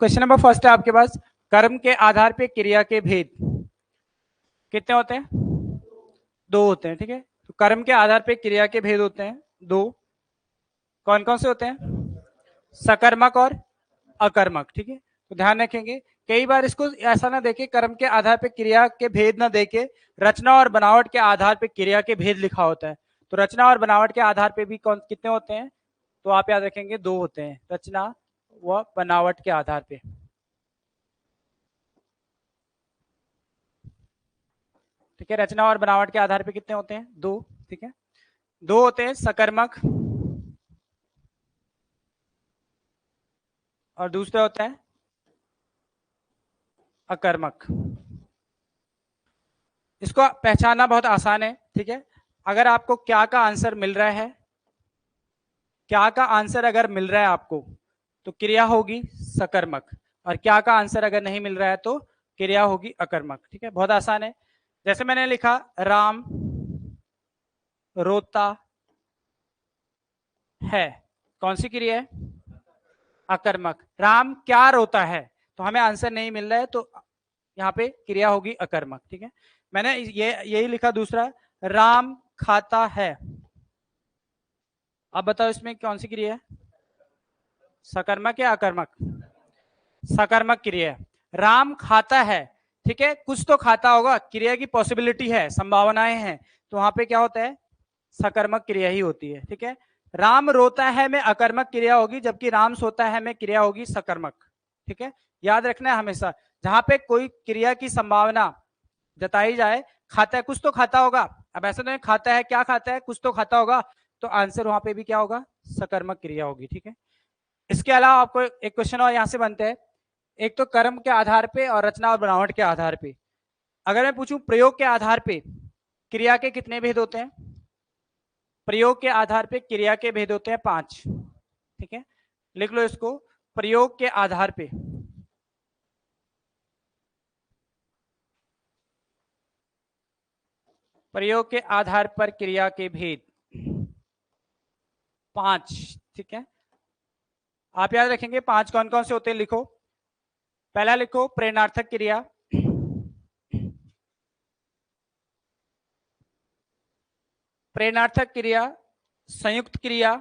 Question number first है आपके पास, कर्म के आधार पे क्रिया के भेद कितने होते हैं? 2 होते हैं। ठीक है, तो कर्म के आधार पे क्रिया के भेद होते हैं 2। कौन कौन से होते हैं? सकर्मक और अकर्मक। ठीक है, तो ध्यान रखेंगे, कई बार इसको ऐसा ना देखे कर्म के आधार पे क्रिया के भेद ना देके रचना और बनावट के आधार पे क्रिया के भेद लिखा होता है। तो रचना और बनावट के आधार पे भी कौन कितने होते हैं? तो आप याद रखेंगे 2 होते हैं, रचना व बनावट के आधार पे। ठीक है, रचना और बनावट के आधार पे कितने होते हैं? 2। ठीक है, 2 होते हैं सकर्मक और दूसरे होते हैं अकर्मक। इसको पहचानना बहुत आसान है। ठीक है, अगर आपको क्या का आंसर मिल रहा है, क्या का आंसर अगर मिल रहा है आपको, तो क्रिया होगी सकर्मक, और क्या का आंसर अगर नहीं मिल रहा है तो क्रिया होगी अकर्मक। ठीक है, बहुत आसान है। जैसे मैंने लिखा राम रोता है, कौन सी क्रिया है? अकर्मक। राम क्या रोता है, तो हमें आंसर नहीं मिल रहा है, तो यहाँ पे क्रिया होगी अकर्मक। ठीक है, मैंने ये यही लिखा दूसरा, राम खाता है। अब बताओ इसमें कौन सी क्रिया है? सकर्मक या अकर्मक? सकर्मक क्रिया है। राम खाता है, ठीक है, कुछ तो खाता होगा, क्रिया की पॉसिबिलिटी है, संभावनाएं हैं, तो वहां पे क्या होता है? सकर्मक क्रिया ही होती है। ठीक है, राम रोता है में अकर्मक क्रिया होगी, जबकि राम सोता है में क्रिया होगी सकर्मक। ठीक है, याद रखना है हमेशा, जहां पे कोई क्रिया की संभावना जताई जाए, खाता है कुछ तो खाता होगा, अब ऐसा नहीं खाता है क्या खाता है, कुछ तो खाता होगा, तो आंसर वहां पे भी क्या होगा? सकर्मक क्रिया होगी। ठीक है, इसके अलावा आपको एक क्वेश्चन और यहां से बनते हैं, एक तो कर्म के आधार पे और रचना और बनावट के आधार पे। अगर मैं पूछूं प्रयोग के आधार पे क्रिया के कितने भेद होते हैं? प्रयोग के आधार पे क्रिया के भेद होते हैं 5। ठीक है, लिख लो इसको, प्रयोग के आधार पे प्रयोग के आधार पर क्रिया के भेद 5। ठीक है, आप याद रखेंगे 5 कौन कौन से होते हैं, लिखो। पहला लिखो प्रेरणार्थक क्रिया, प्रेरणार्थक क्रिया, संयुक्त क्रिया,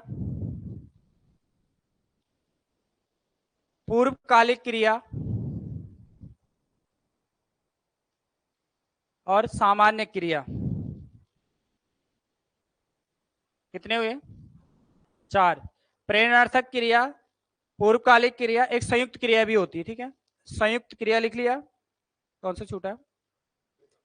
पूर्वकालिक क्रिया और सामान्य क्रिया। कितने हुए? 4। प्रेरणार्थक क्रिया, पूर्वकालिक क्रिया, एक संयुक्त क्रिया भी होती है। ठीक है, संयुक्त क्रिया लिख लिया, कौन सा छूटा?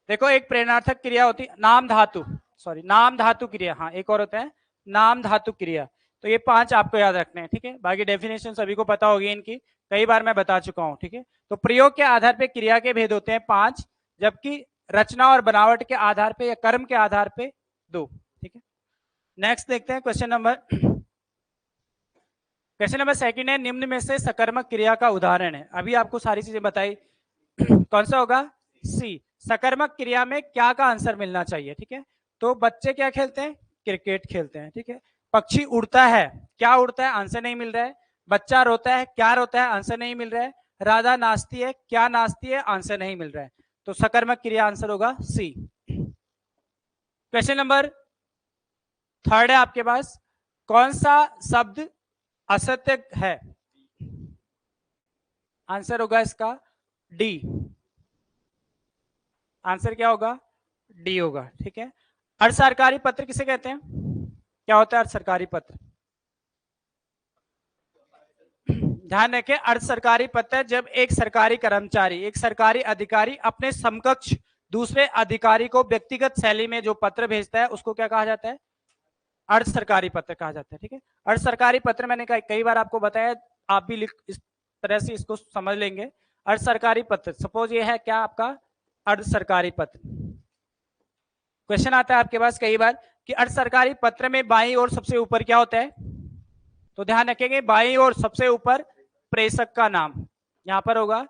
देखो एक प्रेरणार्थक क्रिया होती है नाम धातु, सॉरी नाम धातु क्रिया, हाँ एक और होता है नाम धातु क्रिया। तो ये 5 आपको याद रखने हैं। ठीक है, बाकी डेफिनेशन सभी को पता होगी इनकी, कई बार मैं बता चुका हूं। ठीक है, तो प्रयोग के आधार पे क्रिया के भेद होते हैं 5, जबकि रचना और बनावट के आधार पे या कर्म के आधार पे 2। ठीक है, नेक्स्ट देखते हैं क्वेश्चन नंबर सेकंड है, निम्न में से सकर्मक क्रिया का उदाहरण है। अभी आपको सारी चीजें बताई, कौन सा होगा? सी। सकर्मक क्रिया में क्या का आंसर मिलना चाहिए? ठीक है, तो बच्चे क्या खेलते हैं? क्रिकेट खेलते हैं। ठीक है, पक्षी उड़ता है, क्या उड़ता है? आंसर नहीं मिल रहा है। बच्चा रोता है, क्या रोता है? आंसर नहीं मिल रहा है। राधा नाचती है, क्या नाचती है? आंसर नहीं मिल रहा है। तो सकर्मक क्रिया आंसर होगा सी। क्वेश्चन नंबर थर्ड है आपके पास, कौन सा शब्द असत्य है? आंसर होगा इसका डी। आंसर क्या होगा? डी होगा। ठीक है, अर्ध सरकारी पत्र किसे कहते हैं? क्या होता है अर्ध सरकारी पत्र? ध्यान रखें, अर्ध सरकारी पत्र जब एक सरकारी कर्मचारी, एक सरकारी अधिकारी अपने समकक्ष दूसरे अधिकारी को व्यक्तिगत शैली में जो पत्र भेजता है, उसको क्या कहा जाता है? अर्ध सरकारी पत्र कहा जाता है। ठीक है, अर्ध सरकारी पत्र मैंने कई बार आपको बताया, आप भी इस तरह से इसको समझ लेंगे। अर्ध सरकारी पत्र, सपोज ये है क्या आपका अर्ध सरकारी पत्र। क्वेश्चन आता है आपके पास कई बार कि अर्ध सरकारी पत्र में बाईं ओर सबसे ऊपर क्या होता है? तो ध्यान रखेंगे, बाईं ओर सबसे ऊपर प्रेषक का नाम, यहां पर होगा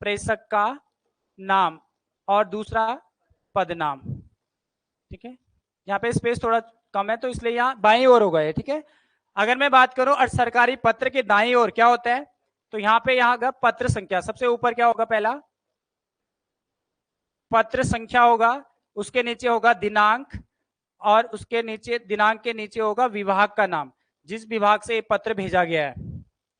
प्रेषक का नाम, और दूसरा पद नाम। ठीक है, यहाँ पे स्पेस थोड़ा कम है तो इसलिए यहाँ बाईं ओर होगा ये। ठीक है, अगर मैं बात करूं अर्ध सरकारी पत्र के दाईं ओर क्या होता है? तो यहाँ पे यहाँ का पत्र संख्या, सबसे ऊपर क्या होगा, पहला पत्र संख्या होगा, उसके नीचे होगा दिनांक, और उसके नीचे दिनांक के नीचे होगा विभाग का नाम, जिस विभाग से ये पत्र भेजा गया है।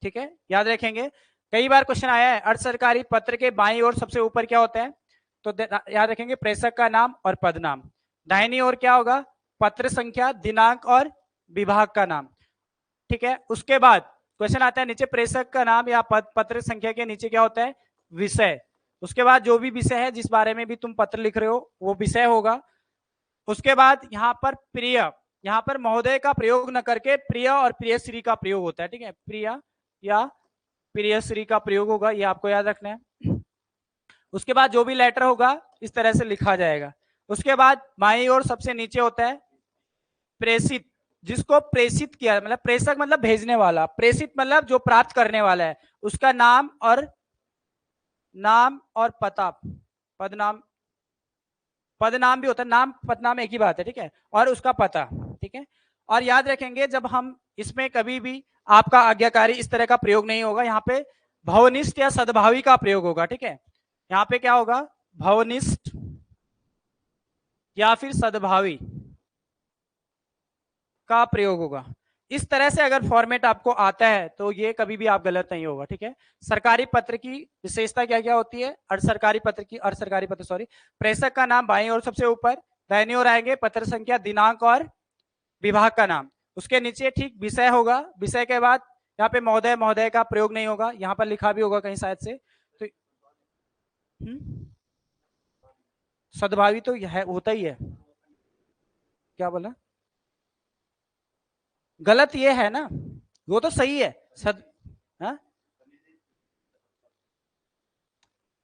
ठीक है, याद रखेंगे, कई बार क्वेश्चन आया है अर्ध सरकारी पत्र के बाईं ओर सबसे ऊपर क्या होता है, तो याद रखेंगे प्रेषक का नाम और पद नाम। दाहिनी ओर क्या होगा, पत्र संख्या, दिनांक और विभाग का नाम। ठीक है, उसके बाद क्वेश्चन आता है नीचे प्रेषक का नाम या पत्र संख्या के नीचे क्या होता है, विषय। उसके बाद जो भी विषय है जिस बारे में भी तुम पत्र लिख रहे हो वो विषय होगा। उसके बाद यहाँ पर प्रिय, यहाँ पर महोदय का प्रयोग न करके प्रिय और प्रियश्री का प्रयोग होता है। ठीक है, प्रिय या प्रियश्री का प्रयोग होगा, ये आपको याद रखना है। उसके बाद जो भी लेटर होगा इस तरह से लिखा जाएगा। उसके बाद बाईं ओर सबसे नीचे होता है प्रेषित, जिसको प्रेषित किया, मतलब प्रेषक मतलब भेजने वाला, प्रेषित मतलब जो प्राप्त करने वाला है, उसका नाम और पता, पदनाम भी होता है, नाम पदनाम एक ही बात है। ठीक है, और उसका पता। ठीक है, और याद रखेंगे जब हम इसमें कभी भी आपका आज्ञाकारी इस तरह का प्रयोग नहीं होगा, यहाँ पे भवनिष्ठ या सद्भावी का प्रयोग होगा। ठीक है, यहाँ पे क्या होगा, भवनिष्ठ या फिर सद्भावी का प्रयोग होगा। इस तरह से अगर फॉर्मेट आपको आता है तो ये कभी भी आप गलत नहीं होगा। ठीक है, सरकारी पत्र की विशेषता क्या क्या होती है, अर्ध सरकारी पत्र सॉरी, प्रेषक का नाम बाईं ओर सबसे ऊपर, दाहिनी ओर आएंगे पत्र संख्या, दिनांक और विभाग का नाम। उसके नीचे ठीक विषय होगा, विषय के बाद यहाँ पे महोदय का प्रयोग नहीं होगा, यहाँ पर लिखा भी होगा कहीं शायद से, तो सद्भावी तो है, होता ही है। क्या बोला, गलत ये है ना, वो तो सही है।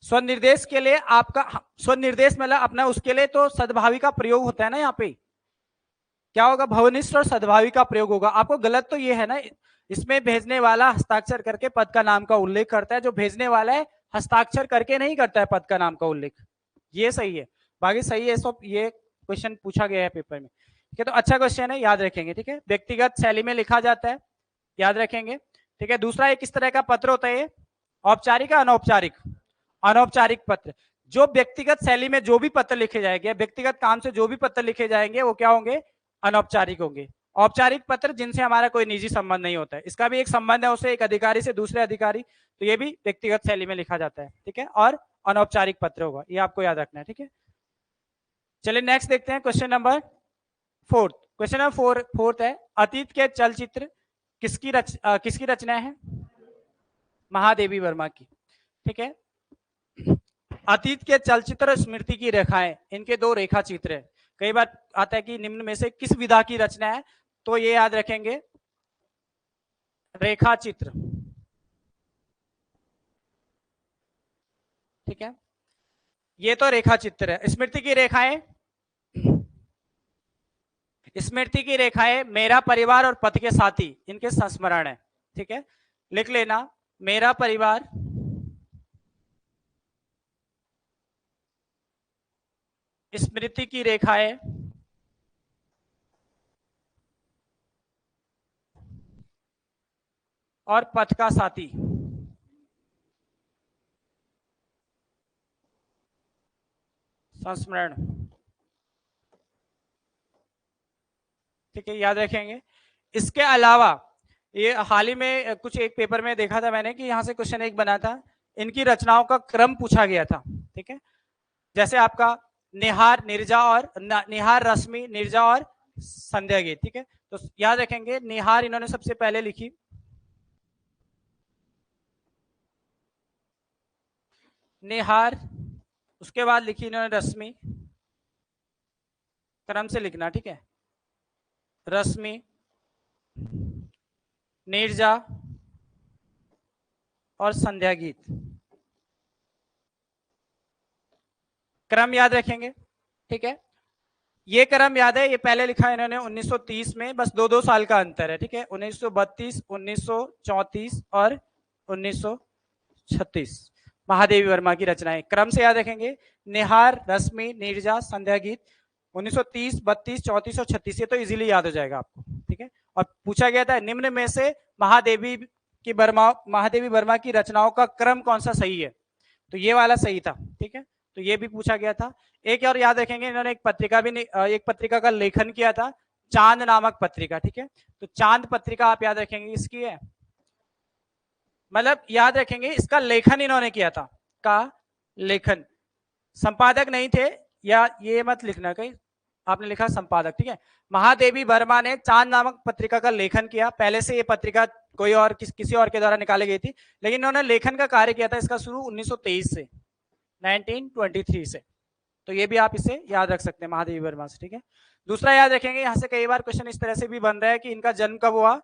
स्वनिर्देश के लिए आपका स्वनिर्देश मतलब अपना, उसके लिए तो सद्भावी का प्रयोग होता है ना। यहाँ पे क्या होगा, भवनिष्ठ और सद्भावी का प्रयोग होगा। आपको गलत तो ये है ना, इसमें भेजने वाला हस्ताक्षर करके पद का नाम का उल्लेख करता है, जो भेजने वाला है हस्ताक्षर करके नहीं करता है पद का नाम का उल्लेख, ये सही है। बाकी सही है सब, ये क्वेश्चन पूछा गया है पेपर में। ठीक है, तो अच्छा क्वेश्चन है, याद रखेंगे। ठीक है, व्यक्तिगत शैली में लिखा जाता है, याद रखेंगे। ठीक है, दूसरा एक किस तरह का पत्र होता है, औपचारिक या अनौपचारिक, अनौपचारिक पत्र। जो व्यक्तिगत शैली में जो भी पत्र लिखे जाएंगे, व्यक्तिगत काम से जो भी पत्र लिखे जाएंगे वो क्या होंगे, अनौपचारिक होंगे। औपचारिक पत्र जिनसे हमारा कोई निजी संबंध नहीं होता है, इसका भी एक संबंध है उसे, एक अधिकारी से दूसरे अधिकारी, तो ये भी व्यक्तिगत शैली में लिखा जाता है। ठीक है, और अनौपचारिक पत्र होगा, ये आपको याद रखना है। ठीक है, चलिए नेक्स्ट देखते हैं question number fourth. Question number fourth है, अतीत के चलचित्र किसकी रचना है, महादेवी वर्मा की। ठीक है, अतीत के चलचित्र स्मृति की रेखाएं, इनके दो रेखा चित्र है। कई बार आता है कि निम्न में से किस विधा की रचना है, तो ये याद रखेंगे रेखा चित्र। ठीक है, ये तो रेखा चित्र है। स्मृति की रेखाएं, स्मृति की रेखाएं मेरा परिवार और पथ के साथी, इनके संस्मरण है। ठीक है, लिख लेना, मेरा परिवार स्मृति की रेखाएं और पथ का साथी, संस्मरण। ठीक है, याद रखेंगे। इसके अलावा ये हाल ही में कुछ एक पेपर में देखा था मैंने कि यहाँ से क्वेश्चन एक बना था, इनकी रचनाओं का क्रम पूछा गया था। ठीक है, जैसे आपका निहार निर्जा और निहार रश्मि निर्जा और संध्या गीत। ठीक है, तो याद रखेंगे निहार इन्होंने सबसे पहले लिखी, निहार, उसके बाद लिखी इन्होंने रश्मि, क्रम से लिखना। ठीक है, रश्मि, निर्जा और संध्या गीत, क्रम याद रखेंगे। ठीक है, ये क्रम याद है, ये पहले लिखा है इन्होंने 1930 में, बस 2-2 साल का अंतर है। ठीक है, 1932, 1934 और 1936 महादेवी वर्मा की रचनाएं, क्रम से याद रखेंगे, निहार, रश्मि, निर्जा, संध्या गीत, 1930, 32, 34 और 36, ये तो इजीली याद हो जाएगा आपको। ठीक है, और पूछा गया था निम्न में से महादेवी कि महादेवी वर्मा की रचनाओं का क्रम कौन सा सही है, तो ये वाला सही था। ठीक है, तो ये भी पूछा गया था। एक और याद रखेंगे, इन्होंने एक पत्रिका का लेखन किया था, चांद नामक पत्रिका। ठीक है, तो चांद पत्रिका आप याद रखेंगे इसकी है, मतलब याद रखेंगे इसका लेखन इन्होंने किया था, का लेखन, संपादक नहीं थे, या ये मत लिखना कहीं आपने लिखा संपादक। ठीक है, महादेवी वर्मा ने चांद नामक पत्रिका का लेखन किया। पहले से ये पत्रिका कोई और किसी और के द्वारा निकाली गई थी, लेकिन इन्होंने लेखन का कार्य किया था इसका शुरू 1923 से 1923 से। तो ये भी आप इसे याद रख सकते हैं महादेवी वर्मा से। ठीक है, दूसरा याद रखेंगे, यहाँ से कई बार क्वेश्चन इस तरह से भी बन रहा है कि इनका जन्म कब हुआ,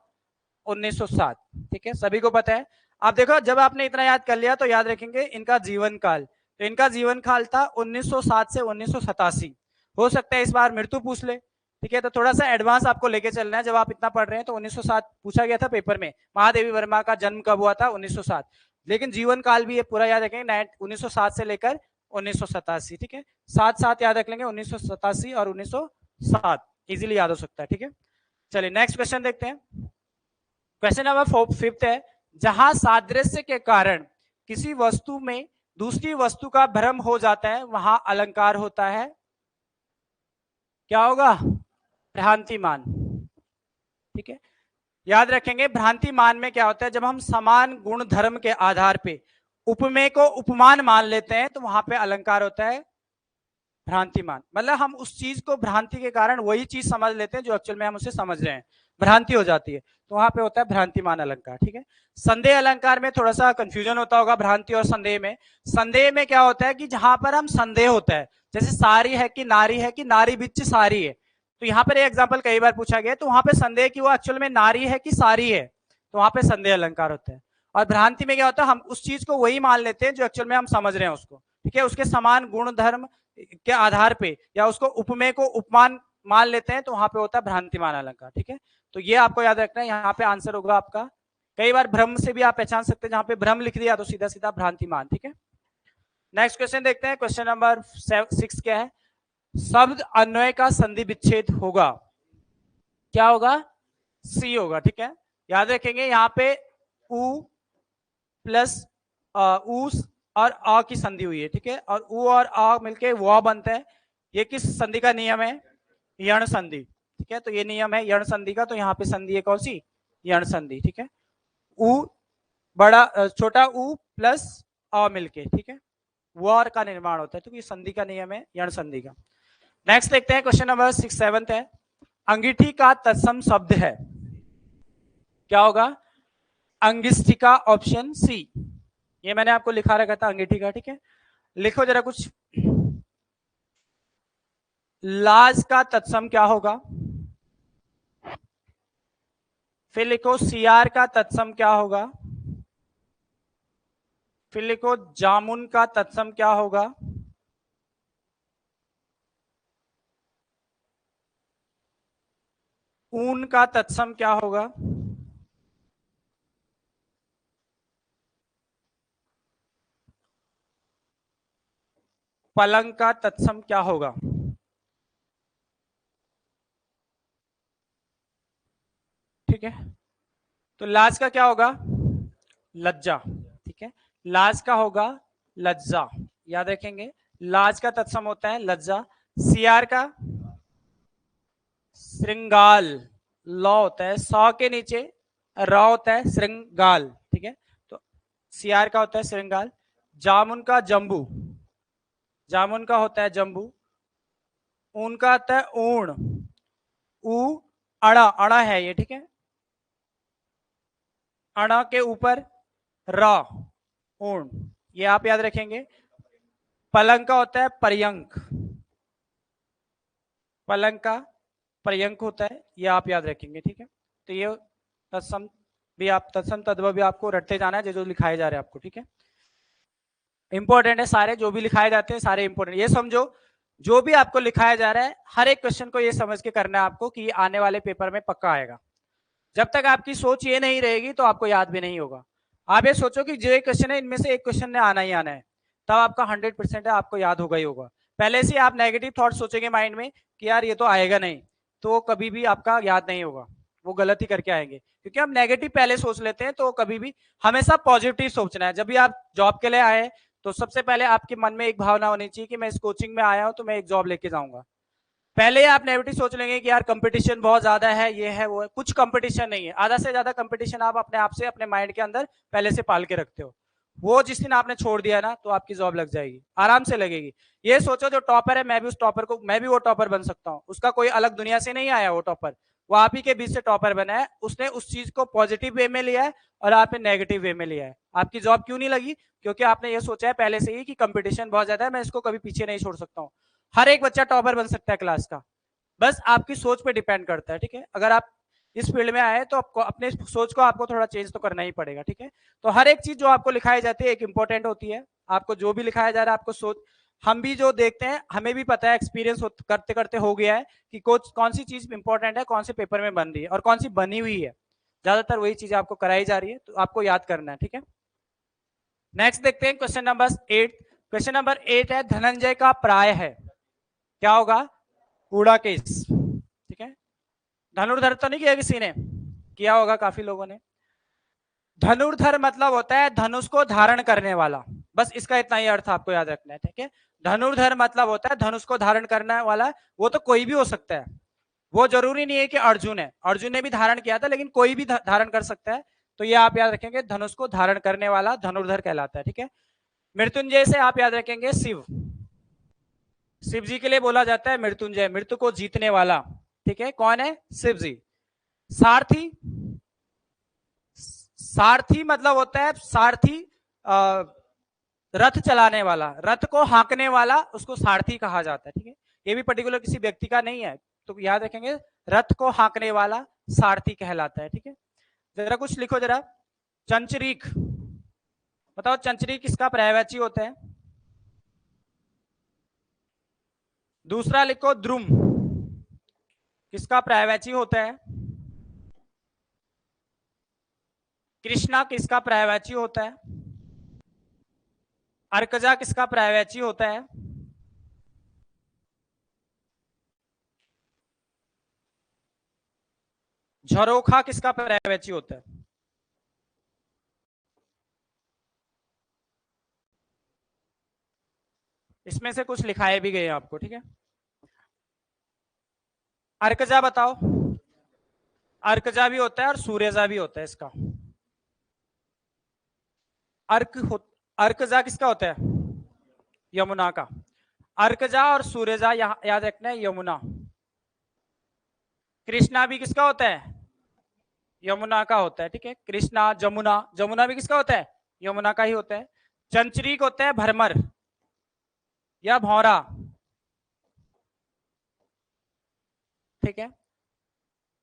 1907। ठीक है, सभी को पता है। आप देखो, जब आपने इतना याद कर लिया तो याद रखेंगे इनका जीवन काल, तो इनका जीवन काल था 1907 से 1987। हो सकता है इस बार मृत्यु पूछ ले। ठीक है, तो थोड़ा सा एडवांस आपको लेके चलना है, जब आप इतना पढ़ रहे हैं तो 1907 पूछा गया था पेपर में, महादेवी वर्मा का जन्म कब हुआ था, 1907। लेकिन जीवन काल भी ये पूरा याद रखेंगे, 1907 से लेकर 1987। ठीक है, साथ साथ याद रख लेंगे, 1987 और 1907 इजीली याद हो सकता है। ठीक है, चलिए नेक्स्ट क्वेश्चन देखते हैं। क्वेश्चन नंबर 5 है, जहां सादृश्य के कारण किसी वस्तु में दूसरी वस्तु का भ्रम हो जाता है वहां अलंकार होता है, क्या होगा, भ्रांतिमान। ठीक है, याद रखेंगे भ्रांतिमान में क्या होता है, जब हम समान गुण धर्म के आधार पे उपमेय को उपमान मान लेते हैं तो वहां पे अलंकार होता है भ्रांतिमान। मतलब हम उस चीज को भ्रांति के कारण वही चीज समझ लेते हैं जो एक्चुअल में हम उसे समझ रहे हैं, भ्रांति हो जाती है, तो वहां पे होता है भ्रांतिमान अलंकार। ठीक है, संदेह अलंकार में थोड़ा सा कंफ्यूजन होता होगा भ्रांति और संदेह में। संदेह में क्या होता है कि जहां पर हम संदेह होता है, जैसे सारी है कि नारी बिच सारी है, तो यहाँ पर एग्जाम्पल कई बार पूछा गया, तो वहां पे संदेह कि वो एक्चुअल में नारी है कि सारी है, तो वहां पे संदेह अलंकार होता है। और भ्रांति में क्या होता है, हम उस चीज को वही मान लेते हैं जो एक्चुअल में हम समझ रहे हैं उसको। ठीक है, उसके समान गुण धर्म के आधार पे या उसको उपमेय को उपमान मान लेते हैं, तो वहां पे होता है भ्रांतिमान अलंकार। ठीक है, तो ये आपको याद रखना है, यहाँ पे आंसर होगा आपका। कई बार भ्रम से भी आप पहचान सकते हैं, जहां पे भ्रम लिख दिया तो सीधा सीधा भ्रांतिमान। ठीक है, नेक्स्ट क्वेश्चन देखते हैं। क्वेश्चन नंबर 6 क्या है, शब्द अन्वय का संधि विच्छेद होगा, क्या होगा, सी होगा। ठीक है, याद रखेंगे यहाँ पे उ प्लस ऊस और अ की संधि हुई है। ठीक है, और उ और अ मिलके व बनता है, ये किस संधि का नियम है, यण संधि। ठीक है, तो ये नियम है यण संधि का, तो यहाँ पे संधि है कौन सी, यण संधि। ठीक है, उ बड़ा छोटा उ प्लस अ मिलके, ठीक है, वर का निर्माण होता है, तो ये संधि का नियम है यण संधि का। नेक्स्ट देखते हैं, क्वेश्चन नंबर 7 है, अंगीठी का तत्सम शब्द है, क्या होगा, अंगिष्ठिका, ऑप्शन सी। ये मैंने आपको लिखा रखा था अंगीठी का। ठीक है, लिखो जरा कुछ, लाज का तत्सम क्या होगा, फिर लिखो सियार का तत्सम क्या होगा, फिर लिखो जामुन का तत्सम क्या होगा, ऊन का तत्सम क्या होगा, पलंग का तत्सम क्या होगा। ठीक है, तो लाज का क्या होगा, लज्जा। ठीक है, लाज का होगा लज्जा, याद रखेंगे, लाज का तत्सम होता है लज्जा। सियार का श्रृंगाल, लौ होता है, सौ के नीचे र होता है, श्रृंगाल। ठीक है, तो सियार का होता है श्रृंगाल। जामुन का जम्बू, जामुन का होता है जम्बू। ऊन का आता है ऊण, ऊ अड़ा, अड़ा है ये। ठीक है, अड़ा के ऊपर र, ऊण, ये आप याद रखेंगे। पलंग का होता है पर्यंक, पलंग का पर्यंक होता है, ये आप याद रखेंगे। ठीक है, तो ये तत्सम भी आप, तत्सम तद्भव भी आपको रटते जाना है जो लिखाए जा रहे हैं आपको। ठीक है, इंपॉर्टेंट है सारे, जो भी लिखाए जाते हैं सारे इंपॉर्टेंट। ये समझो, जो भी आपको लिखाया जा रहा है हर एक क्वेश्चन को ये समझ के करना है आपको कि आने वाले पेपर में पक्का आएगा। जब तक आपकी सोच ये नहीं रहेगी तो आपको याद भी नहीं होगा। आप ये सोचो कि जो एक क्वेश्चन है इनमें से एक क्वेश्चन ने आना ही आना है, तब आपका 100% है, आपको याद होगा ही होगा। पहले से आप नेगेटिव थॉट सोचेंगे माइंड में कि यार ये तो आएगा नहीं, तो कभी भी आपका याद नहीं होगा, वो गलत ही करके आएंगे, क्योंकि हम नेगेटिव पहले सोच लेते हैं, तो कभी भी हमेशा पॉजिटिव सोचना है। जब भी आप जॉब के लिए आए तो सबसे पहले आपके मन में एक भावना होनी चाहिए कि मैं इस कोचिंग में आया हूं तो मैं एक जॉब लेके जाऊंगा। पहले आप नेगेटिव सोच लेंगे कि यार कंपटीशन बहुत ज्यादा है, ये है वो है। कुछ कंपटीशन नहीं है, आधा से ज्यादा कंपटीशन आप अपने आप से अपने माइंड के अंदर पहले से पाल के रखते हो। वो जिस दिन आपने छोड़ दिया ना तो आपकी जॉब लग जाएगी, आराम से लगेगी। ये सोचो जो टॉपर है, मैं भी उस टॉपर को, मैं भी वो टॉपर बन सकता हूँ। उसका कोई अलग दुनिया से नहीं आया वो टॉपर, वो आप ही के बीच से टॉपर बना है। उसने उस चीज को पॉजिटिव वे में लिया है और आपने नेगेटिव वे में लिया है। आपकी जॉब क्यों नहीं लगी? क्योंकि आपने ये सोचा है पहले से ही कि कंपटीशन बहुत ज्यादा है, मैं इसको कभी पीछे नहीं छोड़ सकता हूँ। हर एक बच्चा टॉपर बन सकता है क्लास का, बस आपकी सोच पे डिपेंड करता है। ठीक है, अगर आप इस फील्ड में आए तो आपको अपने सोच को आपको थोड़ा चेंज तो करना ही पड़ेगा। ठीक है, तो हर एक चीज जो आपको लिखाई जाती है एक इंपॉर्टेंट होती है। आपको जो भी लिखाया जा रहा है आपको सोच, हम भी जो देखते हैं हमें भी पता है, एक्सपीरियंस करते करते हो गया है कि कौन सी चीज इंपॉर्टेंट है, कौन से पेपर में बन रही है और कौन सी बनी हुई है। ज्यादातर वही चीज आपको कराई जा रही है, तो आपको याद करना है। ठीक है, नेक्स्ट देखते हैं क्वेश्चन नंबर 8। क्वेश्चन नंबर 8 है धनंजय का प्राय है, क्या होगा? कूड़ा केस। ठीक है, धनुर्धर तो नहीं किया किसी ने? किया होगा काफी लोगों ने। धनुर्धर मतलब होता है धनुष को धारण करने वाला, बस इसका इतना ही अर्थ आपको याद रखना है। ठीक है, धनुर्धर मतलब होता है धनुष को धारण करने वाला। वो तो कोई भी हो सकता है, वो जरूरी नहीं है कि अर्जुन है, अर्जुन ने भी धारण किया था, लेकिन कोई भी धारण कर सकता है। तो ये आप याद रखेंगे, धनुष को धारण करने वाला धनुर्धर कहलाता है। ठीक है, मृत्युंजय से आप याद रखेंगे शिव, शिव जी के लिए बोला जाता है मृत्युंजय, मृत्यु को जीतने वाला। ठीक है, कौन है? शिव जी। सारथी, सारथी मतलब होता है सारथी, रथ चलाने वाला, रथ को हाँकने वाला, उसको सारथी कहा जाता है। ठीक है, ये भी पर्टिकुलर किसी व्यक्ति का नहीं है, तो याद रखेंगे रथ को हाँकने वाला सारथी कहलाता है। ठीक है, जरा कुछ लिखो जरा। चंचरीक, बताओ चंचरीक किसका पर्यायवाची होता है? दूसरा लिखो द्रुम, किसका पर्यायवाची होता है? कृष्णा किसका पर्यायवाची होता है? अर्कजा किसका पर्यायवाची होता है? झरोखा किसका पर्यायवाची होता है? इसमें से कुछ लिखाए भी गए आपको। ठीक है, अर्कजा बताओ। अर्कजा भी होता है और सूर्यजा भी होता है इसका। अर्कजा किसका होता है? यमुना का। अर्कजा और सूर्यजा याद रखना है, यमुना। कृष्णा भी किसका होता है? यमुना का होता है। ठीक है, कृष्णा, जमुना, जमुना भी किसका होता है? यमुना का ही होता है। चंचरीक होता है भरमर या भौरा। ठीक है,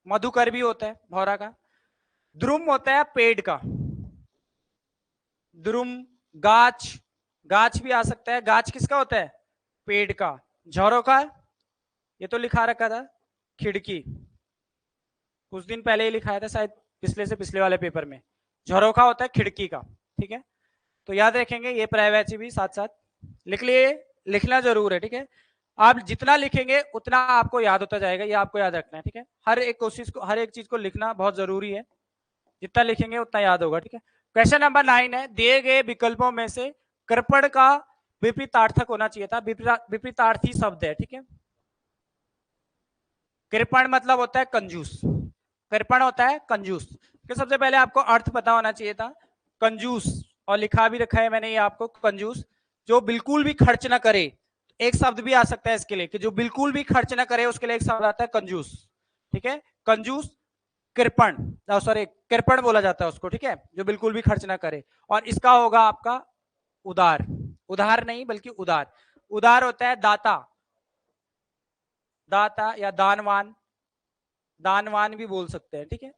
मधुकर भी होता है भौरा का। द्रुम होता है पेड़ का, द्रुम। गाछ, गाछ भी आ सकता है, गाछ किसका होता है? पेड़ का। झरोखा, ये तो लिखा रखा था, खिड़की, कुछ दिन पहले ही लिखाया था शायद, पिछले से पिछले वाले पेपर में। झरोखा होता है खिड़की का। ठीक है, तो याद रखेंगे ये पर्यायवाची भी साथ साथ लिख लिए, लिखना जरूर है। ठीक है, आप जितना लिखेंगे उतना आपको याद होता जाएगा, ये आपको याद रखना है। ठीक है, हर एक कोशिश को, हर एक चीज को लिखना बहुत जरूरी है, जितना लिखेंगे उतना याद होगा। ठीक है, क्वेश्चन नंबर 9 है दिए गए विकल्पों में से कृपण का विपरीतार्थक होना चाहिए था, विपरीतार्थी शब्द है। ठीक है, कृपण मतलब होता है कंजूस, कृपण होता है कंजूस। तो सबसे पहले आपको अर्थ पता होना चाहिए था कंजूस, और लिखा भी रखा है मैंने ये आपको, कंजूस जो बिल्कुल भी खर्च ना करे। एक शब्द भी आ सकता है इसके लिए कि जो बिल्कुल भी खर्च ना करे, उसके लिए एक शब्द आता है कंजूस। ठीक है, कंजूस, कृपण, सॉरी कृपण बोला जाता है उसको। ठीक है, जो बिल्कुल भी खर्च ना करे। और इसका होगा आपका उदार, उदार नहीं बल्कि उदार। उदार होता है दाता, दाता या दानवान, दानवान भी बोल सकते हैं। ठीक है,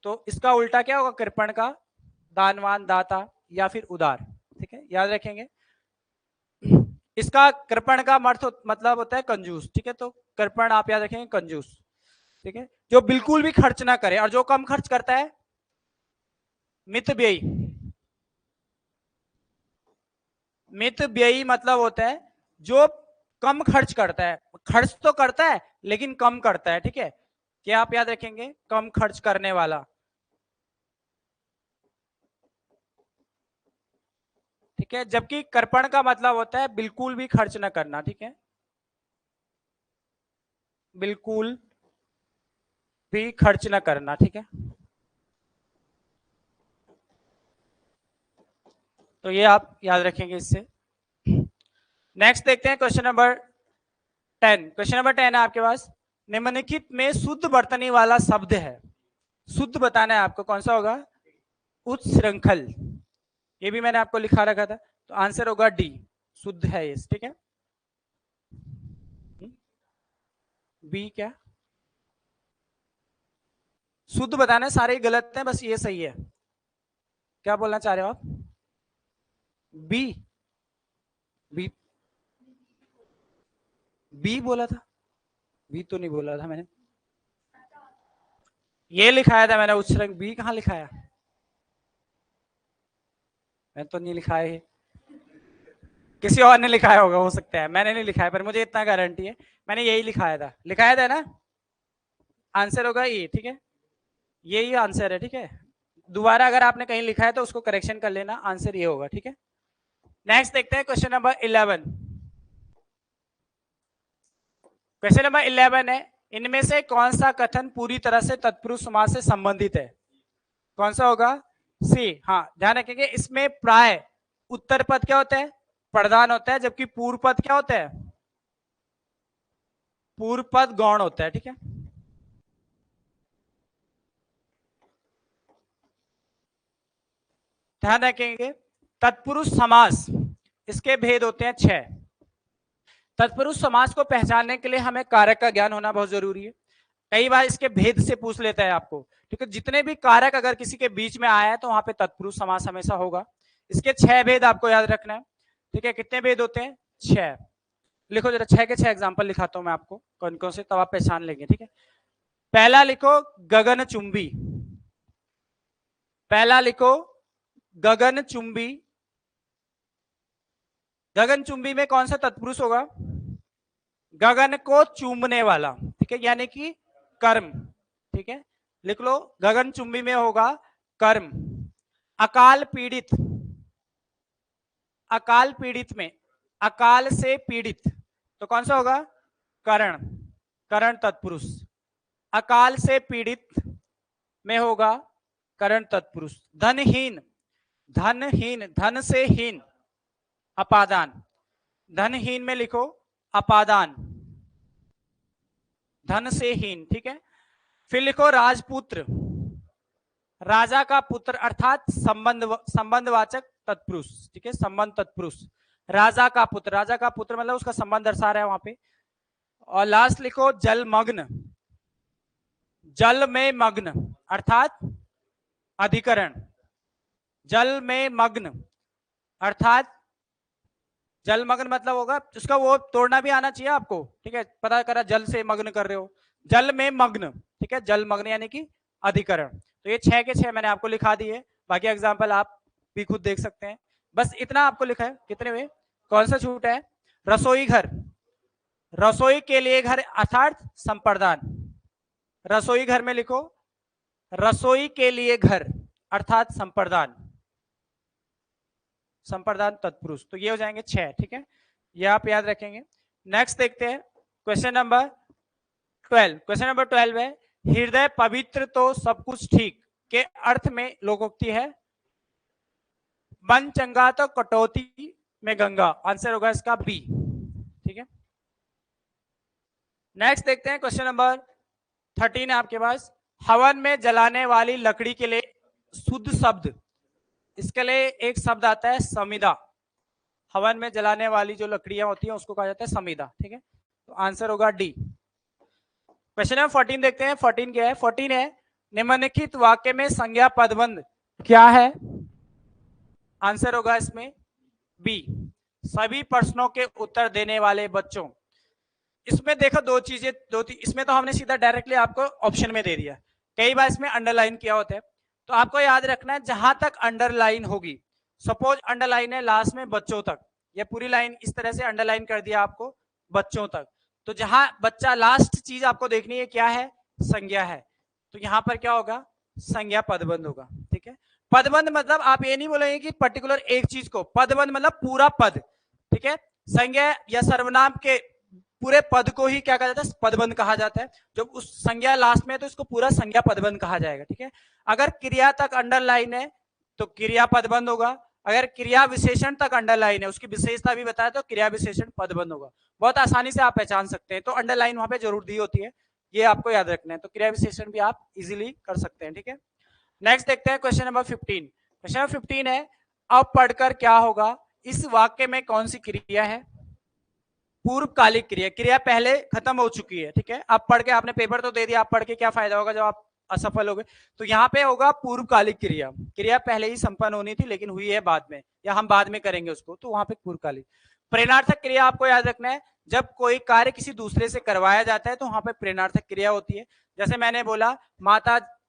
तो इसका उल्टा क्या होगा कृपण का? दानवान, दाता या फिर उदार। ठीक है, याद रखेंगे। इसका कृपण का मतलब होता है कंजूस। ठीक है, तो कृपण आप याद रखेंगे कंजूस। ठीक है, जो बिल्कुल भी खर्च ना करे, और जो कम खर्च करता है मितव्ययी। मितव्ययी मतलब होता है जो कम खर्च करता है, खर्च तो करता है लेकिन कम करता है। ठीक है, क्या आप याद रखेंगे? कम खर्च करने वाला। ठीक है, जबकि कर्पण का मतलब होता है बिल्कुल भी खर्च न करना, ठीक है, बिल्कुल भी खर्च न करना, ठीक है। तो ये आप याद रखेंगे इससे। नेक्स्ट देखते हैं क्वेश्चन नंबर 10। क्वेश्चन नंबर 10 है आपके पास, निम्नलिखित में शुद्ध वर्तनी वाला शब्द है, शुद्ध बताना है आपको, कौन सा होगा, उत्श्रृंखल। ये भी मैंने आपको लिखा रखा था, तो आंसर होगा डी, शुद्ध है ये, ठीक है। बी क्या, शुद्ध बताना है, सारे गलत हैं, बस ये सही है। क्या बोलना चाह रहे हो आप, बी, बी, बी बोला था, बी तो नहीं बोला था मैंने, ये लिखाया था मैंने उत्सर्ग, बी कहाँ लिखाया, मैंने तो नहीं लिखा है, किसी और ने लिखाया होगा, हो सकता है, मैंने नहीं लिखा है, पर मुझे इतना गारंटी है मैंने यही लिखाया था ना, आंसर होगा ये, ठीक है, यही आंसर है, ठीक है। दोबारा अगर आपने कहीं लिखा है तो उसको करेक्शन कर लेना, आंसर ये होगा, ठीक है। नेक्स्ट देखते हैं क्वेश्चन नंबर 11। क्वेश्चन नंबर 11 है, इनमें से कौन सा कथन पूरी तरह से तत्पुरुष समास से संबंधित है, कौन सा होगा, सी। हाँ, ध्यान रखेंगे, इसमें प्राय उत्तर पद क्या होता है, प्रधान होता है, जबकि पूर्व पद क्या होता है, पूर्व पद गौण होता है, ठीक है। ध्यान रखेंगे, तत्पुरुष समास, इसके भेद होते हैं 6। तत्पुरुष समास को पहचानने के लिए हमें कारक का ज्ञान होना बहुत जरूरी है, कई बार इसके भेद से पूछ लेता है आपको, ठीक है, जितने भी कारक अगर किसी के बीच में आया है तो वहां पे तत्पुरुष समास हमेशा होगा। इसके 6 भेद आपको याद रखना है, ठीक है, कितने भेद होते हैं, 6। लिखो जरा, 6 के 6 एग्जाम्पल लिखाता हूं मैं आपको कौन कौन से, तब आप पहचान लेंगे, ठीक है। पहला लिखो गगन चुंबी, पहला लिखो गगन चुंबी, गगन चुंबी में कौन सा तत्पुरुष होगा, गगन को चूमने वाला, ठीक है, यानी कि कर्म, ठीक है, लिख लो, गगन चुंबी में होगा कर्म। अकाल पीड़ित, अकाल पीड़ित में, अकाल से पीड़ित, तो कौन सा होगा, करण, करण तत्पुरुष। अकाल से पीड़ित में होगा करण तत्पुरुष। धनहीन, धनहीन, धन से हीन, अपादान, धनहीन में लिखो अपादान, धन से हीन, ठीक है। फिर लिखो राजपुत्र, राजा का पुत्र अर्थात संबंध, संबंधवाचक तत्पुरुष, ठीक है, संबंध तत्पुरुष, राजा का पुत्र, राजा का पुत्र मतलब उसका संबंध दर्शा रहा है वहां पे। और लास्ट लिखो जलमग्न, जल में मग्न अर्थात अधिकरण, जल में मग्न अर्थात, जलमग्न मतलब होगा उसका वो तोड़ना भी आना चाहिए आपको, ठीक है, पता करा जल से मग्न कर रहे हो, जल में मग्न, ठीक है, जलमग्न यानी कि अधिकरण। तो ये 6 के 6 मैंने आपको लिखा दिए, बाकी एग्जाम्पल आप भी खुद देख सकते हैं, बस इतना आपको लिखा है। कितने हुए, कौन सा छूटा है, रसोई घर, रसोई के लिए घर अर्थात संप्रदान, रसोई घर में लिखो रसोई के लिए घर अर्थात संप्रदान, संप्रदान तत्पुरुष, तो ये हो जाएंगे 6, ठीक है, ये आप याद रखेंगे। नेक्स्ट देखते हैं क्वेश्चन नंबर 12। क्वेश्चन नंबर 12 है, हृदय पवित्र तो सब कुछ ठीक के अर्थ में लोकोक्ति है, मन चंगा तो कटौती में गंगा, आंसर होगा इसका बी, ठीक है। नेक्स्ट देखते हैं क्वेश्चन नंबर 13 है आपके पास, हवन में जलाने वाली लकड़ी के लिए शुद्ध शब्द, इसके लिए एक शब्द आता है समिधा, हवन में जलाने वाली जो लकड़ियां होती हैं उसको कहा जाता है समिधा, ठीक है, तो आंसर होगा डी। क्वेश्चन नंबर 14 देखते हैं, 14 क्या है, 14 है, निम्नलिखित वाक्य में संज्ञा पदबंध क्या है, आंसर होगा इसमें बी, सभी प्रश्नों के उत्तर देने वाले बच्चों। इसमें देखो दो चीजें, इसमें तो हमने सीधा डायरेक्टली आपको ऑप्शन में दे दिया, कई बार इसमें अंडरलाइन किया होता है, तो आपको याद रखना है जहां तक अंडरलाइन होगी, सपोज अंडरलाइन है लास्ट में बच्चों तक, ये पूरी लाइन इस तरह से अंडरलाइन कर दिया आपको बच्चों तक, तो जहां बच्चा लास्ट चीज आपको देखनी है क्या है, संज्ञा है, तो यहां पर क्या होगा, संज्ञा पदबंध होगा, ठीक है। पदबंध मतलब आप ये नहीं बोलेंगे कि पर्टिकुलर एक चीज को, पदबंध मतलब पूरा पद, ठीक है। संज्ञा या सर्वनाम के पूरे पद को ही क्या कहा जाता है, पदबंध कहा जाता है। जब उस संज्ञा लास्ट में है तो इसको पूरा संज्ञा पदबंध कहा जाएगा, ठीक है। अगर क्रिया तक अंडरलाइन है तो क्रिया पदबंध होगा, अगर क्रिया विशेषण तक अंडरलाइन है, उसकी विशेषता भी बताया तो क्रिया विशेषण पदबंध होगा। बहुत आसानी से आप पहचान सकते हैं, तो अंडरलाइन वहां पे जरूर दी होती है, ये आपको याद रखना है। तो क्रिया विशेषण भी आप इजीली कर सकते हैं, ठीक है। नेक्स्ट देखते हैं क्वेश्चन नंबर 15। क्वेश्चन नंबर 15 है, अब पढ़कर क्या होगा, इस वाक्य में कौन सी क्रिया है। पूर्वकालिक क्रिया, क्रिया पहले खत्म हो चुकी है, ठीक है। अब पढ़ के आपने पेपर तो दे दिया, आप पढ़ के क्या फायदा होगा जब आप असफल हो गए। तो यहाँ पे होगा पूर्वकालिक क्रिया, क्रिया पहले ही संपन्न होनी थी लेकिन हुई है बाद में, या हम बाद में करेंगे उसको, तो वहां पे पूर्वकालिक। प्रेरणार्थक क्रिया आपको याद रखना है, जब कोई कार्य किसी दूसरे से करवाया जाता है तो वहां पे प्रेरणार्थक क्रिया होती है। जैसे मैंने बोला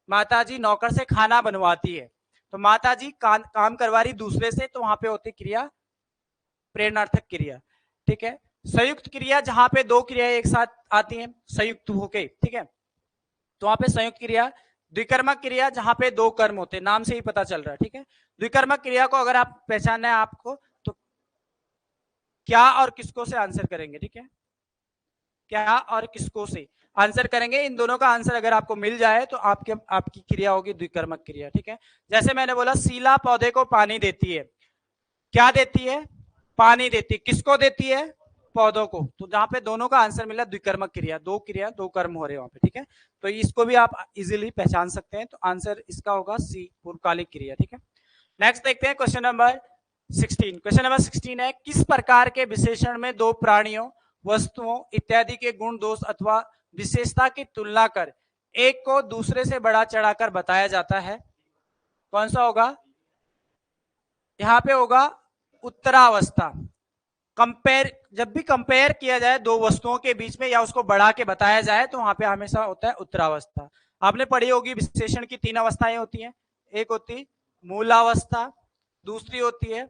माताजी नौकर से खाना बनवाती है, तो माताजी काम करवा रही दूसरे से, तो वहां पे होती क्रिया प्रेरणार्थक क्रिया, ठीक है। संयुक्त क्रिया, जहां पे दो क्रियाएं एक साथ आती हैं संयुक्त होके, ठीक है, तो वहां पे संयुक्त क्रिया। द्विकर्मक क्रिया, जहां पे दो कर्म होते हैं, नाम से ही पता चल रहा है, ठीक है। द्विकर्मक क्रिया को अगर आप पहचानना है आपको, तो क्या और किसको से आंसर करेंगे, ठीक है, क्या और किसको से आंसर करेंगे। इन दोनों का आंसर अगर आपको मिल जाए तो आपकी क्रिया होगी द्विकर्मक क्रिया, ठीक है। जैसे मैंने बोला शीला पौधे को पानी देती है, क्या देती है, पानी देती है, किसको देती है, पौधों को। तो जहां पे दोनों का आंसर मिला द्विकर्मक क्रिया, दो कर्म हो रहे हैं वहां पे, ठीक है। तो इसको भी आप इजीली पहचान सकते हैं, तो आंसर इसका होगा सी, पूर्वकालिक क्रिया, ठीक है। नेक्स्ट देखते हैं क्वेश्चन नंबर 16। क्वेश्चन नंबर 16 है, किस प्रकार के विशेषण में दो प्राणियों, वस्तुओं इत्यादि के गुण दोष अथवा विशेषता की तुलना कर एक को दूसरे से बढ़ा चढ़ाकर बताया जाता है। कौन सा होगा, यहाँ पे होगा उत्तरावस्था। कंपेयर, जब भी कंपेयर किया जाए दो वस्तुओं के बीच में या उसको बढ़ा के बताया जाए तो वहां पे हमेशा होता है उत्तरावस्था। आपने पढ़ी होगी विशेषण की तीन अवस्थाएं होती हैं, एक होती मूलावस्था, दूसरी होती है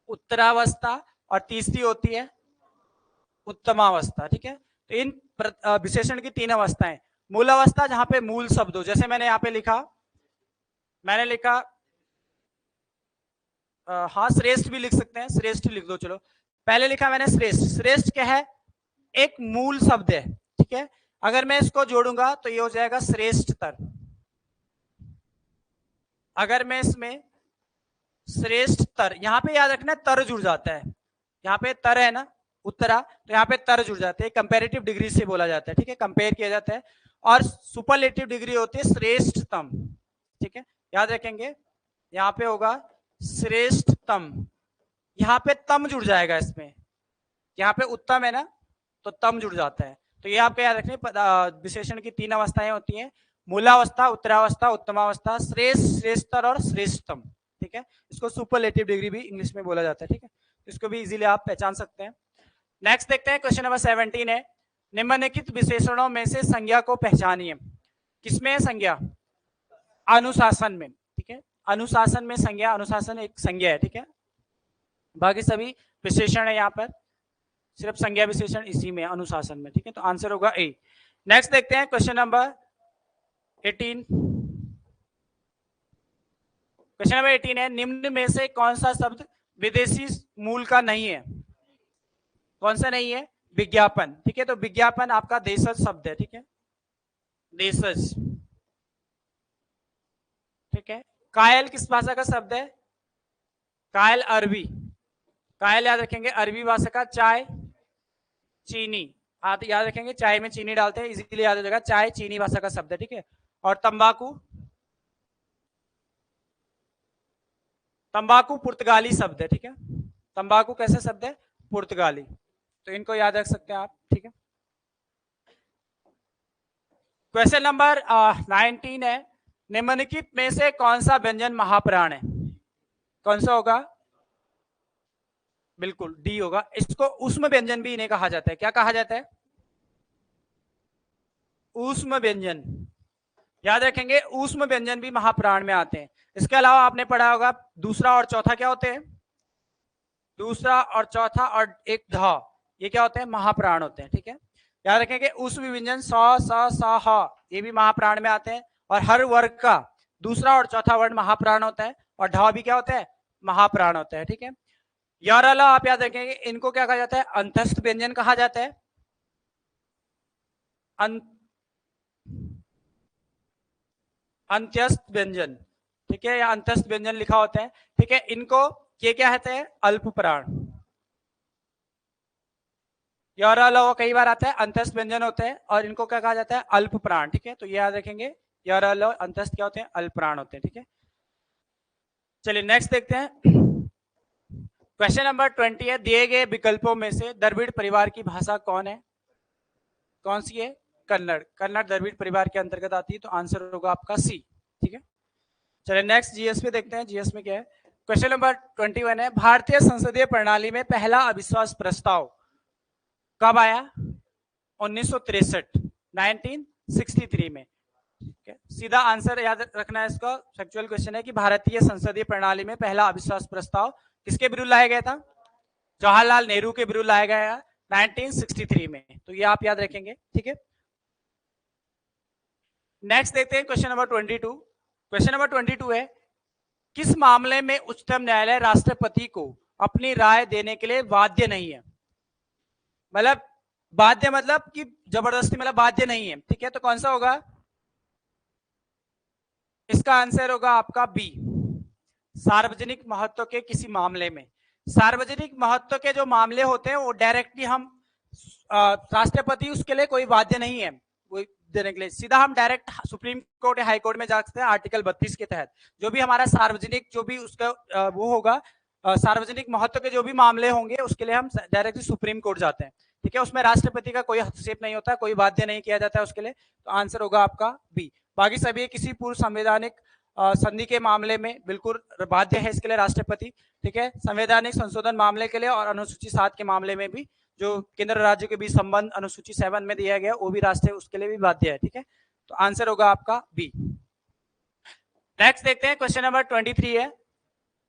उत्तरावस्था और तीसरी होती है उत्तमावस्था, ठीक है। तो इन विशेषण की तीन अवस्थाएं, मूलावस्था जहां पे मूल शब्द हो, जैसे मैंने यहाँ पे लिखा, मैंने लिखा हाँ श्रेष्ठ भी लिख सकते हैं, श्रेष्ठ लिख दो, चलो पहले लिखा मैंने श्रेष्ठ। श्रेष्ठ क्या है, एक मूल शब्द है, ठीक है। अगर मैं इसको जोड़ूंगा तो ये हो जाएगा श्रेष्ठतर। अगर मैं इसमें श्रेष्ठतर, यहाँ पे याद रखना तर जुड़ जाता है, यहाँ पे तर है ना उत्तरा, तो यहाँ पे तर जुड़ जाते हैं, कंपैरेटिव डिग्री से बोला जाता है, ठीक है, कंपेयर किया जाता है। और सुपरलेटिव डिग्री होती है श्रेष्ठतम, ठीक है, याद रखेंगे। यहाँ पे होगा श्रेष्ठतम, यहाँ पे तम जुड़ जाएगा इसमें, यहाँ पे उत्तम है ना तो तम जुड़ जाता है। तो ये आपको याद रखने, विशेषण की तीन अवस्थाएं होती हैं, मूलावस्था, उत्तरावस्था, उत्तमावस्था, श्रेष्ठ, श्रेष्ठतर और श्रेष्ठतम, ठीक है। इसको सुपरलेटिव डिग्री भी इंग्लिश में बोला जाता है, ठीक है। इसको भी इजीली आप पहचान सकते हैं। नेक्स्ट देखते हैं क्वेश्चन नंबर 17 है, निम्नलिखित विशेषणों में से संज्ञा को पहचानिए। किसमें है संज्ञा, अनुशासन में, ठीक है। अनुशासन में संज्ञा, अनुशासन एक संज्ञा है, ठीक है, बाकी सभी विशेषण है, यहाँ पर सिर्फ संज्ञा विशेषण इसी में अनुशासन में, ठीक है। तो आंसर होगा ए। नेक्स्ट देखते हैं क्वेश्चन नंबर 18। क्वेश्चन नंबर 18 है, निम्न में से कौन सा शब्द विदेशी मूल का नहीं है। कौन सा नहीं है, विज्ञापन, ठीक है। तो विज्ञापन आपका देशज शब्द है, ठीक है, देशज, ठीक है। कायल किस भाषा का शब्द है, कायल अरबी, कायल याद रखेंगे अरबी भाषा का। चाय चीनी, याद रखेंगे चाय में चीनी डालते हैं, इसीलिए याद हो जाएगा, चाय चीनी भाषा का शब्द है, ठीक है। और तंबाकू, तंबाकू पुर्तगाली शब्द है, ठीक है, तंबाकू कैसे शब्द है, पुर्तगाली, तो इनको याद रख सकते हैं आप, ठीक है। क्वेश्चन नंबर 19 है, निम्नलिखित में से कौन सा व्यंजन महाप्राण है। कौन सा होगा, बिल्कुल डी होगा। इसको ऊष्म व्यंजन भी इन्हें कहा जाता है, क्या कहा जाता है, ऊष्म व्यंजन, याद रखेंगे ऊष्म व्यंजन भी महाप्राण में आते हैं। इसके अलावा आपने पढ़ा होगा दूसरा और चौथा क्या होते हैं, दूसरा और चौथा और एक ध, ये क्या होते हैं, महाप्राण होते हैं, ठीक है। याद रखेंगे ऊष्म व्यंजन स स स ह, ये भी महाप्राण में आते हैं। और हर वर्ग का दूसरा और चौथा वर्ण महाप्राण होता है, और ढ भी क्या होता है, महाप्राण होता है। ठीक है, यार अलावा आप याद रखेंगे इनको क्या कहा जाता है, अंतस्थ व्यंजन कहा जाता है। अंत्यस्थ व्यंजन, ठीक है, या अंतस्थ व्यंजन लिखा होता है। ठीक है, इनको ये क्या कहते हैं, अल्प प्राण। यार अलावा कई बार आता है अंतस्थ व्यंजन होते हैं, और इनको क्या कहा जाता है, अल्प प्राण। ठीक है, तो ये याद रखेंगे, यार अलावा अंतस्थ क्या होते हैं, अल्प प्राण होते हैं। ठीक है, चलिए नेक्स्ट देखते हैं। क्वेश्चन नंबर 20 है, दिए गए विकल्पों में से द्रविड़ परिवार की भाषा कौन है, कौन सी है, कन्नड़। कन्नड़ द्रविड़ परिवार के अंतर्गत आती है, तो आंसर होगा आपका सी। ठीक है, चलिए नेक्स्ट जीएस पे देखते हैं, जीएस में क्या है। क्वेश्चन नंबर 21 है, भारतीय संसदीय प्रणाली में पहला अविश्वास प्रस्ताव कब आया, 1963, 1963 में। ठीक है, सीधा आंसर याद रखना है इसका, फैक्चुअल क्वेश्चन है कि भारतीय संसदीय प्रणाली में पहला अविश्वास प्रस्ताव किसके विरुद्ध लाया गया था, जवाहरलाल नेहरू के विरुद्ध लाया गया 1963 में, तो ये आप याद रखेंगे। ठीक है, नेक्स्ट देखते हैं क्वेश्चन नंबर 22। क्वेश्चन नंबर 22 है, किस मामले में उच्चतम न्यायालय राष्ट्रपति को अपनी राय देने के लिए बाध्य नहीं है, मतलब बाध्य मतलब कि जबरदस्ती, मतलब बाध्य नहीं है। ठीक है, तो कौन सा होगा, इसका आंसर होगा आपका बी, सार्वजनिक महत्व के किसी मामले में। सार्वजनिक महत्व के जो मामले होते हैं वो डायरेक्टली हम राष्ट्रपति उसके लिए कोई बाध्य नहीं है वो देने के लिए, सीधा हम डायरेक्ट सुप्रीम कोर्ट या हाई कोर्ट में जा सकते हैं आर्टिकल 32 के तहत। जो भी हमारा सार्वजनिक जो भी उसका वो होगा, सार्वजनिक महत्व के जो भी मामले होंगे उसके लिए हम डायरेक्टली सुप्रीम कोर्ट जाते हैं। ठीक है, उसमें राष्ट्रपति का कोई हस्तक्षेप नहीं होता, कोई बाध्य नहीं किया जाता है उसके लिए, तो आंसर होगा आपका बी। बाकी सभी किसी पूर्व संवैधानिक संधि के मामले में बिल्कुल बाध्य है इसके लिए राष्ट्रपति। ठीक है, संवैधानिक संशोधन मामले के लिए और अनुसूची 7 के मामले में भी जो केंद्र राज्य के बीच संबंध अनुसूची 7 में दिया गया वो भी राष्ट्र उसके लिए भी बाध्य है। ठीक है, तो आंसर होगा आपका बी। नेक्स्ट देखते हैं क्वेश्चन नंबर 23 है,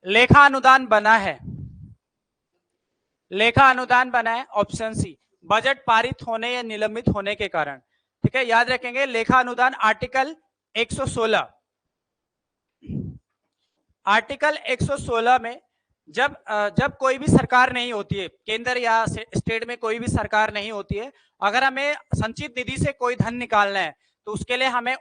लेखा अनुदान बना है, लेखा अनुदान बना है ऑप्शन सी, बजट पारित होने या निलंबित होने के कारण। ठीक है, याद रखेंगे लेखा अनुदान आर्टिकल 116, आर्टिकल 116 में जब कोई भी सरकार नहीं होती है, केंद्र या स्टेट में कोई भी सरकार नहीं होती है, अगर हमें संचित निधि से कोई धन निकालना है तो उसके लिए हमें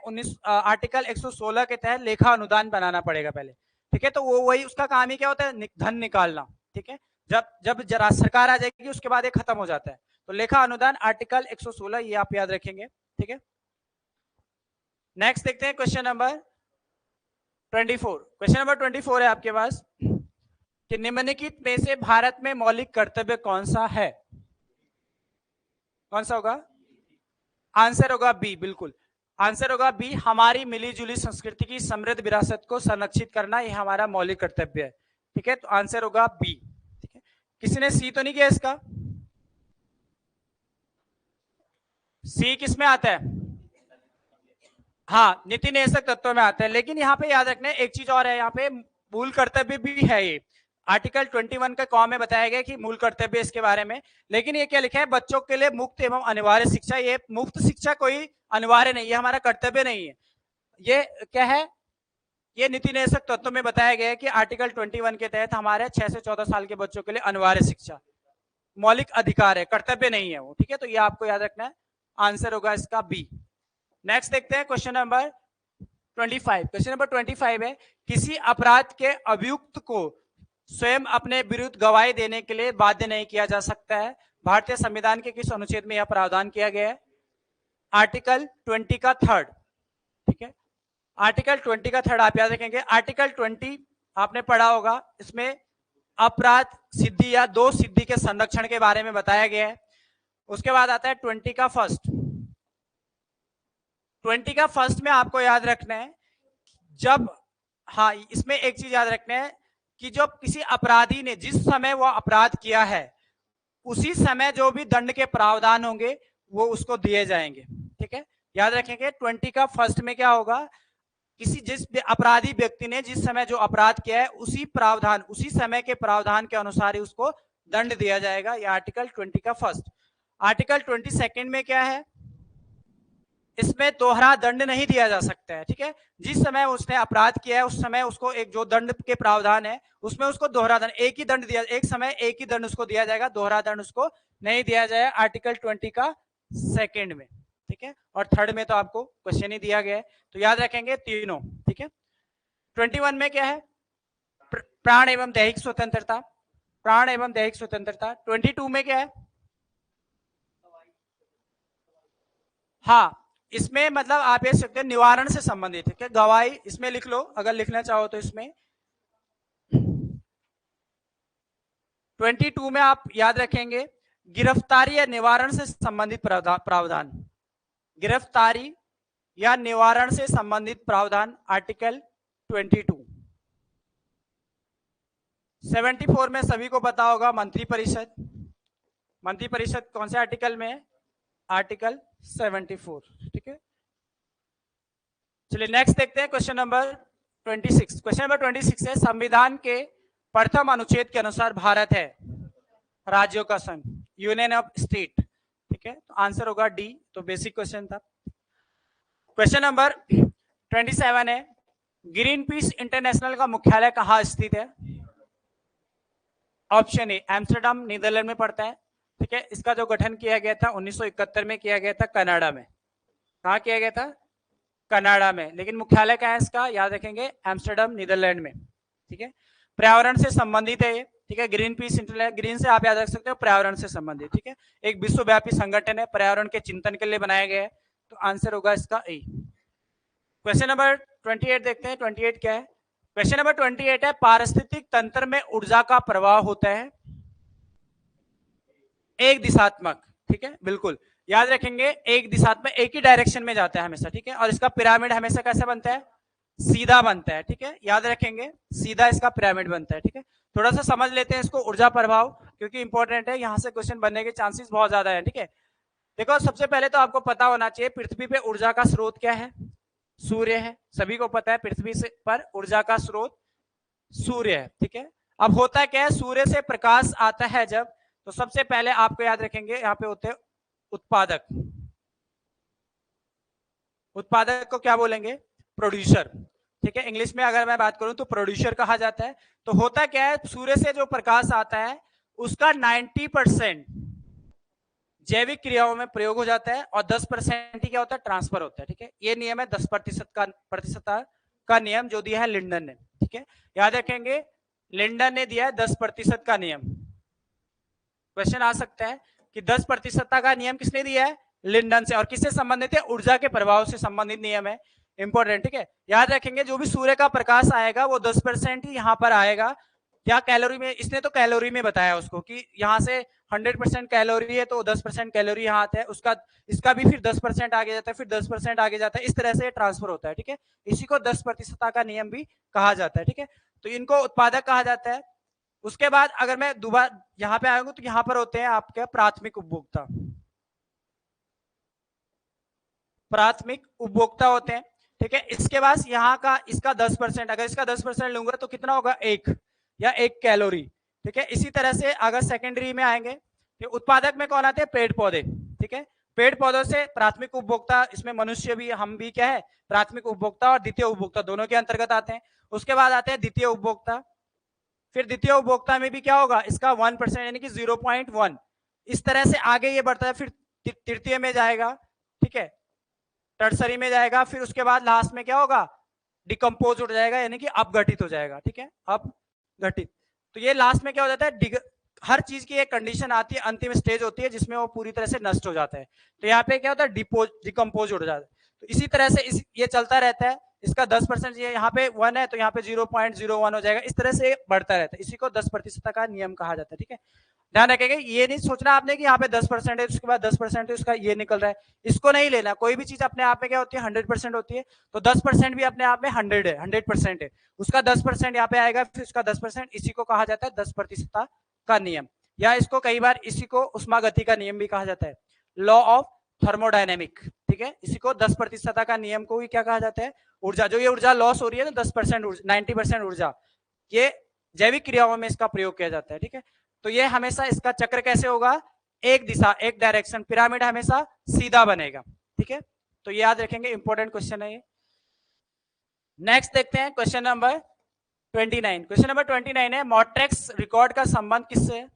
आर्टिकल 116 के तहत लेखा अनुदान बनाना पड़ेगा पहले। ठीक है, तो वो वही उसका काम ही क्या होता है, धन निकालना। ठीक है, जब जरा सरकार आ जाएगी उसके बाद ये खत्म हो जाता है, तो लेखा अनुदान आर्टिकल 116 ये आप याद रखेंगे। ठीक है, नेक्स्ट देखते हैं क्वेश्चन नंबर 24। क्वेश्चन नंबर 24 है आपके पास कि निम्नलिखित में से भारत में मौलिक कर्तव्य कौन सा है, कौन सा होगा, आंसर होगा बी, बिल्कुल आंसर होगा बी, हमारी मिलीजुली संस्कृति की समृद्ध विरासत को संरक्षित करना यह हमारा मौलिक कर्तव्य है। ठीक है, तो आंसर होगा बी। ठीक है, किसी ने सी तो नहीं किया इसका, सी किस में आता है, हाँ नीति निदेशक तत्व में आता है, लेकिन यहाँ पे याद रखना एक चीज और है, यहाँ पे मूल कर्तव्य भी है, ये आर्टिकल 21 का कॉम में बताया गया कि मूल कर्तव्य इसके बारे में, लेकिन ये क्या लिखा है, बच्चों के लिए मुक्त एवं अनिवार्य शिक्षा। ये मुफ्त शिक्षा कोई अनिवार्य नहीं है, हमारा कर्तव्य नहीं है, ये क्या है, ये नीति निदेशक तत्व में बताया गया है कि आर्टिकल 21 के तहत हमारे 6 से 14 साल के बच्चों के लिए अनिवार्य शिक्षा मौलिक अधिकार है, कर्तव्य नहीं है वो। ठीक है, तो ये आपको याद रखना है, आंसर होगा इसका बी। नेक्स्ट देखते हैं क्वेश्चन नंबर 25। क्वेश्चन नंबर 25 है, किसी अपराध के अभियुक्त को स्वयं अपने विरुद्ध गवाही देने के लिए बाध्य नहीं किया जा सकता है, भारतीय संविधान के किस अनुच्छेद में यह प्रावधान किया गया है, आर्टिकल 20 का 3rd। ठीक है, आर्टिकल 20 का 3rd आप याद रखेंगे। आर्टिकल 20 आपने पढ़ा होगा, इसमें अपराध सिद्धि या दोष सिद्धि के संरक्षण के बारे में बताया गया है। उसके बाद आता है 20 का 1st। 20 का 1st में आपको याद रखना है, जब हाँ इसमें एक चीज याद रखना है कि जब किसी अपराधी ने जिस समय वो अपराध किया है उसी समय जो भी दंड के प्रावधान होंगे वो उसको दिए जाएंगे। ठीक है, याद रखेंगे 20 का 1st में क्या होगा, जिस अपराधी व्यक्ति ने जिस समय जो अपराध किया है उसी प्रावधान उसी समय के प्रावधान के अनुसार ही उसको दंड दिया जाएगा, ये आर्टिकल 20 का 1st। आर्टिकल 22 में क्या है, इसमें दोहरा दंड नहीं दिया जा सकता है, ठीक है। जिस समय उसने अपराध किया है उस समय उसको एक जो दंड के प्रावधान है उसमें उसको दोहरा दंड, एक ही दंड दिया, एक समय एक ही दंड उसको दिया जाएगा, दोहरा दंड उसको नहीं दिया जाएगा आर्टिकल 20 का सेकंड में, ठीक है। और थर्ड में तो आपको क्वेश्चन ही दिया गया है, तो याद रखेंगे तीनों, ठीक है। 21 में क्या है, प्राण एवं दैहिक स्वतंत्रता, प्राण एवं दैहिक स्वतंत्रता। 22 में क्या है, हाँ इसमें मतलब आप ये सकते हैं निवारण से संबंधित है, क्या गवाही, इसमें लिख लो अगर लिखना चाहो तो। इसमें 22 में आप याद रखेंगे गिरफ्तारी या निवारण से संबंधित प्रावधान, गिरफ्तारी या निवारण से संबंधित प्रावधान आर्टिकल 22। 74 में सभी को पता होगा मंत्री परिषद, मंत्री परिषद कौन से आर्टिकल में है, आर्टिकल 74, ठीक है। चलिए नेक्स्ट देखते हैं क्वेश्चन नंबर 26। क्वेश्चन नंबर 26 है संविधान के प्रथम अनुच्छेद के अनुसार भारत है राज्यों का संघ, यूनियन ऑफ स्टेट, ठीक है। तो आंसर होगा डी, तो बेसिक क्वेश्चन था। क्वेश्चन नंबर 27 है ग्रीन पीस इंटरनेशनल का मुख्यालय कहाँ स्थित है, ऑप्शन ए एम्स्टर्डम नीदरलैंड में पड़ता है, ठीक है। इसका जो गठन किया गया था 1971 में किया गया था कनाडा में, कहाँ किया गया था, कनाडा में, लेकिन मुख्यालय क्या है इसका, याद रखेंगे एम्स्टर्डम नीदरलैंड में, ठीक है। पर्यावरण से संबंधित है ये, ठीक है। ग्रीन पीस इंटरनेशनल, ग्रीन से आप याद रख सकते हो पर्यावरण से संबंधित, ठीक है। एक विश्वव्यापी संगठन है, पर्यावरण के चिंतन के लिए बनाया गया है, तो आंसर होगा इसका ए। क्वेश्चन नंबर 28 देखते हैं, 28 क्या है। क्वेश्चन नंबर 28 है पारिस्थितिक तंत्र में ऊर्जा का प्रवाह होता है एक दिशात्मक, ठीक है, बिल्कुल याद रखेंगे एक दिशात्मक, एक ही डायरेक्शन में जाता है हमेशा, ठीक है। और इसका पिरामिड हमेशा कैसे बनता है, सीधा बनता है, ठीक है। याद रखेंगे सीधा इसका पिरामिड बनता है, ठीक है। थोड़ा सा समझ लेते हैं इसको ऊर्जा प्रभाव, क्योंकि इंपॉर्टेंट है, यहां से क्वेश्चन बनने के चांसेस बहुत ज्यादा है, ठीक है। देखो सबसे पहले तो आपको पता होना चाहिए पृथ्वी पे ऊर्जा का स्रोत क्या है, सूर्य है, सभी को पता है पृथ्वी से पर ऊर्जा का स्रोत सूर्य है, ठीक है। अब होता क्या है, सूर्य से प्रकाश आता है जब, तो सबसे पहले आपको याद रखेंगे यहाँ पे होते हैं उत्पादक, उत्पादक को क्या बोलेंगे, प्रोड्यूसर, ठीक है। इंग्लिश में अगर मैं बात करूं तो प्रोड्यूसर कहा जाता है। तो होता क्या है, सूर्य से जो प्रकाश आता है उसका 90% जैविक क्रियाओं में प्रयोग हो जाता है और 10% ही क्या होता है, ट्रांसफर होता है, ठीक है। ये नियम है 10% का नियम जो दिया है लिंडन ने, ठीक है। याद रखेंगे लिंडन ने दिया है 10% का नियम। क्वेश्चन आ सकता है कि 10% का नियम किसने दिया है, लिंडन से, और किससे संबंधित है, ऊर्जा के प्रभाव से संबंधित नियम है, इंपॉर्टेंट, ठीक है। याद रखेंगे जो भी सूर्य का प्रकाश आएगा वो 10% ही यहाँ पर आएगा, क्या कैलोरी में, इसने तो कैलोरी में बताया उसको कि यहाँ से 100% कैलोरी है तो 10% कैलोरी यहाँ आता है, उसका इसका भी फिर 10% आगे जाता है, फिर 10% आगे जाता है, इस तरह से ट्रांसफर होता है, ठीक है। इसी को 10% का नियम भी कहा जाता है, ठीक है। तो इनको उत्पादक कहा जाता है। उसके बाद अगर मैं दोबारा यहाँ पे आऊंगा तो यहाँ पर होते हैं आपके प्राथमिक उपभोक्ता, प्राथमिक उपभोक्ता होते हैं, ठीक है। इसके बाद यहाँ का इसका 10%, अगर इसका 10% लूंगा तो कितना होगा, एक या एक कैलोरी, ठीक है। इसी तरह से अगर सेकेंडरी में आएंगे तो उत्पादक में कौन आते हैं, पेड़ पौधे, ठीक है। पेड़ पौधों से प्राथमिक उपभोक्ता, इसमें मनुष्य भी, हम भी क्या है, प्राथमिक उपभोक्ता और द्वितीय उपभोक्ता दोनों के अंतर्गत आते हैं। उसके बाद आते हैं द्वितीय उपभोक्ता, फिर द्वितीय उपभोक्ता में भी क्या होगा, इसका 1% यानी कि 0.1, इस तरह से आगे ये बढ़ता है, फिर तृतीय में जाएगा, ठीक है, टर्सरी में जाएगा, फिर उसके बाद लास्ट में क्या होगा, डिकम्पोज हो जाएगा यानी कि अपघटित हो जाएगा, ठीक है, अपघटित। तो ये लास्ट में क्या हो जाता है, हर चीज की एक कंडीशन आती है, अंतिम स्टेज होती है जिसमें वो पूरी तरह से नष्ट हो जाता है। तो यहाँ पे क्या होता है, डिकम्पोज हो जाता है। तो इसी तरह से ये चलता रहता है, इसका 10%, ये यहाँ पे 1 है तो यहाँ पे 0.01 हो जाएगा, इस तरह से बढ़ता रहता है, इसी को 10% का नियम कहा जाता है, ठीक है। ध्यान रखेंगे, ये नहीं सोचना आपने कि यहाँ पे 10% है उसके बाद 10% है उसका ये निकल रहा है, इसको नहीं लेना। कोई भी चीज अपने आप में क्या होती है, 100% होती है, तो 10% भी अपने आप में 100 है, 100% है, उसका 10% यहाँ पे आएगा, फिर उसका 10%, इसी को कहा जाता है 10% का नियम, या इसको कई बार इसी को उष्मागति का नियम भी कहा जाता है, लॉ ऑफ थर्मोडायनेमिक, ठीक है। इसी को 10% का नियम को भी क्या कहा जाता है, ऊर्जा, जो ये ऊर्जा लॉस हो रही है ना 10% 90% ऊर्जा, ये जैविक क्रियाओं में इसका प्रयोग किया जाता है, ठीक है। तो ये हमेशा इसका चक्र कैसे होगा, एक दिशा, एक डायरेक्शन, पिरामिड हमेशा सीधा बनेगा, ठीक है। तो याद रखेंगे, इंपॉर्टेंट क्वेश्चन है ये। नेक्स्ट देखते हैं क्वेश्चन नंबर 29। क्वेश्चन नंबर 29 है, मॉट्रेक्स रिकॉर्ड का संबंध किससे है?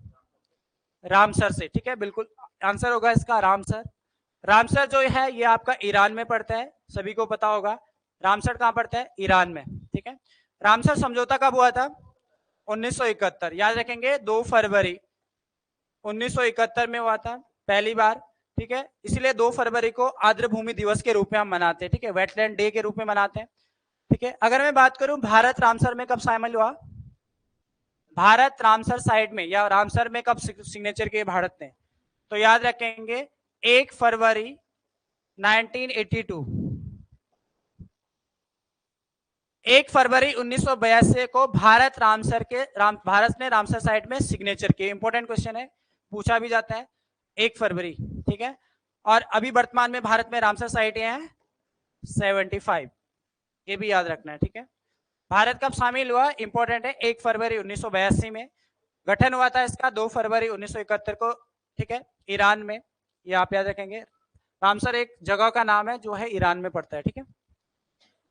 रामसर से। ठीक है, बिल्कुल आंसर होगा इसका रामसर। रामसर जो है ये आपका ईरान में पड़ता है, सभी को पता होगा। रामसर कहाँ पड़ता है? ईरान में। ठीक है, रामसर समझौता कब हुआ था? 1971। याद रखेंगे 2 फरवरी 1971 में हुआ था पहली बार। ठीक है, इसलिए 2 फरवरी को आर्द्र भूमि दिवस के रूप में हम मनाते हैं। ठीक है, वेटलैंड डे के रूप में मनाते हैं। ठीक है, अगर मैं बात करूं भारत रामसर में कब शामिल हुआ? भारत रामसर साइड में या रामसर में कब सिग्नेचर किए भारत ने? तो याद रखेंगे 1 फरवरी 1982। 1 फरवरी 1982 को भारत ने रामसर साइट में सिग्नेचर किए। इंपॉर्टेंट क्वेश्चन है, पूछा भी जाता है 1 फरवरी। ठीक है, और अभी वर्तमान में भारत में रामसर साइट हैं 75, ये भी याद रखना है। ठीक है, भारत कब शामिल हुआ? इंपॉर्टेंट है, 1 फरवरी 1982 में। गठन हुआ था इसका 2 फरवरी 1971 को। ठीक है, ईरान में, ये आप याद रखेंगे। रामसर एक जगह का नाम है जो है ईरान में पड़ता है। ठीक है,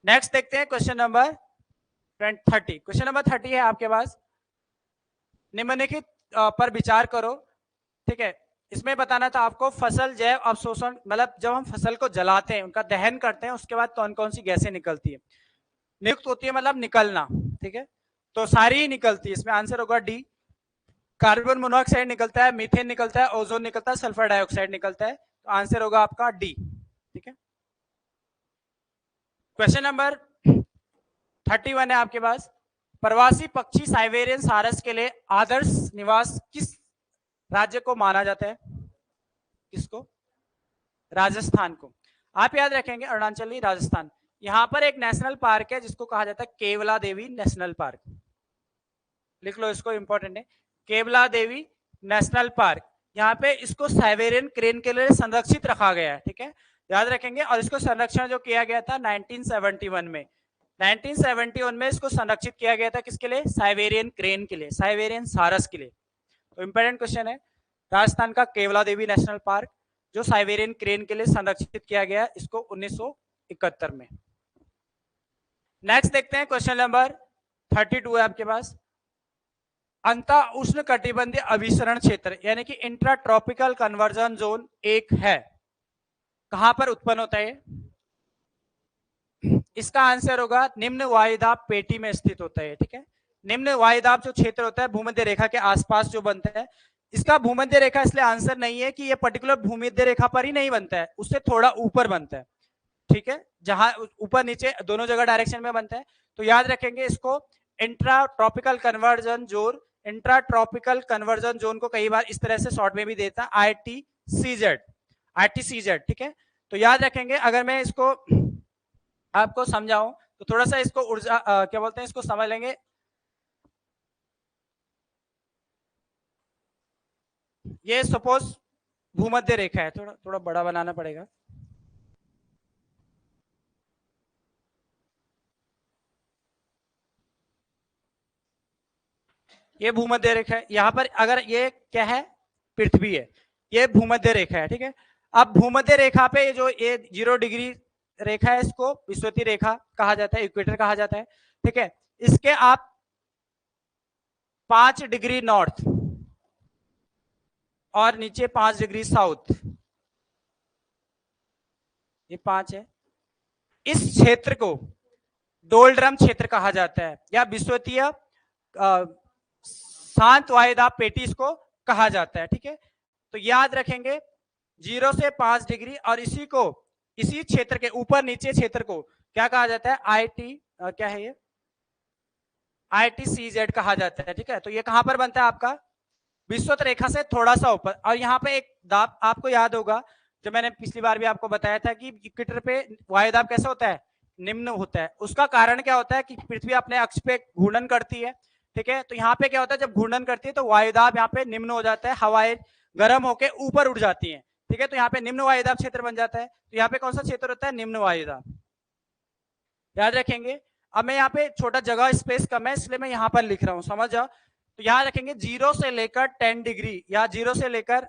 नेक्स्ट देखते हैं क्वेश्चन नंबर 30। क्वेश्चन नंबर 30 है आपके पास, निम्नलिखित पर विचार करो। ठीक है, इसमें बताना था आपको फसल जैव अवशोषण, मतलब जब हम फसल को जलाते हैं, उनका दहन करते हैं, उसके बाद कौन कौन सी गैसें निकलती है? नियुक्त होती है मतलब निकलना। ठीक है, तो सारी ही निकलती है। इसमें आंसर होगा डी। कार्बन मोनोऑक्साइड निकलता है, मीथेन निकलता है, ओजोन निकलता है, सल्फर डाइऑक्साइड निकलता है। तो आंसर होगा आपका डी। ठीक है, क्वेश्चन नंबर 31 है आपके पास, प्रवासी पक्षी साइबेरियन सारस के लिए आदर्श निवास किस राज्य को माना जाता है? किसको? राजस्थान को। आप याद रखेंगे अरुणाचली राजस्थान। यहां पर एक नेशनल पार्क है जिसको कहा जाता है केवला देवी नेशनल पार्क। लिख लो इसको, इंपॉर्टेंट है, केवला देवी नेशनल पार्क। यहाँ पे इसको साइबेरियन क्रेन के लिए संरक्षित रखा गया है। ठीक है, याद रखेंगे। और इसको संरक्षण जो किया गया था 1971 में, 1971 में इसको संरक्षित किया गया था किसके लिए? साइबेरियन क्रेन के लिए, साइबेरियन सारस के लिए। तो इंपॉर्टेंट क्वेश्चन है, राजस्थान का केवला देवी नेशनल पार्क जो साइबेरियन क्रेन के लिए संरक्षित किया गया इसको 1971 में। नेक्स्ट देखते हैं क्वेश्चन नंबर 32 है आपके पास, अंता उष्ण कटिबंधीय अभिसरण क्षेत्र यानी कि इंट्रा ट्रॉपिकल कन्वर्जन जोन एक है, कहां पर उत्पन्न होता है? इसका आंसर होगा निम्न वायुदाब पेटी में स्थित होता है। ठीक है, निम्न वायुदाब जो क्षेत्र होता है भूमध्य रेखा के आसपास जो बनता है, इसका भूमध्य रेखा इसलिए आंसर नहीं है कि ये पर्टिकुलर भूमध्य रेखा पर ही नहीं बनता है, उससे थोड़ा ऊपर बनता है। ठीक है, जहां ऊपर नीचे दोनों जगह डायरेक्शन में बनता है। तो याद रखेंगे इसको intra tropical conversion zone. Intra tropical conversion zone को कई बार इस तरह से शॉर्ट में भी देता है ITCZ, ITCZ। ठीक है, तो याद रखेंगे। अगर मैं इसको आपको समझाऊं तो थोड़ा सा इसको ऊर्जा क्या बोलते हैं, इसको समझ लेंगे। ये सपोज भूमध्य रेखा है, थोड़ा थोड़ा बड़ा बनाना पड़ेगा। ये भूमध्य रेखा है, यहां पर अगर ये क्या है? पृथ्वी है, ये भूमध्य रेखा है। ठीक है, अब भूमध्य रेखा पे जो ये 0 डिग्री रेखा है इसको विषुवतीय रेखा कहा जाता है, इक्वेटर कहा जाता है। ठीक है, इसके आप 5 डिग्री नॉर्थ और नीचे 5 डिग्री साउथ, ये 5 है। इस क्षेत्र को डोल्ड्रम क्षेत्र कहा जाता है या विषुवतीय शांत वायुदाब पेटी इसको कहा जाता है। ठीक है, तो याद रखेंगे 0 से 5 डिग्री और इसी क्षेत्र के ऊपर नीचे क्षेत्र को क्या कहा जाता है? क्या है ये? ITCZ कहा जाता है। ठीक है, तो ये कहां पर बनता है आपका? विषुवत रेखा से थोड़ा सा ऊपर। और यहाँ पे एक दाब आपको याद होगा, जो मैंने पिछली बार भी आपको बताया था कि इक्वेटर पे वायुदाब कैसा होता है? निम्न होता है। उसका कारण क्या होता है कि पृथ्वी अपने अक्ष पे घूर्णन करती है। ठीक है, तो यहाँ पे क्या होता है, जब घूर्णन करती है तो वायुदाब यहाँ पे निम्न हो जाता है, हवाएं गर्म होकर ऊपर उठ जाती हैं। ठीक है, तो यहाँ पे निम्न वायुदाब क्षेत्र बन जाता है। तो यहाँ पे कौन सा क्षेत्र होता है? निम्न वायुदाब, याद रखेंगे। अब मैं यहाँ पे छोटा जगह स्पेस कम है इसलिए मैं यहाँ पर लिख रहा हूँ, समझ जाओ। तो यहाँ रखेंगे 0 से लेकर 10 डिग्री या 0 से लेकर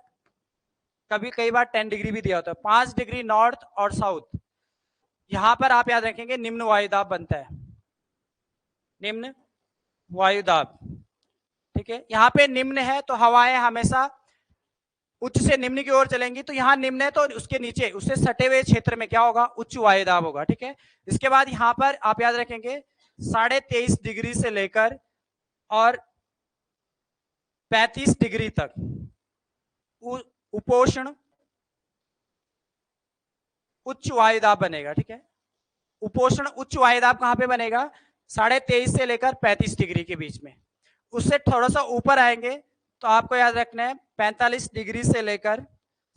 कभी कई बार 10 डिग्री भी दिया होता है, 5 डिग्री नॉर्थ और साउथ। यहां पर आप याद रखेंगे निम्न वायुदाब बनता है, निम्न वायुदाब। ठीक है, यहाँ पे निम्न है तो हवाएं हमेशा उच्च से निम्न की ओर चलेंगी, तो यहाँ निम्न है तो उसके नीचे उससे सटे हुए क्षेत्र में क्या होगा, उच्च वायुदाब होगा। ठीक है, इसके बाद यहाँ पर आप याद रखेंगे 23.5 डिग्री से लेकर और 35 डिग्री तक उपोष्ण उच्च वायुदाब बनेगा। ठीक है, उपोष्ण उच्च वायुदाब कहां पे बनेगा, 23.5 से लेकर 35 डिग्री के बीच में। उससे थोड़ा सा ऊपर आएंगे तो आपको याद रखना है 45 डिग्री से लेकर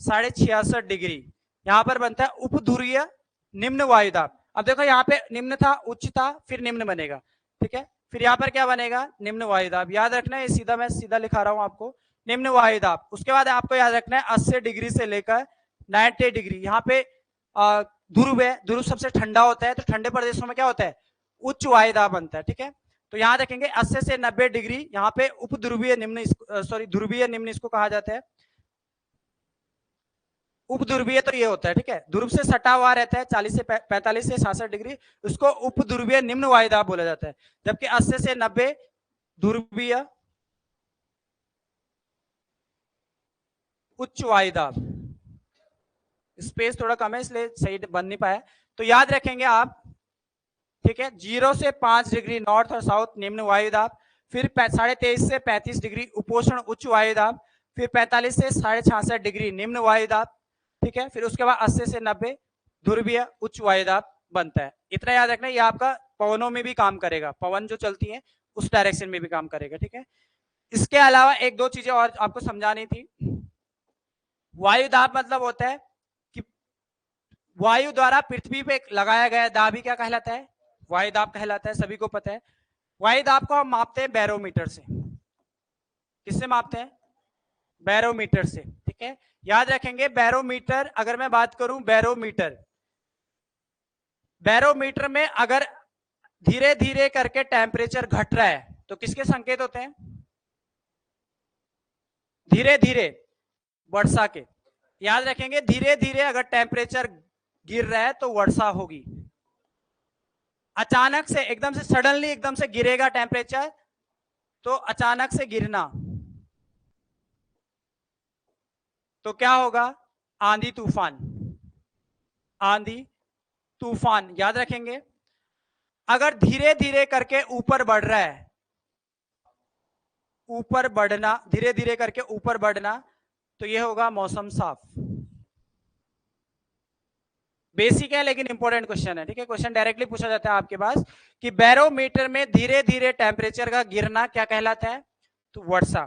66.5 डिग्री, यहां पर बनता है उपध्रुवीय निम्न वायुदाब। अब देखो यहाँ पे निम्न था, उच्च था, फिर निम्न बनेगा। ठीक है, फिर यहाँ पर क्या बनेगा, निम्न वायुदाब। याद रखना है, सीधा मैं सीधा लिखा रहा हूं आपको, निम्न वायुदाब। उसके बाद आपको याद रखना है 80 डिग्री से लेकर 90 डिग्री, यहाँ पे ध्रुव है, ध्रुव सबसे ठंडा होता है, तो ठंडे प्रदेशों में क्या होता है, उच्च वायुदाब बनता है। ठीक है, तो यहाँ देखेंगे 80 से 90 डिग्री, यहाँ पे उपध्रुवीय निम्न, सॉरी ध्रुवीय निम्न इसको कहा जाता है। उपध्रुवीय तो ये होता है, ठीक है, ध्रुव से सटा हुआ रहता है 40 से 45 से 66 डिग्री, उसको उपध्रुवीय निम्न वायुदाब बोला जाता है। जबकि 80 से 90 ध्रुवीय उच्च वायुदाब। स्पेस थोड़ा कम है इसलिए सही बन नहीं पाया, तो याद रखेंगे आप। ठीक है, 0 से 5 डिग्री नॉर्थ और साउथ निम्न वायुदाब, फिर 23.5 से 35 डिग्री उपोष्ण उच्च वायुदाब, फिर 45 से 66.5 डिग्री निम्न वायुदाब। ठीक है, फिर उसके बाद 80 से 90 ध्रुवीय उच्च वायुदाब बनता है। इतना याद रखना, ये आपका पवनों में भी काम करेगा, पवन जो चलती है उस डायरेक्शन में भी काम करेगा। ठीक है, इसके अलावा एक दो चीजें और आपको समझानी थी। वायुदाब मतलब होता है कि वायु द्वारा पृथ्वी पे लगाया गया दाब ही क्या कहलाता है, वायुदाब कहलाता है, सभी को पता है। वायुदाब को हम मापते हैं बैरोमीटर से। किससे मापते हैं, बैरोमीटर से। ठीक है, याद रखेंगे बैरोमीटर, अगर मैं बात करूं बैरोमीटर, बैरोमीटर में अगर धीरे धीरे करके टेम्परेचर घट रहा है तो किसके संकेत होते हैं, धीरे धीरे वर्षा के। याद रखेंगे धीरे धीरे अगर टेम्परेचर गिर रहा है तो वर्षा होगी। अचानक से एकदम से सडनली एकदम से गिरेगा टेम्परेचर, तो अचानक से गिरना तो क्या होगा, आंधी तूफान, आंधी तूफान। याद रखेंगे अगर धीरे धीरे करके ऊपर बढ़ रहा है, ऊपर बढ़ना, धीरे धीरे करके ऊपर बढ़ना, तो यह होगा मौसम साफ। बेसिक है लेकिन इंपॉर्टेंट क्वेश्चन है। ठीक है, क्वेश्चन डायरेक्टली पूछा जाता है आपके पास कि बैरोमीटर में धीरे धीरे टेम्परेचर का गिरना क्या कहलाता है, तो वर्षा।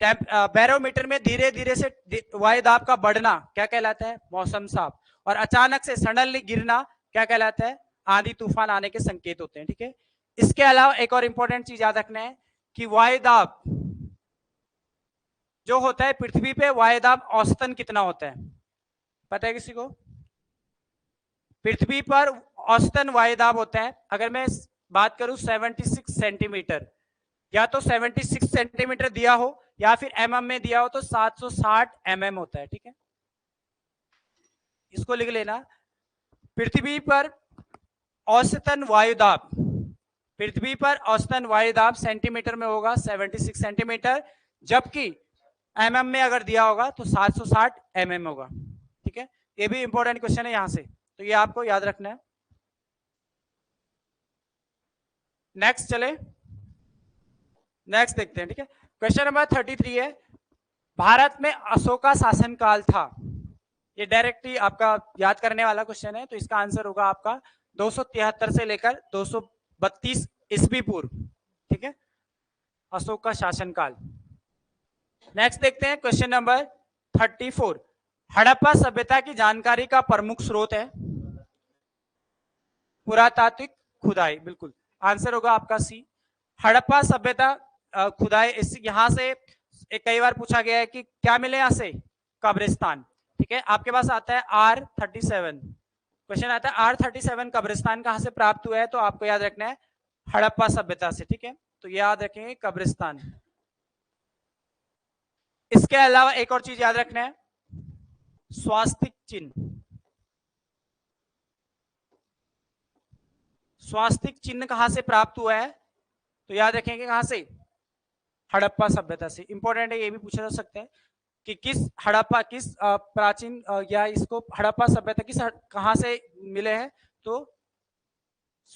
बैरोमीटर में धीरे धीरे से वायुदाब का बढ़ना क्या कहलाता है, मौसम साफ। और अचानक से सडनली गिरना क्या कहलाता है, आंधी तूफान आने के संकेत होते हैं। ठीक है, इसके अलावा एक और इंपॉर्टेंट चीज याद रखना है कि वायुदाब जो होता है पृथ्वी पे, वायुदाब औसतन कितना होता है, पता है किसी को, पृथ्वी पर औसतन वायुदाब होता है, अगर मैं बात करूं 76 सेंटीमीटर, या तो 76 सेंटीमीटर दिया हो या फिर mm में दिया हो तो 760 mm होता है। ठीक है, इसको लिख लेना। पृथ्वी पर औसतन वायुदाब, पृथ्वी पर औसतन वायुदाब सेंटीमीटर में होगा 76 सेंटीमीटर, जबकि mm में अगर दिया होगा तो 760 mm होगा। ठीक है, ये भी इंपॉर्टेंट क्वेश्चन है यहां से, तो ये आपको याद रखना है। नेक्स्ट चले, नेक्स्ट देखते हैं। ठीक है, क्वेश्चन नंबर 33 है, भारत में अशोका शासनकाल था। ये डायरेक्टली आपका याद करने वाला क्वेश्चन है, तो इसका आंसर होगा आपका 273 से लेकर 232 ईस्वी पूर्व। ठीक है, अशोक का शासनकाल। नेक्स्ट देखते हैं क्वेश्चन नंबर 34, हड़प्पा सभ्यता की जानकारी का प्रमुख स्रोत है, पुरातात्विक खुदाई। बिल्कुल, आंसर होगा आपका सी, हड़प्पा सभ्यता खुदाई। यहां से कई बार पूछा गया है कि क्या मिले यहां से, कब्रिस्तान। ठीक है, आपके पास आता है R37, क्वेश्चन आता है R37 कब्रिस्तान कहां से प्राप्त हुआ है, तो आपको याद रखना है हड़प्पा सभ्यता से। ठीक है, तो याद रखेंगे कब्रिस्तान। इसके अलावा एक और चीज याद रखना है, स्वास्तिक चिन्ह। स्वास्तिक चिन्ह कहां से प्राप्त हुआ है? तो याद रखेंगे कहां से? हड़प्पा सभ्यता से। इंपॉर्टेंट है, ये भी पूछा जा सकता है कि किस हड़प्पा, किस प्राचीन या इसको हड़प्पा सभ्यता किस कहां से मिले हैं? तो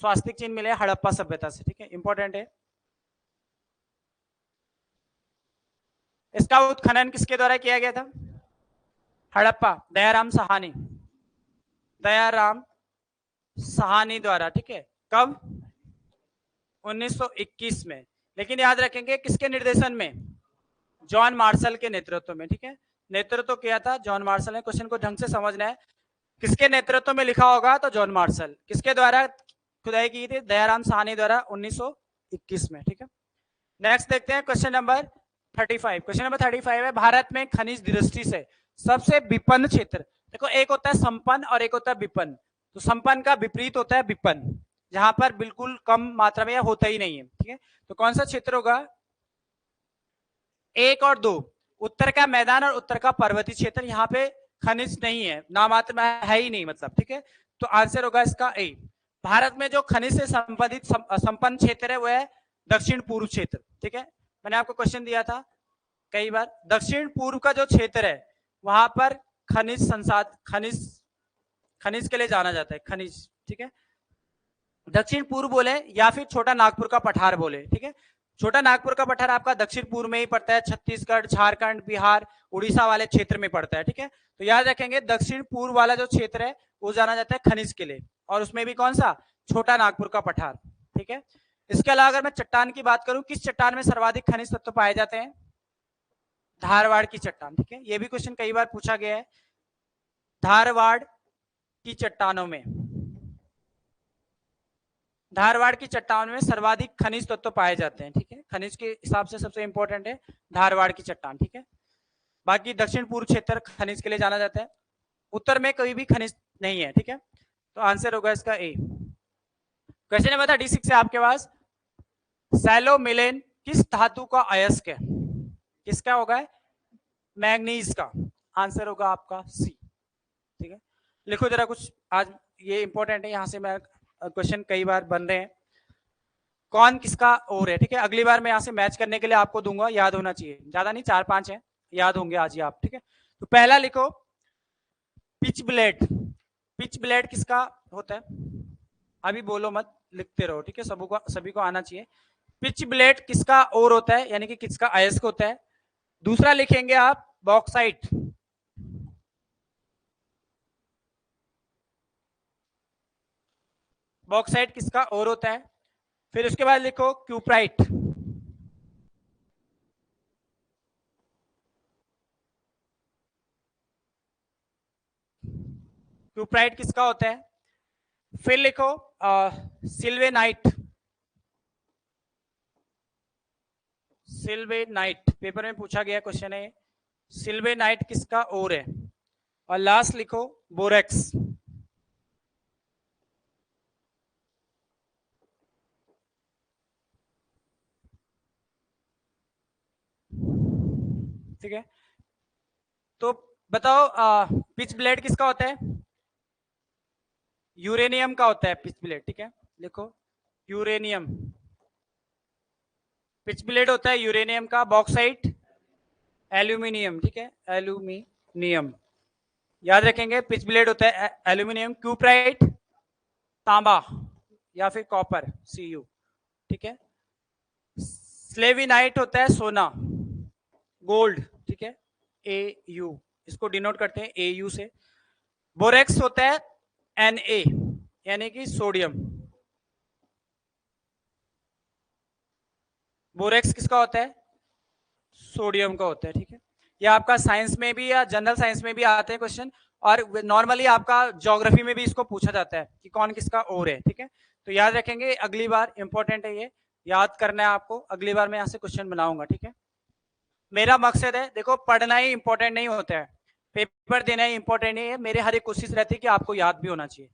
स्वास्तिक चिन्ह मिले हड़प्पा सभ्यता से। ठीक है, इंपॉर्टेंट है। इसका उत्खनन किसके द्वारा किया गया था? हड़प्पा, दयाराम साहनी, दयाराम साहनी द्वारा। ठीक है, कब? 1921 में। लेकिन याद रखेंगे किसके निर्देशन में? जॉन मार्शल के नेतृत्व में। ठीक है, नेतृत्व किया था जॉन मार्शल ने। क्वेश्चन को ढंग से समझना है, किसके नेतृत्व में लिखा होगा? तो जॉन मार्शल। किसके द्वारा खुदाई की थी? दयाराम साहनी द्वारा 1921 में। ठीक है, नेक्स्ट देखते हैं क्वेश्चन नंबर 35। क्वेश्चन नंबर 35 है, भारत में खनिज दृष्टि से सबसे विपन्न क्षेत्र। देखो, एक होता है संपन्न और एक होता है विपन्न। तो संपन्न का विपरीत होता है विपन्न, जहां पर बिल्कुल कम मात्रा में या होता ही नहीं है। ठीक है, तो कौन सा क्षेत्र होगा? 1 और 2, उत्तर का मैदान और उत्तर का पर्वतीय क्षेत्र। यहाँ पे खनिज नहीं है, नामात्र में है ही नहीं मतलब। ठीक है, तो आंसर होगा इसका ए। भारत में जो खनिज से संबंधित संपन्न क्षेत्र है वो है दक्षिण पूर्व क्षेत्र। ठीक है, मैंने आपको क्वेश्चन दिया था कई बार, दक्षिण पूर्व का जो क्षेत्र है वहां पर खनिज संसाधन, खनिज के लिए जाना जाता है, खनिज। ठीक है, दक्षिण पूर्व बोले या फिर छोटा नागपुर का पठार बोले। ठीक है, छोटा नागपुर का पठार आपका दक्षिण पूर्व में ही पड़ता है, छत्तीसगढ़, झारखंड, बिहार, उड़ीसा वाले क्षेत्र में पड़ता है। ठीक है, तो याद रखेंगे दक्षिण पूर्व वाला जो क्षेत्र है वो जाना जाता है खनिज के लिए, और उसमें भी कौन सा? छोटा नागपुर का पठार। ठीक है, इसके अलावा अगर मैं चट्टान की बात करूं, किस चट्टान में सर्वाधिक खनिज तत्व पाए जाते हैं? धारवाड़ की चट्टान। ठीक है, ये भी क्वेश्चन कई बार पूछा गया है। धारवाड़ की चट्टानों में, धारवाड़ की चट्टान में सर्वाधिक खनिज तत्व पाए जाते हैं। ठीक है, खनिज के हिसाब से सबसे इंपॉर्टेंट है धारवाड़ की चट्टान। ठीक है, बाकी दक्षिण पूर्व क्षेत्र खनिज के लिए जाना जाता है, उत्तर में कोई भी खनिज नहीं है। ठीक है, तो आंसर होगा इसका ए। क्वेश्चन नंबर 36 है आपके पास, सैलोमिलेन किस धातु का अयस्क है? किसका होगा? मैग्नीज का। आंसर होगा आपका सी। ठीक है, लिखो जरा कुछ, आज ये इंपॉर्टेंट है, यहां से मैं क्वेश्चन कई बार बन रहे हैं। कौन किसका और है? ठीक है, अगली बार मैं यहां से मैच करने के लिए आपको दूंगा, याद होना चाहिए, ज्यादा नहीं, 4-5 है, याद होंगे आज ही आप। ठीक है, तो पहला लिखो पिच ब्लेड। पिच ब्लेड किसका होता है? अभी बोलो मत, लिखते रहो। ठीक है, सभी को आना चाहिए। पिच ब्लेड किसका और होता है, यानी कि किसका अयस्क होता है? दूसरा लिखेंगे आप बॉक्साइट। बॉक्साइट किसका और होता है? फिर उसके बाद लिखो क्यूप्राइट। क्यूप्राइट किसका होता है? फिर लिखो सिल्वेनाइट। सिल्वेनाइट पेपर में पूछा गया क्वेश्चन है, सिल्वेनाइट किसका और है? और लास्ट लिखो बोरेक्स। ठीक है, तो बताओ पिच ब्लेड किसका होता है? यूरेनियम का होता है पिच ब्लेड। ठीक है, लिखो यूरेनियम। पिच ब्लेड होता है यूरेनियम का। Bauxite aluminium. ठीक है, एल्यूमिनियम याद रखेंगे। पिच ब्लेड होता है एल्यूमिनियम। क्यूप्राइट तांबा या फिर कॉपर, Cu। ठीक है, स्लेविनाइट होता है सोना, गोल्ड। ठीक है, Au, इसको डिनोट करते हैं Au से। बोरेक्स होता है Na, यानी कि सोडियम। बोरेक्स किसका होता है? सोडियम का होता है। ठीक है, ये आपका साइंस में भी या जनरल साइंस में भी आते हैं क्वेश्चन, और नॉर्मली आपका ज्योग्राफी में भी इसको पूछा जाता है कि कौन किसका और है। ठीक है, तो याद रखेंगे, अगली बार इंपॉर्टेंट है, ये याद करना है आपको। अगली बार मैं यहाँ से क्वेश्चन बनाऊंगा। ठीक है, मेरा मकसद है, देखो पढ़ना ही इंपॉर्टेंट नहीं होता है, पेपर देना ही इंपॉर्टेंट नहीं है। मेरे हर एक कोशिश रहती है कि आपको याद भी होना चाहिए,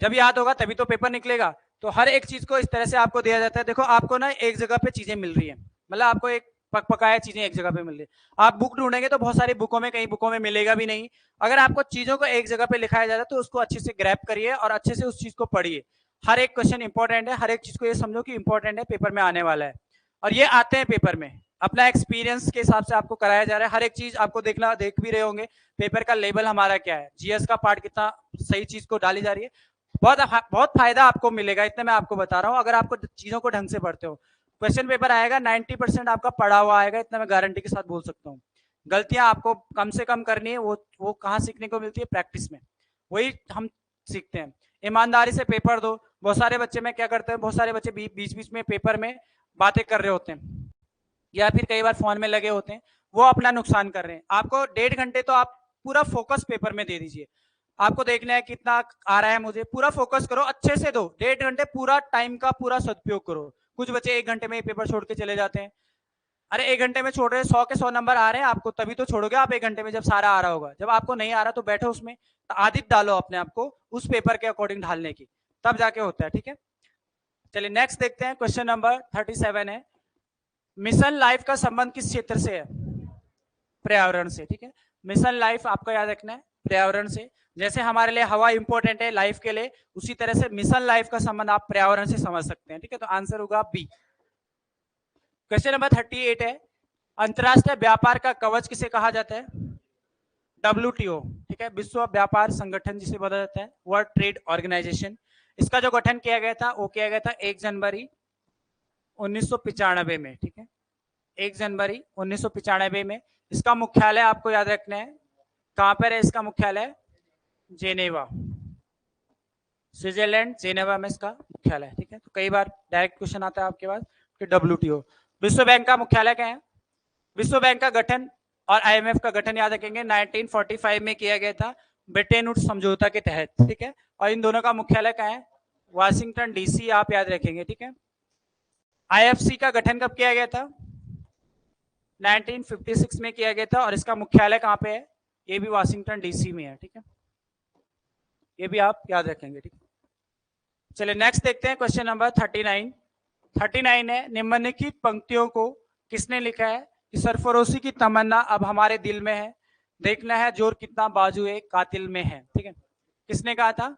जब याद होगा तभी तो पेपर निकलेगा। तो हर एक चीज को इस तरह से आपको दिया जाता है। देखो आपको ना एक जगह पे चीजें मिल रही है, मतलब आपको एक पक पकाया चीजें एक जगह पे मिल रही है। आप बुक ढूंढेंगे तो बहुत सारी बुकों में, कई बुकों में मिलेगा भी नहीं। अगर आपको चीजों को एक जगह पे लिखाया जाता है तो उसको अच्छे से ग्रैब करिए और अच्छे से उस चीज को पढ़िए। हर एक क्वेश्चन इंपॉर्टेंट है, हर एक चीज को ये समझो कि इंपॉर्टेंट है, पेपर में आने वाला है, और ये आते हैं पेपर में। अपना एक्सपीरियंस के हिसाब से आपको कराया जा रहा है, हर एक चीज आपको देख भी रहे होंगे पेपर का लेवल हमारा क्या है, जीएस का पार्ट कितना सही चीज को डाली जा रही है। बहुत फायदा आपको मिलेगा, इतना मैं आपको बता रहा हूँ, अगर आपको चीजों को ढंग से पढ़ते हो। क्वेश्चन पेपर आएगा 90% आपका पढ़ा हुआ आएगा, इतना मैं गारंटी के साथ बोल सकता हूँ। गलतियां आपको कम से कम करनी है, वो कहाँ सीखने को मिलती है, प्रैक्टिस में, वही हम सीखते हैं। ईमानदारी से पेपर दो। बहुत सारे बच्चे में क्या करते हैं, बहुत सारे बच्चे बीच बीच में पेपर में बातें कर रहे होते हैं, या फिर कई बार फोन में लगे होते हैं, वो अपना नुकसान कर रहे हैं। आपको 1.5 घंटे तो आप पूरा फोकस पेपर में दे दीजिए। आपको देखना है कितना आ रहा है, मुझे पूरा फोकस करो, अच्छे से दो। 1.5 घंटे पूरा टाइम का पूरा सदुपयोग करो। कुछ बच्चे 1 घंटे में पेपर छोड़ के चले जाते हैं। अरे 1 घंटे में छोड़ रहे, 100 के 100 नंबर आ रहे हैं आपको, तभी तो छोड़ोगे आप 1 घंटे में, जब सारा आ रहा होगा। जब आपको नहीं आ रहा तो बैठो उसमें, आदत डालो अपने आप को उस पेपर के अकॉर्डिंग ढालने की, तब जाके होता है। ठीक है, चलिए नेक्स्ट देखते हैं। क्वेश्चन नंबर 37 है, मिशन लाइफ का संबंध किस क्षेत्र से है? पर्यावरण से। ठीक है, मिशन लाइफ आपको याद रखना है पर्यावरण से। जैसे हमारे लिए हवा इंपॉर्टेंट है लाइफ के लिए, उसी तरह से मिशन लाइफ का संबंध आप पर्यावरण से समझ सकते हैं। ठीक है, तो आंसर होगा बी। क्वेश्चन नंबर 38 है, अंतरराष्ट्रीय व्यापार का कवच किसे कहा जाता है? WTO। ठीक है, विश्व व्यापार संगठन जिसे बोला जाता है, वर्ल्ड ट्रेड ऑर्गेनाइजेशन। इसका जो गठन किया गया था वो किया गया था 1 जनवरी 1995 में। ठीक है, 1 जनवरी 1995 में। इसका मुख्यालय आपको याद रखना है, कहां पर है इसका मुख्यालय? जेनेवा, स्विट्जरलैंड, जेनेवा में इसका मुख्यालय है। ठीक है, तो कई बार डायरेक्ट क्वेश्चन आता है आपके पास कि WTO। विश्व बैंक का मुख्यालय क्या है? विश्व बैंक का गठन और IMF का गठन याद रखेंगे 1945 में किया गया था, ब्रिटेन वुड्स समझौता के तहत। ठीक है, और इन दोनों का मुख्यालय क्या है? वाशिंगटन DC, आप याद रखेंगे। ठीक है, IFC का गठन कब किया गया था? 1956 में किया गया था, और इसका मुख्यालय कहां पे है? ये भी वाशिंगटन DC में है। ठीक है, ये भी आप याद रखेंगे। ठीक है, चलिए नेक्स्ट देखते हैं। क्वेश्चन नंबर 39 है, निम्नलिखित पंक्तियों को किसने लिखा है कि सरफरोशी की तमन्ना अब हमारे दिल में है, देखना है जोर कितना बाजुए कातिल में है। ठीक है, किसने कहा था?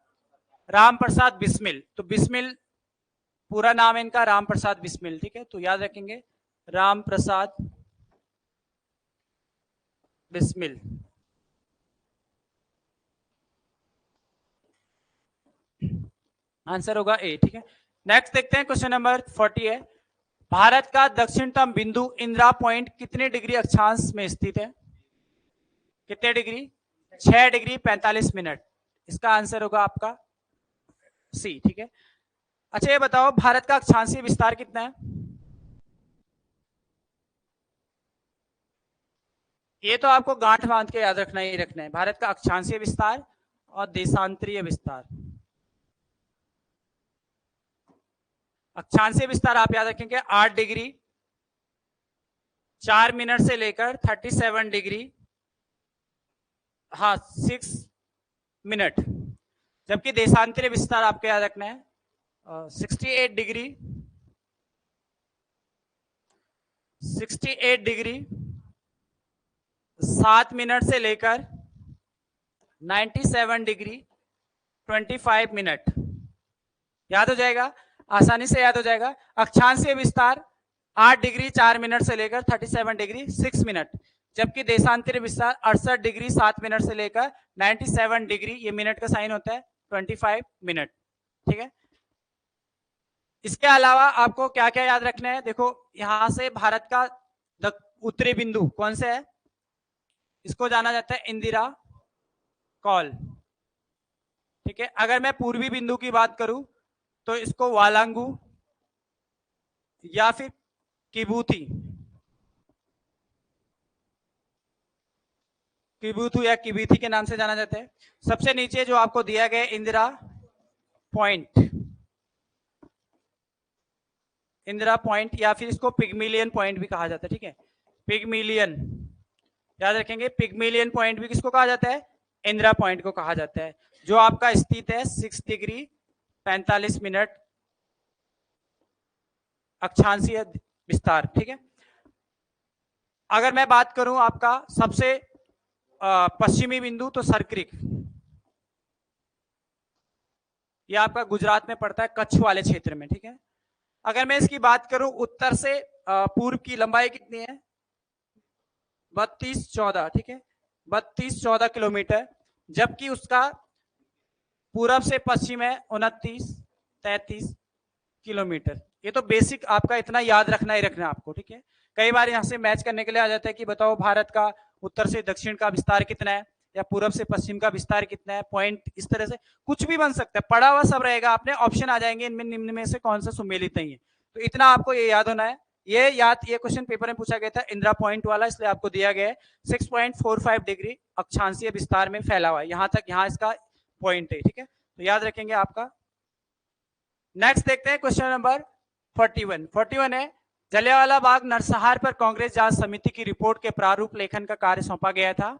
राम प्रसाद बिस्मिल। तो बिस्मिल पूरा नाम है इनका, राम प्रसाद बिस्मिल। ठीक है, तो याद रखेंगे राम प्रसाद बिस्मिल। आंसर होगा ए। ठीक है, नेक्स्ट देखते हैं। क्वेश्चन नंबर 40 है, भारत का दक्षिणतम बिंदु इंदिरा पॉइंट कितने डिग्री अक्षांश में स्थित है? कितने डिग्री? 6 degree 45 minute. इसका आंसर होगा आपका सी। ठीक है, अच्छा ये बताओ भारत का अक्षांशीय विस्तार कितना है? ये तो आपको गांठ बांध के याद रखना ही रखना है, भारत का अक्षांशीय विस्तार और देशांतरीय विस्तार। अक्षांशीय विस्तार आप याद रखेंगे 8 डिग्री 4 मिनट से लेकर 37 डिग्री, हाँ 6 मिनट। जबकि देशांतरीय विस्तार आपको याद रखना है 68 डिग्री 7 मिनट से लेकर 97 डिग्री 25 मिनट। याद हो जाएगा, आसानी से याद हो जाएगा। अक्षांशीय विस्तार 8 डिग्री 4 मिनट से लेकर 37 डिग्री 6 मिनट, जबकि देशांतरीय विस्तार 68 डिग्री 7 मिनट से लेकर 97 डिग्री, ये मिनट का साइन होता है, 25 मिनट। ठीक है, इसके अलावा आपको क्या क्या याद रखना है? देखो यहां से भारत का उत्तरी बिंदु कौन से है? इसको जाना जाता है इंदिरा कॉल। ठीक है, अगर मैं पूर्वी बिंदु की बात करूं तो इसको वालांगू या फिर किबूथी, किबूथू या किबीथी के नाम से जाना जाता है। सबसे नीचे जो आपको दिया गया इंदिरा पॉइंट, इंदिरा पॉइंट या फिर इसको पिगमिलियन पॉइंट भी कहा जाता है। ठीक है, पिगमिलियन याद रखेंगे, पिगमिलियन पॉइंट भी किसको कहा जाता है? इंदिरा पॉइंट को कहा जाता है, जो आपका स्थित है 6 डिग्री 45 मिनट अक्षांशीय विस्तार। ठीक है, अगर मैं बात करूं आपका सबसे पश्चिमी बिंदु तो सरक्रिक, ये आपका गुजरात में पड़ता है, कच्छ वाले क्षेत्र में, ठीक है। अगर मैं इसकी बात करूं, उत्तर से पूर्व की लंबाई कितनी है, 32-14, ठीक है, 32-14 किलोमीटर, जबकि उसका पूरब से पश्चिम है 29-33 किलोमीटर। ये तो बेसिक आपका इतना याद रखना ही रखना आपको, ठीक है। कई बार यहाँ से मैच करने के लिए आ जाता है कि बताओ भारत का उत्तर से दक्षिण का विस्तार कितना है, या पूरब से पश्चिम का विस्तार कितना है, पॉइंट इस तरह से कुछ भी बन सकता है, पढ़ा हुआ सब रहेगा, आपने ऑप्शन आ जाएंगे, इनमें निम्न में से कौन सा सुमेलित नहीं है। तो इतना आपको ये याद होना है। ये क्वेश्चन पेपर में पूछा गया था, इंदिरा पॉइंट वाला, इसलिए आपको दिया गया है 6.45 डिग्री अक्षांशीय विस्तार में फैला हुआ है, यहाँ तक, यहाँ इसका पॉइंट है, ठीक है, तो याद रखेंगे आपका। नेक्स्ट देखते हैं क्वेश्चन नंबर 41 है, जलियांवाला बाग नरसंहार पर कांग्रेस जांच समिति की रिपोर्ट के प्रारूप लेखन का कार्य सौंपा गया था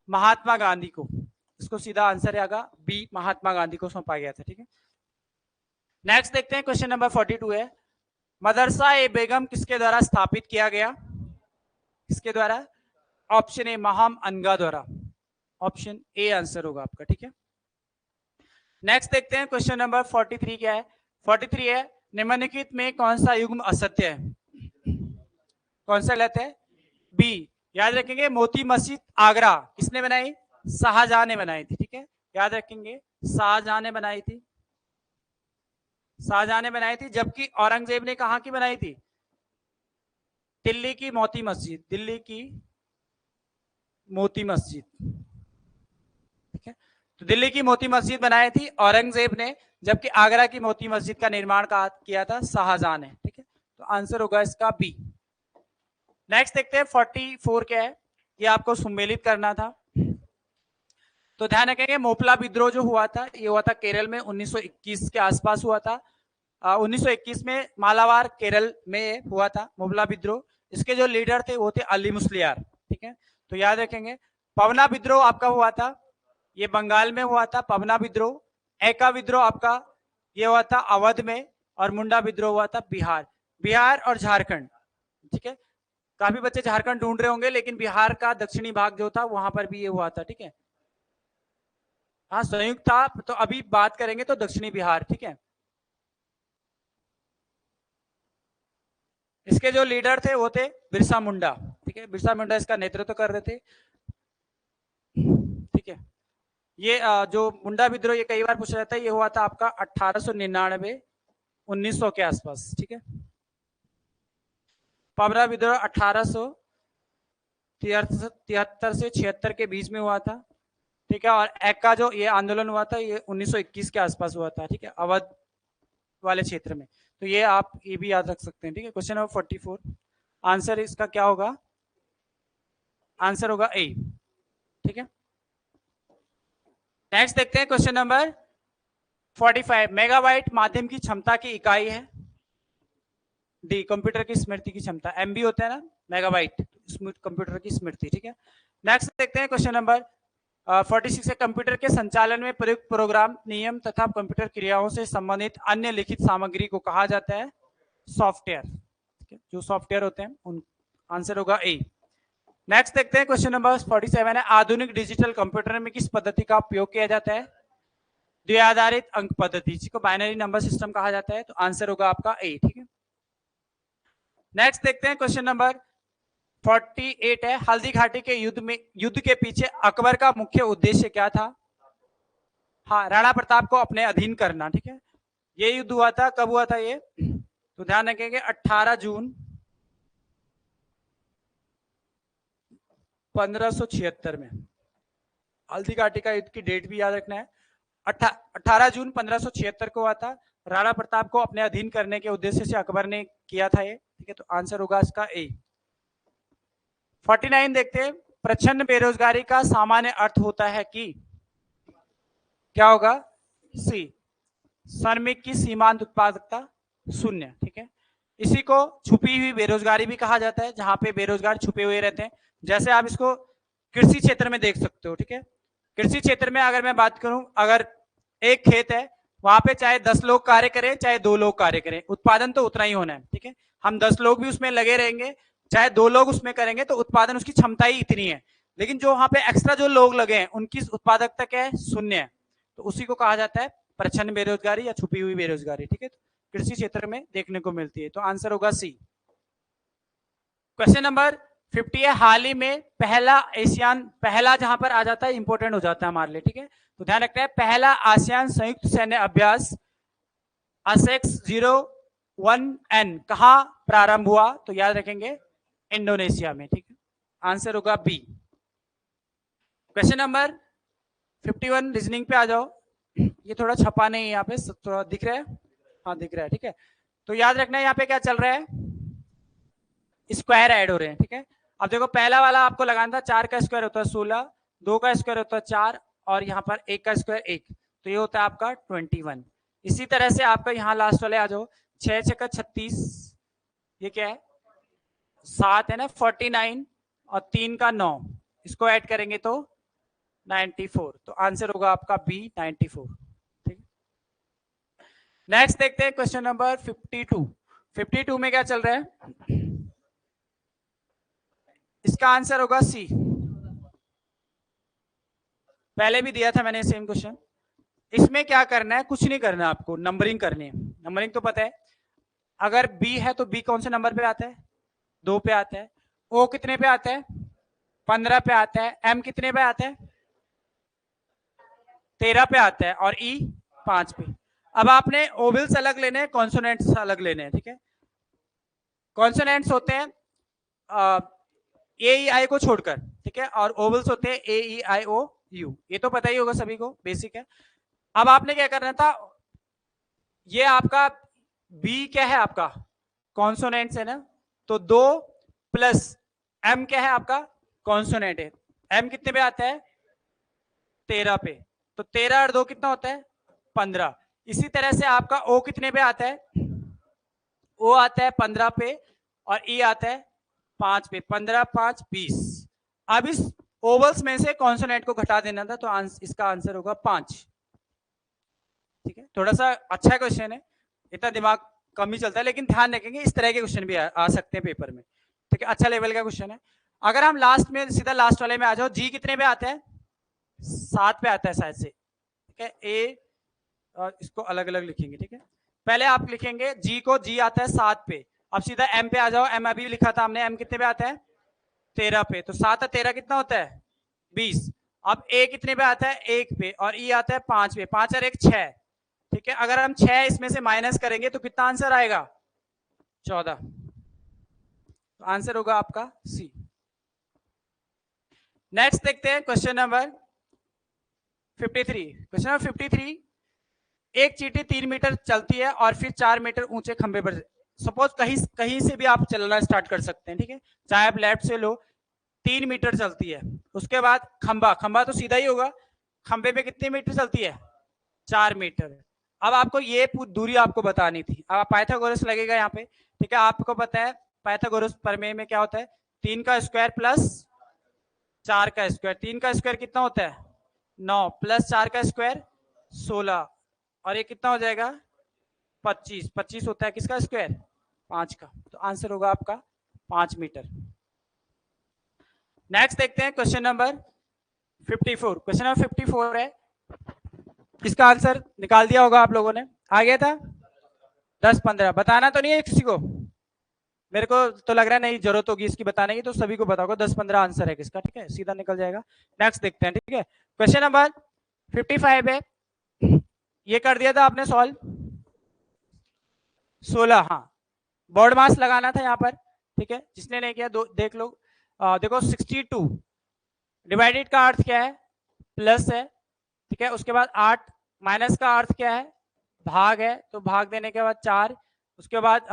महात्मा गांधी को। इसको सीधा आंसर आएगा बी, महात्मा गांधी को सौंपा गया था, ठीक है। नेक्स्ट देखते हैं क्वेश्चन नंबर 42 है, मदरसा ए बेगम किसके द्वारा स्थापित किया गया, किसके द्वारा, ऑप्शन ए महाम अनगा द्वारा, ऑप्शन ए आंसर होगा आपका, ठीक है। नेक्स्ट देखते हैं क्वेश्चन नंबर 43 क्या है, 43 है, निम्नलिखित में कौन सा युग्म असत्य है, कौन सा गलत है, बी। याद रखेंगे, मोती मस्जिद आगरा किसने बनाई, शाहजहां ने बनाई थी, ठीक है, याद रखेंगे, शाहजहां ने बनाई थी, शाहजहां ने बनाई थी, जबकि औरंगजेब ने कहां की बनाई थी, दिल्ली की मोती मस्जिद, दिल्ली की मोती मस्जिद, ठीक है, तो दिल्ली की मोती मस्जिद बनाई थी औरंगजेब ने, जबकि आगरा की मोती मस्जिद का निर्माण किया था शाहजहां ने, ठीक है, तो आंसर होगा इसका बी। नेक्स्ट देखते हैं 44 क्या है, ये आपको सुमेलित करना था, तो ध्यान रखेंगे, मोपला विद्रोह जो हुआ था, ये हुआ था केरल में 1921 के आसपास हुआ था। 1921 में मालाबार केरल में हुआ था मोपला विद्रोह। इसके जो लीडर थे वो थे अली मुस्लियार, ठीक है, तो याद रखेंगे। पवना विद्रोह आपका हुआ था, ये बंगाल में हुआ था पवना विद्रोह। एका विद्रोह आपका ये हुआ था अवध में, और मुंडा विद्रोह हुआ था बिहार और झारखंड, ठीक है। काफी बच्चे झारखंड ढूंढ रहे होंगे, लेकिन बिहार का दक्षिणी भाग जो था वहां पर भी ये हुआ था, ठीक है। हाँ संयुक्त था, तो अभी बात करेंगे तो दक्षिणी बिहार, ठीक है। इसके जो लीडर थे वो थे बिरसा मुंडा, ठीक है, बिरसा मुंडा इसका नेतृत्व कर रहे थे, ठीक है। ये जो मुंडा विद्रोह, ये कई बार पूछा जाता है, ये हुआ था आपका 1899 1900 के आसपास, ठीक है। पवना विद्रोह 1873 से 76 के बीच में हुआ था, ठीक है, और एक का जो ये आंदोलन हुआ था ये 1921 के आसपास हुआ था, ठीक है, अवध वाले क्षेत्र में। तो ये आप ये भी याद रख सकते हैं, ठीक है। क्वेश्चन नंबर 44, आंसर इसका क्या होगा, आंसर होगा ए, ठीक है। नेक्स्ट देखते हैं क्वेश्चन नंबर 45, मेगाबाइट माध्यम की क्षमता की इकाई है, डी कंप्यूटर की स्मृति की क्षमता, एमबी होता है ना, मेगाबाइट कंप्यूटर की स्मृति, ठीक है। नेक्स्ट देखते हैं क्वेश्चन नंबर 46 है, कंप्यूटर के संचालन में प्रयुक्त प्रोग्राम, नियम तथा कंप्यूटर क्रियाओं से संबंधित अन्य लिखित सामग्री को कहा जाता है सॉफ्टवेयर, ठीक है, जो सॉफ्टवेयर होते हैं उन, आंसर होगा ए। नेक्स्ट देखते हैं क्वेश्चन नंबर 47 है, आधुनिक डिजिटल कंप्यूटर में किस पद्धति का उपयोग किया जाता है, द्विआधारित अंक पद्धति, जिसको बाइनरी नंबर सिस्टम कहा जाता है, तो आंसर होगा आपका ए, ठीक है। नेक्स्ट देखते हैं क्वेश्चन नंबर 48 है, हल्दी घाटी के युद्ध के पीछे अकबर का मुख्य उद्देश्य क्या था, हाँ राणा प्रताप को अपने अधीन करना, ठीक है। ये युद्ध हुआ था, कब हुआ था ये, तो ध्यान रखेंगे 18 जून 1576 में। हल्दी घाटी का युद्ध की डेट भी याद रखना है, 18 जून 1576 को हुआ था, राणा प्रताप को अपने अधीन करने के उद्देश्य से अकबर ने किया था ये, ठीक है, तो आंसर होगा इसका ए। 49 देखते हैं, प्रच्छन्न बेरोजगारी का सामान्य अर्थ होता है कि क्या होगा, सी श्रमिक की सीमांत उत्पादकता शून्य, ठीक है। इसी को छुपी हुई बेरोजगारी भी कहा जाता है, जहां पे बेरोजगार छुपे हुए रहते हैं, जैसे आप इसको कृषि क्षेत्र में देख सकते हो, ठीक है। कृषि क्षेत्र में अगर मैं बात करूं, अगर एक खेत है, वहां पे चाहे 10 लोग कार्य करें चाहे 2 लोग कार्य करें, उत्पादन तो उतना ही होना है, ठीक है। हम 10 लोग भी उसमें लगे रहेंगे, चाहे 2 लोग उसमें करेंगे, तो उत्पादन उसकी क्षमता ही इतनी है, लेकिन जो वहां पे एक्स्ट्रा जो लोग लगे हैं उनकी उत्पादकता क्या है, शून्य है, तो उसी को कहा जाता है प्रच्छन्न बेरोजगारी या छुपी हुई बेरोजगारी, ठीक है, कृषि क्षेत्र में देखने को मिलती है। तो आंसर होगा सी। क्वेश्चन नंबर 50 है, हाल ही में पहला जहां पर आ जाता है इंपॉर्टेंट हो जाता है हमारे लिए, ठीक है, तो ध्यान रखना है, पहला आसियान संयुक्त सैन्य अभ्यास ASEX 01N कहां प्रारंभ हुआ? तो याद रखेंगे इंडोनेशिया में, ठीक है, आंसर होगा बी। क्वेश्चन नंबर 51 रीजनिंग पे आ जाओ। ये थोड़ा छपा नहीं है यहाँ पे, थोड़ा दिख रहा है, हाँ दिख रहा है, ठीक है, तो याद रखना है यहाँ पे क्या चल रहा है, स्क्वायर ऐड हो रहे हैं, ठीक है। अब देखो पहला वाला आपको लगाना था, 4 का स्क्वायर होता है 16, 2 का स्क्वायर होता है 4, और यहाँ पर 1 का स्क्वायर 1, तो ये होता है आपका 21। इसी तरह से आपका यहाँ लास्ट वाले आ जाओ, 6 6 का 36, ये क्या है 7 है ना, 49, और 3 का 9, इसको ऐड करेंगे तो 94, तो आंसर होगा आपका बी 94, ठीक। नेक्स्ट देखते हैं क्वेश्चन नंबर 52। 52 में क्या चल रहा है, इसका आंसर होगा सी। पहले भी दिया था मैंने सेम क्वेश्चन। इसमें क्या करना है, कुछ नहीं करना, आपको नंबरिंग करनी है। नंबरिंग तो पता है, अगर बी है तो बी कौन से नंबर पे आता है, 2 पे आता है। ओ कितने पे आता है, 15 पे आता है। एम कितने पे आता है, 13 पे आता है। और ई 5 पे। अब आपने ओवल्स अलग लेने हैं, कॉन्सोनेंट्स अलग लेने हैं, ठीक है। कॉन्सोनेंट्स होते हैं ए ई आई को छोड़कर, ठीक है, और ओवल्स होते हैं ए ई आई ओ यू, ये तो पता ही होगा सभी को, बेसिक है। अब आपने क्या करना था, ये आपका बी क्या है, आपका कॉन्सोनेंट्स है ना, तो 2 प्लस एम क्या है आपका कॉन्सोनेंट है। एम कितने पे आता है, 13 पे, तो 13 और 2 कितना होता है 15। इसी तरह से आपका ओ कितने पे आता है, ओ आता है 15 पे, और ई आता है 5 पे, 15 5 20। अब इस ओवल्स में से कॉन्सोनेंट को घटा देना था, तो इसका आंसर होगा 5, ठीक है। थोड़ा सा अच्छा क्वेश्चन है, इतना दिमाग कम ही चलता है, लेकिन ध्यान रखेंगे इस तरह के क्वेश्चन भी आ सकते हैं पेपर में, ठीक है, अच्छा लेवल का क्वेश्चन है। अगर हम लास्ट में सीधा लास्ट वाले में आ जाओ, जी कितने पे आता है, 7 पे आता है शायद से, ठीक है। ए और इसको अलग अलग लिखेंगे, ठीक है। पहले आप लिखेंगे जी को, जी आता है 7 पे। अब सीधा एम पे आ जाओ, एम अभी लिखा था हमने, एम कितने पे आता है 13 पे, तो 7 और 13 कितना होता है 20। अब ए कितने पे आता है 1 पे, और ई आता है 5 पे, 5 और 1 6, ठीक है। अगर हम 6 इसमें से माइनस करेंगे तो कितना आंसर आएगा 14, तो आंसर होगा आपका सी। नेक्स्ट देखते हैं क्वेश्चन नंबर 53। क्वेश्चन नंबर 53, एक चींटी 3 मीटर चलती है और फिर 4 मीटर ऊंचे खंबे पर, सपोज कहीं से भी आप चलना स्टार्ट कर सकते हैं, ठीक है, चाहे आप लेफ्ट से लो। 3 मीटर चलती है, उसके बाद खंबा तो सीधा ही होगा, खंबे पे कितने मीटर चलती है 4 मीटर। अब आपको ये दूरी आपको बतानी थी। अब पाइथागोरस लगेगा यहाँ पे, ठीक है। आपको पता है पाइथागोरस प्रमेय में क्या होता है, 3 का स्क्वायर प्लस 4 का स्क्वायर। 3 का स्क्वायर कितना होता है 9, प्लस 4 का स्क्वायर 16, और ये कितना हो जाएगा 25। 25 होता है किसका स्क्वायर 5 का, तो आंसर होगा आपका 5 मीटर। नेक्स्ट देखते हैं क्वेश्चन नंबर 54। क्वेश्चन नंबर 54 है, इसका आंसर निकाल दिया होगा आप लोगों ने, आ गया था 10-15, बताना तो नहीं है किसी को, मेरे को तो लग रहा है नहीं जरूरत होगी इसकी बताने की, तो सभी को बताओगे 10-15 आंसर है किसका, ठीक है, सीधा निकल जाएगा। नेक्स्ट देखते हैं, ठीक है। क्वेश्चन नंबर 55 है, ये कर दिया था आपने सॉल्व 16, हाँ बोर्ड मास लगाना था यहाँ पर, ठीक है, जिसने नहीं किया देख लो। देखो 62 डिवाइडेड का अर्थ क्या है प्लस है, ठीक है, उसके बाद 8 माइनस का अर्थ क्या है भाग है, तो भाग देने के बाद 4, उसके बाद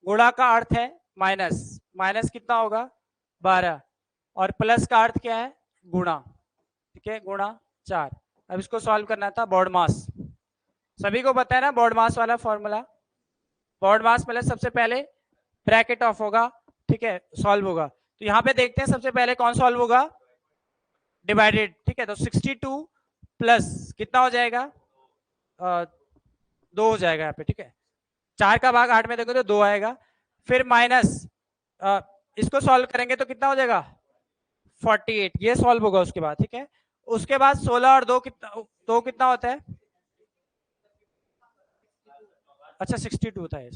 गुणा का अर्थ है माइनस, माइनस कितना होगा 12, और प्लस का अर्थ क्या है गुणा, ठीक है, गुणा 4। अब इसको सॉल्व करना था बोर्ड मास, सभी को पता है ना बोर्ड मास वाला फॉर्मूला। बोर्ड मास मतलब सबसे पहले ब्रैकेट ऑफ होगा, ठीक है, सॉल्व होगा। तो यहाँ पे देखते हैं सबसे पहले कौन सॉल्व होगा, डिवाइडेड, ठीक है, तो 62 प्लस कितना हो जाएगा 2 हो जाएगा यहाँ पे, ठीक है, 4 का भाग 8 में देखो तो 2 आएगा, फिर माइनस इसको सॉल्व करेंगे तो कितना हो जाएगा 48, ये सॉल्व होगा उसके बाद, ठीक है। उसके बाद 16 और 2 कितना होता है? अच्छा 62 था ये।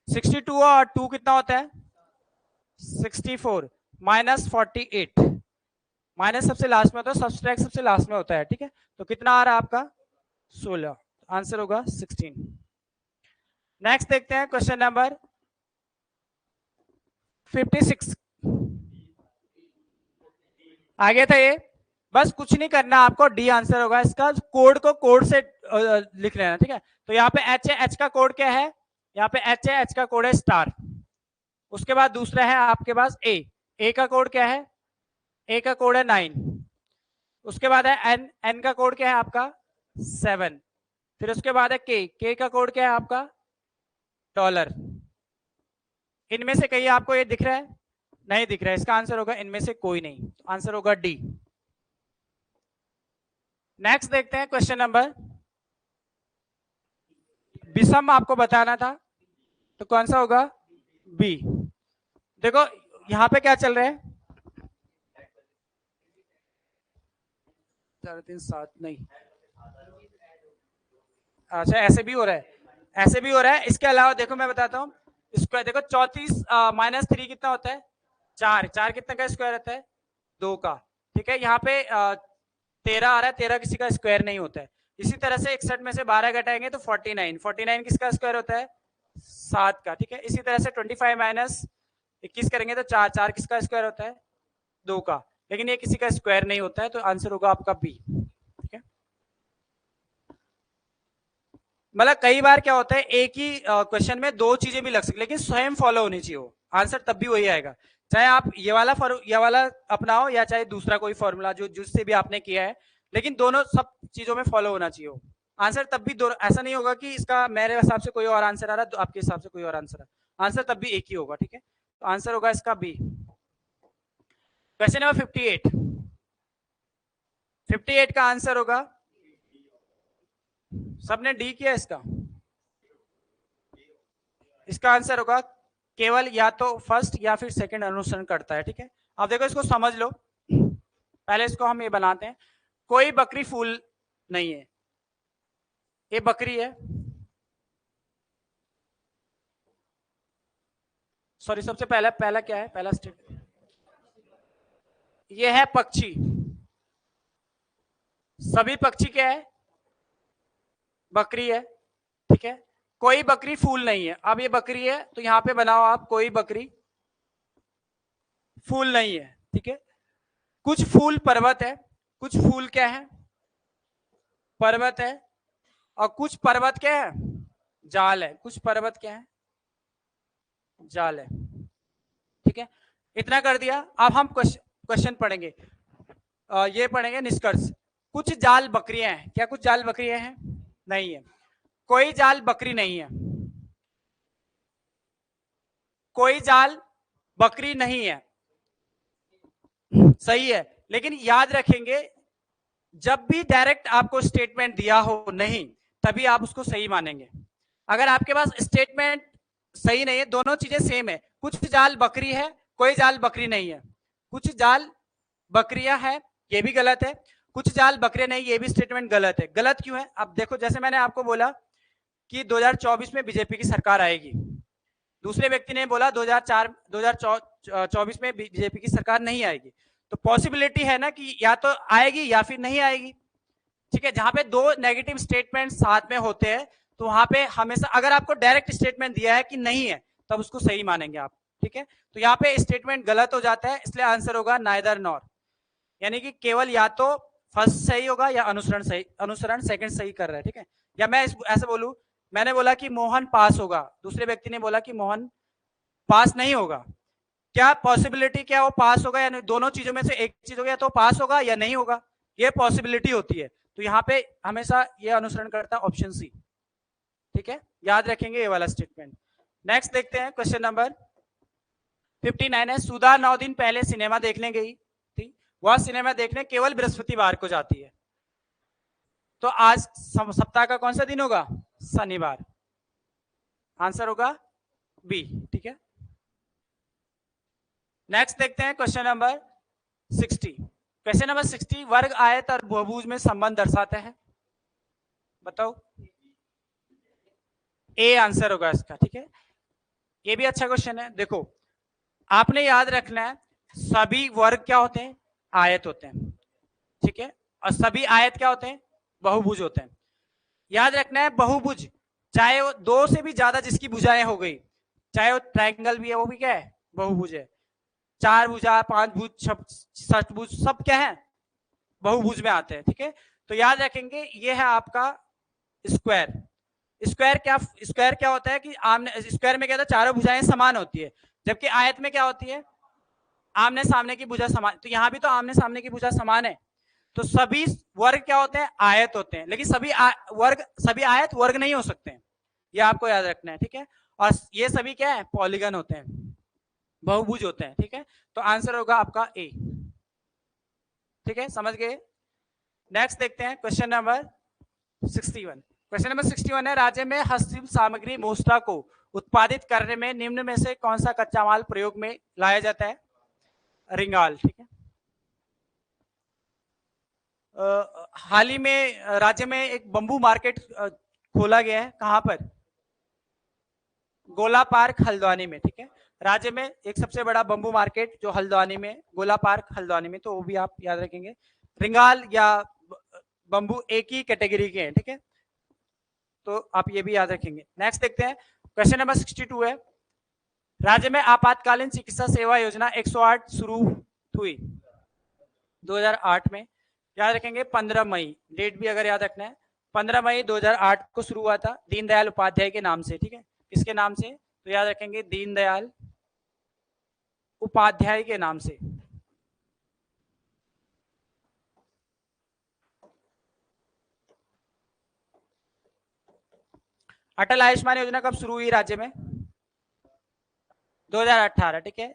62 और 2 कितना होता है? 64 माइनस 48। माइनस सबसे लास्ट में होता है, सब्सट्रैक्ट सबसे लास्ट में होता है, ठीक है। तो कितना आ रहा है आपका? 16। आंसर होगा 16। नेक्स्ट देखते हैं क्वेश्चन नंबर 56। आगे था ये। बस कुछ नहीं करना आपको, डी आंसर होगा इसका। कोड को कोड से लिख लेना, ठीक है। तो यहाँ पे एच है, एच का कोड क्या है? यहाँ पे एच है, एच का कोड है स्टार। उसके बाद दूसरा है आपके पास ए का कोड क्या है? ए का कोड है 9। उसके बाद है एन, एन का कोड क्या है आपका? 7। फिर उसके बाद है के का कोड क्या है आपका? डॉलर। इनमें से कहीं आपको ये दिख रहा है? नहीं दिख रहा है, इसका आंसर होगा इनमें से कोई नहीं, आंसर होगा डी। नेक्स्ट देखते हैं क्वेश्चन नंबर, विषम आपको बताना था, तो कौन सा होगा? बी। देखो यहां पे क्या चल रहा है? 4 3 7 नहीं, अच्छा ऐसे भी हो रहा है, ऐसे भी हो रहा है। इसके अलावा देखो मैं बताता हूँ, स्क्वायर देखो 34 माइनस 3 कितना होता है? 4। 4 कितने का स्क्वायर रहता है? 2 का, ठीक है। यहाँ पे 13 आ रहा है, 13 किसी का स्क्वायर नहीं होता है। इसी तरह से 61 में से 12 घटाएंगे तो 49। 49 किसका स्क्वायर होता है? 7 का, ठीक है। इसी तरह से 25 माइनस 21 करेंगे तो 4। 4 किसका स्क्वायर होता है? 2 का। लेकिन ये किसी का स्क्वायर नहीं होता है, तो आंसर होगा आपका बी, ठीक है। मतलब कई बार क्या होता है, एक ही क्वेश्चन में दो चीजें भी लग सकती, लेकिन स्वयं फॉलो होनी चाहिए वो, आंसर तब भी वही आएगा। चाहे आप ये वाला अपनाओ या चाहे दूसरा कोई फॉर्मूला जो जिससे भी आपने किया है, लेकिन दोनों सब चीजों में फॉलो होना चाहिए वो। आंसर तब भी दो, ऐसा नहीं होगा कि इसका मेरे हिसाब से कोई और आंसर आ रहा है, तो आपके हिसाब से कोई और आंसर आ रहा है, आंसर तब भी एक ही होगा, ठीक है। तो आंसर होगा इसका बी। Question number 58। 58 का आंसर होगा, सबने डी किया इसका। इसका आंसर होगा केवल या तो फर्स्ट या फिर सेकंड अनुसरण करता है, ठीक है। अब देखो इसको समझ लो, पहले इसको हम ये बनाते हैं। कोई बकरी फूल नहीं है, ये बकरी है, सॉरी सबसे पहला पहला क्या है? पहला स्टेप ये है पक्षी। सभी पक्षी क्या है? बकरी है, ठीक है। कोई बकरी फूल नहीं है, अब ये बकरी है तो यहां पे बनाओ आप, कोई बकरी फूल नहीं है, ठीक है। कुछ फूल पर्वत है, कुछ फूल क्या है? पर्वत है। और कुछ पर्वत क्या है? जाल है। कुछ पर्वत क्या है? जाल है, ठीक है। इतना कर दिया। अब हम क्वेश्चन पढ़ेंगे, ये पढ़ेंगे निष्कर्ष। कुछ जाल बकरियां हैं, क्या कुछ जाल बकरियां हैं? नहीं है। कोई जाल बकरी नहीं है, कोई जाल बकरी नहीं है, सही है। लेकिन याद रखेंगे, जब भी डायरेक्ट आपको स्टेटमेंट दिया हो नहीं, तभी आप उसको सही मानेंगे। अगर आपके पास स्टेटमेंट सही नहीं है, दोनों चीजें सेम है, कुछ जाल बकरी है, कोई जाल बकरी नहीं है, कुछ जाल बकरियां है, ये भी गलत है, कुछ जाल बकरियां नहीं, ये भी स्टेटमेंट गलत है। गलत क्यों है? अब देखो, जैसे मैंने आपको बोला कि 2024 में बीजेपी की सरकार आएगी, दूसरे व्यक्ति ने बोला 2024 में बीजेपी की सरकार नहीं आएगी, तो पॉसिबिलिटी है ना कि या तो आएगी या फिर नहीं आएगी, ठीक है। जहां पे दो नेगेटिव स्टेटमेंट साथ में होते हैं, तो वहां पे हमेशा, अगर आपको डायरेक्ट स्टेटमेंट दिया है कि नहीं है, तब उसको सही मानेंगे आप, ठीक है। तो यहाँ पे स्टेटमेंट गलत हो जाता है, इसलिए आंसर होगा नाइदर नॉर, यानी कि केवल या तो फर्स्ट सही होगा या अनुसरण सेकंड सही कर रहा है, ठीक है। या मैं ऐसे बोलूं, मैंने बोला कि मोहन पास होगा, दूसरे व्यक्ति ने बोला कि मोहन पास नहीं होगा, क्या पॉसिबिलिटी, क्या वो पास होगा या नहीं? दोनों चीजों में से एक चीज होगा, या तो पास होगा या नहीं होगा, ये पॉसिबिलिटी होती है। तो यहाँ पे हमेशा ये अनुसरण करता है ऑप्शन सी, ठीक है। याद रखेंगे ये वाला स्टेटमेंट। नेक्स्ट देखते हैं क्वेश्चन नंबर 59 है। सुधा 9 दिन पहले सिनेमा देखने गई थी, वह सिनेमा देखने केवल बृहस्पतिवार को जाती है, तो आज सप्ताह का कौन सा दिन होगा? शनिवार। आंसर होगा बी, ठीक है। नेक्स्ट देखते हैं क्वेश्चन नंबर 60। क्वेश्चन नंबर 60, वर्ग आयत और बहुभुज में संबंध दर्शाता है, बताओ। ए आंसर होगा इसका, ठीक है। ये भी अच्छा क्वेश्चन है। देखो आपने याद रखना है सभी वर्ग क्या होते हैं, आयत होते हैं, ठीक है, और सभी आयत क्या होते हैं, बहुभुज होते हैं। याद रखना है बहुभुज चाहे वो दो से भी ज्यादा जिसकी भुजाएं हो गई, चाहे वो ट्रायंगल भी है वो भी क्या है, बहुभुज है। चार भुजा, पांच भुज, षटभुज सब क्या है, बहुभुज में आते हैं, ठीक है। तो याद रखेंगे ये है आपका स्क्वायर। स्क्वायर क्या होता है कि आमने स्क्वायर में क्या होता है, चारों भुजाएं समान होती है, जबकि आयत में क्या होती है, आमने सामने की भुजा समान। तो यहाँ भी तो आमने सामने की भुजा समान है, तो सभी वर्ग क्या होते हैं, आयत होते हैं। लेकिन सभी आयत वर्ग नहीं हो सकते हैं, ये आपको याद रखना है, ठीक है। और ये सभी क्या है, पॉलीगन होते हैं, बहुभुज होते हैं, ठीक है। तो आंसर होगा आपका ए, ठीक है, समझ गए। नेक्स्ट देखते हैं क्वेश्चन नंबर 61। क्वेश्चन नंबर 61 है, राज्य में हस्तशिल्प सामग्री मोस्टा को उत्पादित करने में निम्न में से कौन सा कच्चा माल प्रयोग में लाया जाता है, रिंगाल, ठीक है। हाल ही में राज्य में एक बंबू मार्केट खोला गया है, कहां पर, गोला पार्क हल्द्वानी में, ठीक है। राज्य में एक सबसे बड़ा बंबू मार्केट जो हल्द्वानी में, गोला पार्क हल्द्वानी में, तो वो भी आप याद रखेंगे। रिंगाल या बंबू एक ही कैटेगरी के हैं, ठीक है, तो आप ये भी याद रखेंगे। नेक्स्ट देखते हैं क्वेश्चन नंबर 62 है, राज्य में आपातकालीन चिकित्सा सेवा योजना 108 शुरू हुई 2008 में, याद रखेंगे 15 मई, डेट भी अगर याद रखना है, 15 मई 2008 को शुरू हुआ था, दीनदयाल उपाध्याय के नाम से, ठीक है। किसके नाम से, तो याद रखेंगे दीनदयाल उपाध्याय के नाम से। अटल आयुष्मान योजना कब शुरू हुई राज्य में, 2018, ठीक है,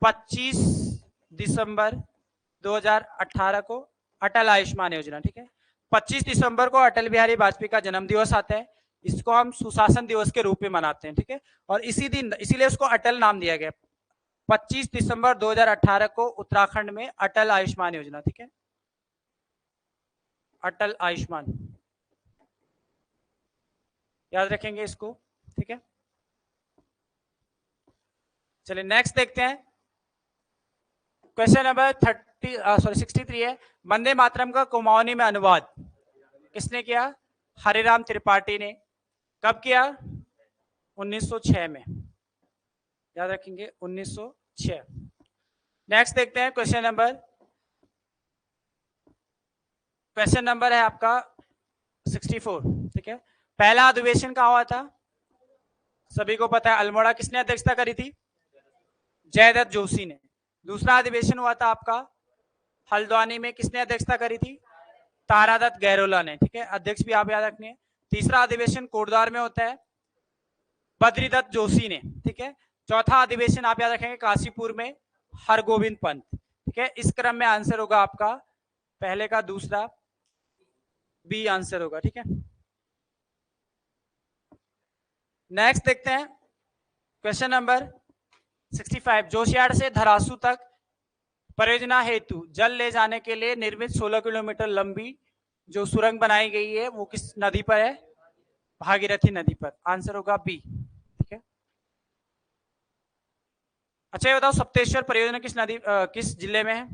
25 दिसंबर 2018 को अटल आयुष्मान योजना, ठीक है। 25 दिसंबर को अटल बिहारी वाजपेयी का जन्म दिवस आता है, इसको हम सुशासन दिवस के रूप में मनाते हैं, ठीक है। और इसी दिन, इसीलिए उसको अटल नाम दिया गया। 25 दिसंबर 2018 को उत्तराखंड में अटल आयुष्मान योजना, ठीक है, अटल आयुष्मान, याद रखेंगे इसको, ठीक है। चलिए नेक्स्ट देखते हैं क्वेश्चन नंबर 63 है, वंदे मातरम का कुमाऊनी में अनुवाद किसने किया, हरिराम त्रिपाठी ने। कब किया, 1906 में, याद रखेंगे 1906। नेक्स्ट देखते हैं क्वेश्चन नंबर है आपका 64, ठीक है। पहला अधिवेशन कहाँ हुआ था, सभी को पता है, अल्मोड़ा, किसने अध्यक्षता करी थी, जयदत्त जोशी ने। दूसरा अधिवेशन हुआ था आपका हल्द्वानी में, किसने अध्यक्षता करी थी, तारादत्त गहरोला ने, ठीक है, अध्यक्ष भी आप याद रखने। तीसरा अधिवेशन कोटद्वार में होता है, बद्रीदत्त जोशी ने, ठीक है। चौथा अधिवेशन आप याद रखेंगे काशीपुर में, हरगोविंद पंत, ठीक है। इस क्रम में आंसर होगा आपका पहले का दूसरा, बी आंसर होगा, ठीक है। नेक्स्ट देखते हैं क्वेश्चन नंबर 65, जोशियाड़ से धरासू तक परियोजना हेतु जल ले जाने के लिए निर्मित 16 किलोमीटर लंबी जो सुरंग बनाई गई है वो किस नदी पर है, भागीरथी नदी पर, आंसर होगा बी, ठीक है। अच्छा ये बताओ सप्तेश्वर परियोजना किस नदी किस जिले में है,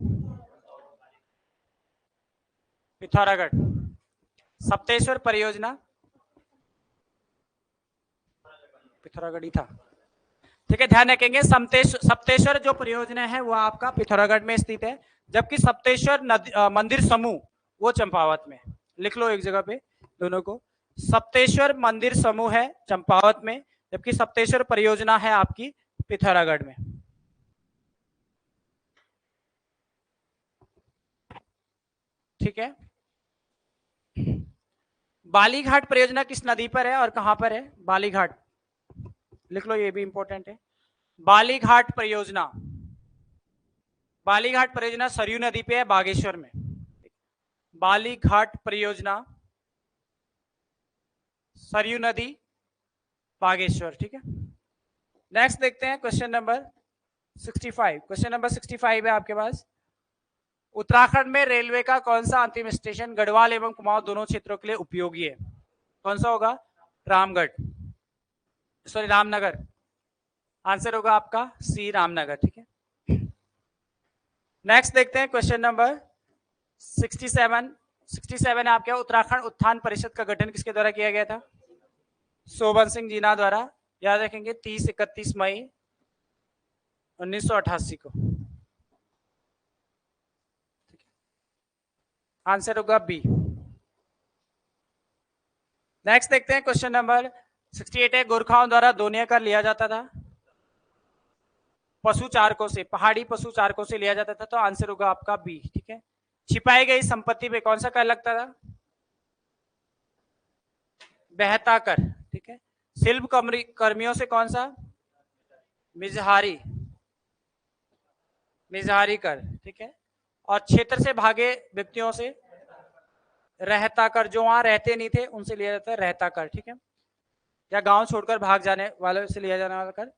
पिथौरागढ़। सप्तेश्वर परियोजना पिथौरागढ़ ही था, ठीक है, ध्यान रखेंगे। सप्तेश्वर जो परियोजना है वो आपका पिथौरागढ़ में स्थित है, जबकि सप्तेश्वर मंदिर समूह वो चंपावत में, लिख लो एक जगह पे दोनों को, सप्तेश्वर मंदिर समूह है चंपावत में, जबकि सप्तेश्वर परियोजना है आपकी पिथौरागढ़ में, ठीक है। बालीघाट परियोजना किस नदी पर है और कहां पर है, बालीघाट, लिख लो ये भी इंपॉर्टेंट है। बालीघाट परियोजना सरयू नदी पे है, बागेश्वर में। बालीघाट परियोजना सरयू नदी, बागेश्वर, ठीक है। नेक्स्ट देखते हैं क्वेश्चन नंबर 65। क्वेश्चन नंबर 65 है आपके पास, उत्तराखंड में रेलवे का कौन सा अंतिम स्टेशन गढ़वाल एवं कुमाऊं दोनों क्षेत्रों के लिए उपयोगी है? कौन सा होगा? रामगढ़, सॉरी रामनगर। आंसर होगा आपका सी, रामनगर। ठीक है, नेक्स्ट देखते हैं क्वेश्चन नंबर 67। 67 है आपके, उत्तराखंड उत्थान परिषद का गठन किसके द्वारा किया गया था? शोभन सिंह जीना द्वारा। याद रखेंगे 30-31 मई 1988 को। आंसर होगा बी। नेक्स्ट देखते हैं क्वेश्चन नंबर 68 है, गोरखाओं द्वारा दोनिया कर लिया जाता था पशु चारकों से, पहाड़ी पशु चारकों से लिया जाता था, तो आंसर होगा आपका बी। ठीक है, छिपाई गई संपत्ति पे कौन सा कर लगता था? बहता कर। ठीक है, शिल्प कर्मियों से कौन सा? मिजहारी, मिजहारी कर। ठीक है, और क्षेत्र से भागे व्यक्तियों से रहता कर, जो वहां रहते नहीं थे उनसे लिया जाता है रहता कर। ठीक है, या गांव छोड़कर भाग जाने वालों से लिया जाने वाला कर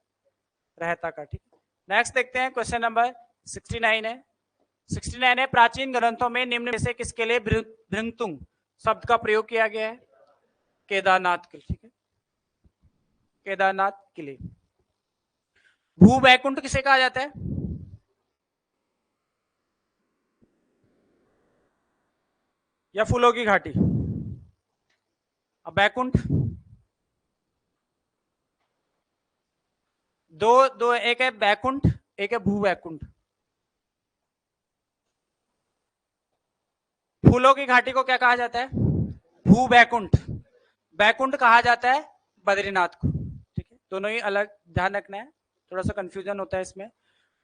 रहता कर। ठीक है, नेक्स्ट देखते हैं क्वेश्चन नंबर 69 है। 69 है, प्राचीन ग्रंथों में निम्न में से किसके लिए भृंगतुंग शब्द का प्रयोग किया गया है? केदारनाथ के लिए। ठीक है, केदारनाथ के लिए। भू वैकुंठ किसे कहा जाता है? या फूलों की घाटी? अब बैकुंठ दो, एक है बैकुंठ, एक है भू वैकुंठ। फूलों की घाटी को क्या कहा जाता है? भू वैकुंठ। बैकुंठ कहा जाता है बद्रीनाथ को। ठीक है, दोनों ही अलग, ध्यान रखना है, थोड़ा सा कंफ्यूजन होता है इसमें।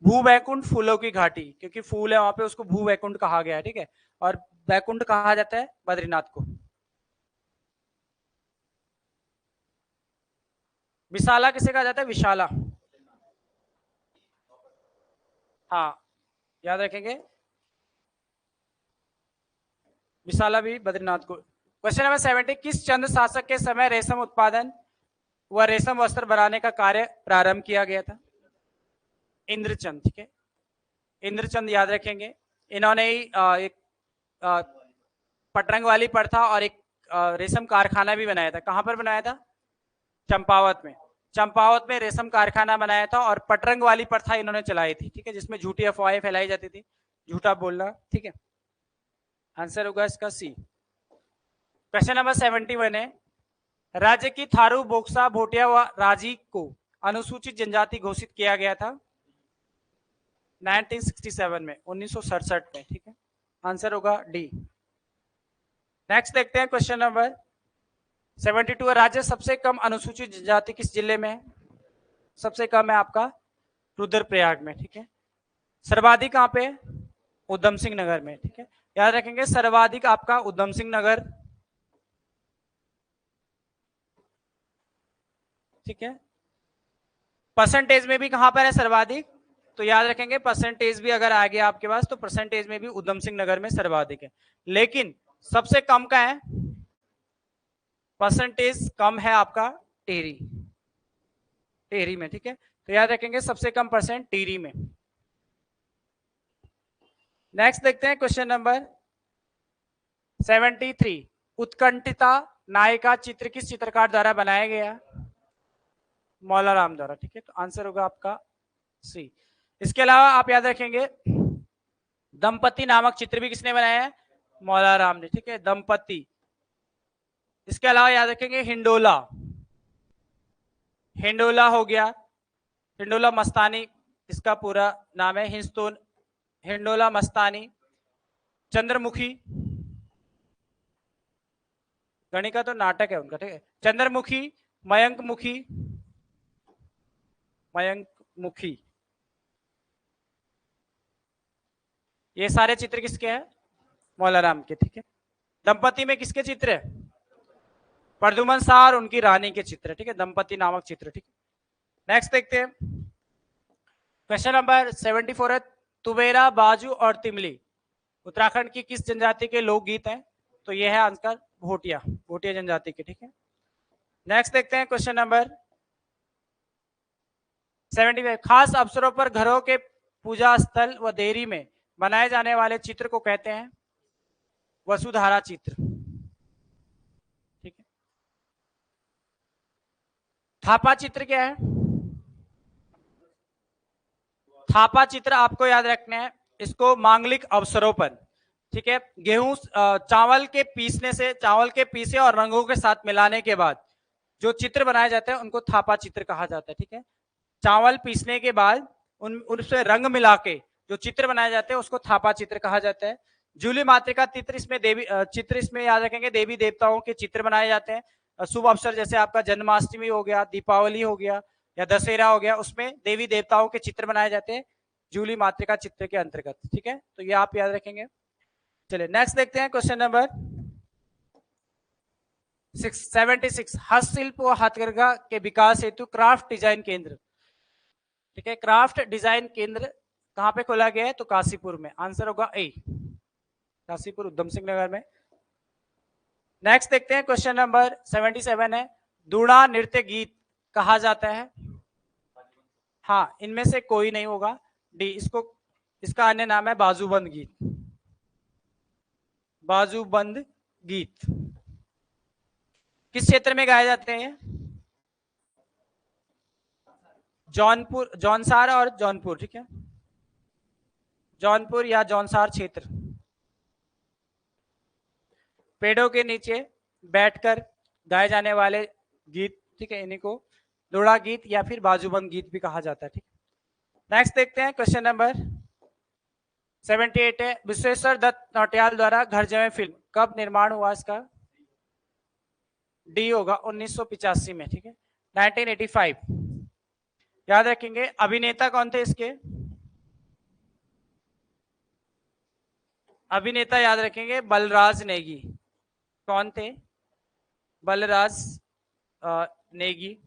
भू वैकुंठ फूलों की घाटी, क्योंकि फूल है वहां पे, उसको भू वैकुंठ कहा गया है। ठीक है, और वैकुंठ कहा जाता है बद्रीनाथ को। विशाला किसे कहा जाता है? विशाला, हाँ याद रखेंगे, विशाला भी बद्रीनाथ को। क्वेश्चन नंबर 70, किस चंद शासक के समय रेशम उत्पादन व रेशम वस्त्र बनाने का कार्य प्रारंभ किया गया था? इंद्रचंद। ठीक है, इंद्रचंद याद रखेंगे, इन्होंने ही एक पटरंग वाली प्रथा और एक रेशम कारखाना भी बनाया था। कहां पर बनाया था? चंपावत में। चंपावत में रेशम कारखाना बनाया था और पटरंग वाली प्रथा इन्होंने चलाई थी। ठीक है, जिसमें झूठी अफवाहें फैलाई जाती थी, झूठा बोलना। ठीक है, आंसर होगा इसका सी। क्वेश्चन नंबर 71 है, राज्य की थारू, बोक्सा, भोटिया व राजी को अनुसूचित जनजाति घोषित किया गया था 1967 में, 1967 में। ठीक है, आंसर होगा डी। नेक्स्ट देखते हैं क्वेश्चन नंबर 72, राज्य सबसे कम अनुसूचित जनजाति किस जिले में है? सबसे कम है आपका रुद्रप्रयाग में। ठीक है, सर्वाधिक कहां पे? उधम सिंह नगर में। ठीक है, याद रखेंगे सर्वाधिक आपका उधम सिंह नगर। ठीक है, परसेंटेज में भी कहां पर है सर्वाधिक? तो याद रखेंगे परसेंटेज भी अगर आ गया आपके पास तो परसेंटेज में भी उधम सिंह नगर में सर्वाधिक है, लेकिन सबसे कम का है, परसेंटेज कम है आपका टिहरी, टिहरी में। ठीक है, तो याद रखेंगे सबसे कम परसेंट टिहरी में। नेक्स्ट देखते हैं क्वेश्चन नंबर 73, उत्कंठिता नायिका चित्र किस चित्रकार द्वारा बनाया गया? मौला राम द्वारा। ठीक है, तो आंसर होगा आपका सी। इसके अलावा आप याद रखेंगे दंपति नामक चित्र भी किसने बनाया है? मौला राम ने। ठीक है, दंपति। इसके अलावा याद रखेंगे हिंडोला, हिंडोला हो गया, हिंडोला मस्तानी इसका पूरा नाम है, हिंदुस्तान हिंडोला मस्तानी। चंद्रमुखी, गणिका तो नाटक है उनका। ठीक है, चंद्रमुखी, मयंक मुखी, मयंक मुखी, ये सारे चित्र किसके हैं? मौला राम के। ठीक है, दंपति में किसके चित्र है? प्रद्युमन शाह और उनकी रानी के चित्र। ठीक है, दंपति नामक चित्र। ठीक है, नेक्स्ट देखते हैं क्वेश्चन नंबर 74 है, तुवेरा, बाजू और तिमली उत्तराखंड की किस जनजाति के लोकगीत हैं? तो ये है आंसर भोटिया, भोटिया जनजाति के। ठीक है, नेक्स्ट देखते हैं क्वेश्चन नंबर 75, खास अवसरों पर घरों के पूजा स्थल व देरी में बनाए जाने वाले चित्र को कहते हैं वसुधारा चित्र। ठीक है। थापा चित्र क्या है? थापा चित्र आपको याद रखना है, इसको मांगलिक अवसरों पर, ठीक है, गेहूं चावल के पीसने से, चावल के पीसे और रंगों के साथ मिलाने के बाद जो चित्र बनाए जाते हैं उनको थापा चित्र कहा जाता है। ठीक है, चावल पीसने के बाद उनसे रंग मिला के जो चित्र बनाए जाते हैं उसको थापा चित्र कहा जाता है। जूली मातृका चित्र, इसमें देवी चित्र, इसमें याद रखेंगे देवी देवताओं के चित्र बनाए जाते हैं। शुभ अवसर जैसे आपका जन्माष्टमी हो गया, दीपावली हो गया या दशहरा हो गया, उसमें देवी देवताओं के चित्र बनाए जाते हैं जूली मातृका चित्र के अंतर्गत। ठीक है, तो ये आप याद रखेंगे। चलिए नेक्स्ट देखते हैं क्वेश्चन नंबर 76। हस्तशिल्प व हथकरघा के विकास हेतु क्राफ्ट डिजाइन केंद्र, ठीक है, क्राफ्ट डिजाइन केंद्र कहां पे खोला गया है? तो काशीपुर में। आंसर होगा ए, काशीपुर उधम सिंह नगर में। नेक्स्ट देखते हैं क्वेश्चन नंबर 77 है, दूड़ा नृत्य गीत कहा जाता है? हाँ, इनमें से कोई नहीं होगा, डी। इसका अन्य नाम है बाजूबंद गीत। बाजूबंद गीत किस क्षेत्र में गाए जाते हैं? जौनपुर, जौनसार और जौनपुर। ठीक है, जौनपुर या जौनसार क्षेत्र। पेड़ों के नीचे बैठकर गाए जाने वाले गीत, ठीक है, इन्हीं को दूड़ा गीत या फिर बाजूबंद गीत भी कहा जाता है। ठीक, नेक्स्ट देखते हैं क्वेश्चन नंबर 78 है, विश्वेश्वर दत्त नौटियाल द्वारा घर जमे फिल्म कब निर्माण हुआ? इसका डी होगा 1985 में। ठीक है, 1985। याद रखेंगे। अभिनेता कौन थे इसके? अभिनेता याद रखेंगे बलराज नेगी। कौन थे? बलराज नेगी।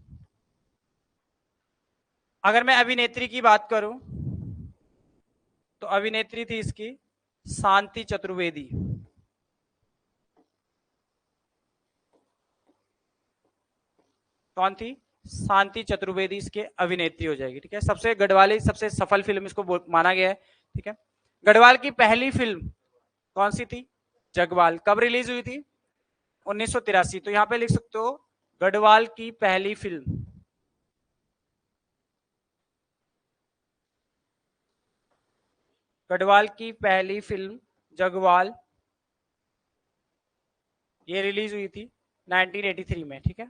अगर मैं अभिनेत्री की बात करूं तो अभिनेत्री थी इसकी शांति चतुर्वेदी। कौन थी? शांति चतुर्वेदी इसके अभिनेत्री हो जाएगी। ठीक है, सबसे गढ़वाली सबसे सफल फिल्म इसको माना गया है। ठीक है, गढ़वाल की पहली फिल्म कौन सी थी? जगवाल। कब रिलीज हुई थी? 1983। तो यहां पे लिख सकते हो गढ़वाल की पहली फिल्म। गढ़वाल की पहली फिल्म जगवाल, ये रिलीज हुई थी 1983 में। ठीक है,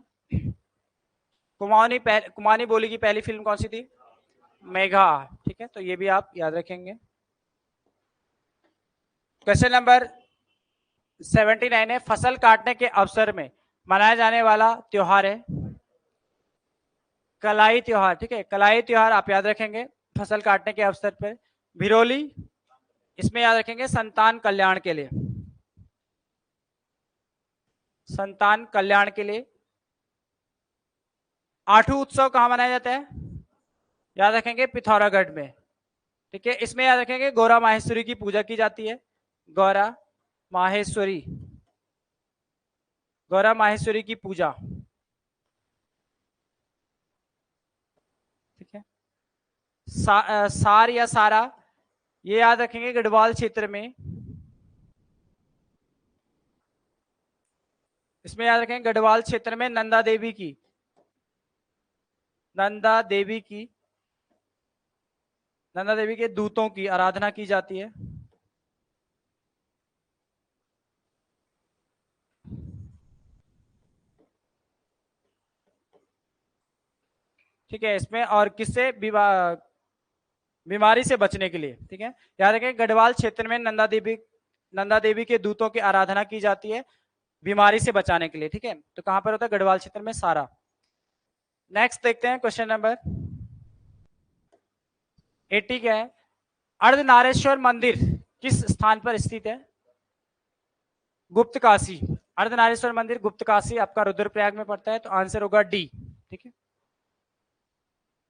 कुमाऊनी बोली की पहली फिल्म कौन सी थी? मेघा। ठीक है, तो ये भी आप याद रखेंगे। क्वेश्चन नंबर 79 है, फसल काटने के अवसर में मनाया जाने वाला त्योहार है कलाई त्योहार। ठीक है, कलाई त्योहार आप याद रखेंगे फसल काटने के अवसर पर। भिरोली, इसमें याद रखेंगे संतान कल्याण के लिए, संतान कल्याण के लिए। आठू उत्सव कहां मनाया जाता है? याद रखेंगे पिथौरागढ़ में। ठीक है, इसमें याद रखेंगे गौरा माहेश्वरी की पूजा की जाती है। गौरा माहेश्वरी, गौरा माहेश्वरी की पूजा। ठीक है, सार या सारा, ये याद रखेंगे गढ़वाल क्षेत्र में। इसमें याद रखेंगे गढ़वाल क्षेत्र में नंदा देवी की, नंदा देवी की, नंदा देवी के दूतों की आराधना की जाती है। ठीक है, इसमें और किससे? बीमारी से बचने के लिए। ठीक है, याद रखें गढ़वाल क्षेत्र में नंदा देवी के दूतों की आराधना की जाती है बीमारी से बचाने के लिए। ठीक है, तो कहां पर होता है? गढ़वाल क्षेत्र में सारा। नेक्स्ट देखते हैं क्वेश्चन नंबर 80 क्या है? अर्धनारेश्वर मंदिर किस स्थान पर स्थित है? गुप्त काशी। अर्धनारेश्वर मंदिर गुप्त काशी आपका रुद्रप्रयाग में पड़ता है, तो आंसर होगा डी। ठीक है,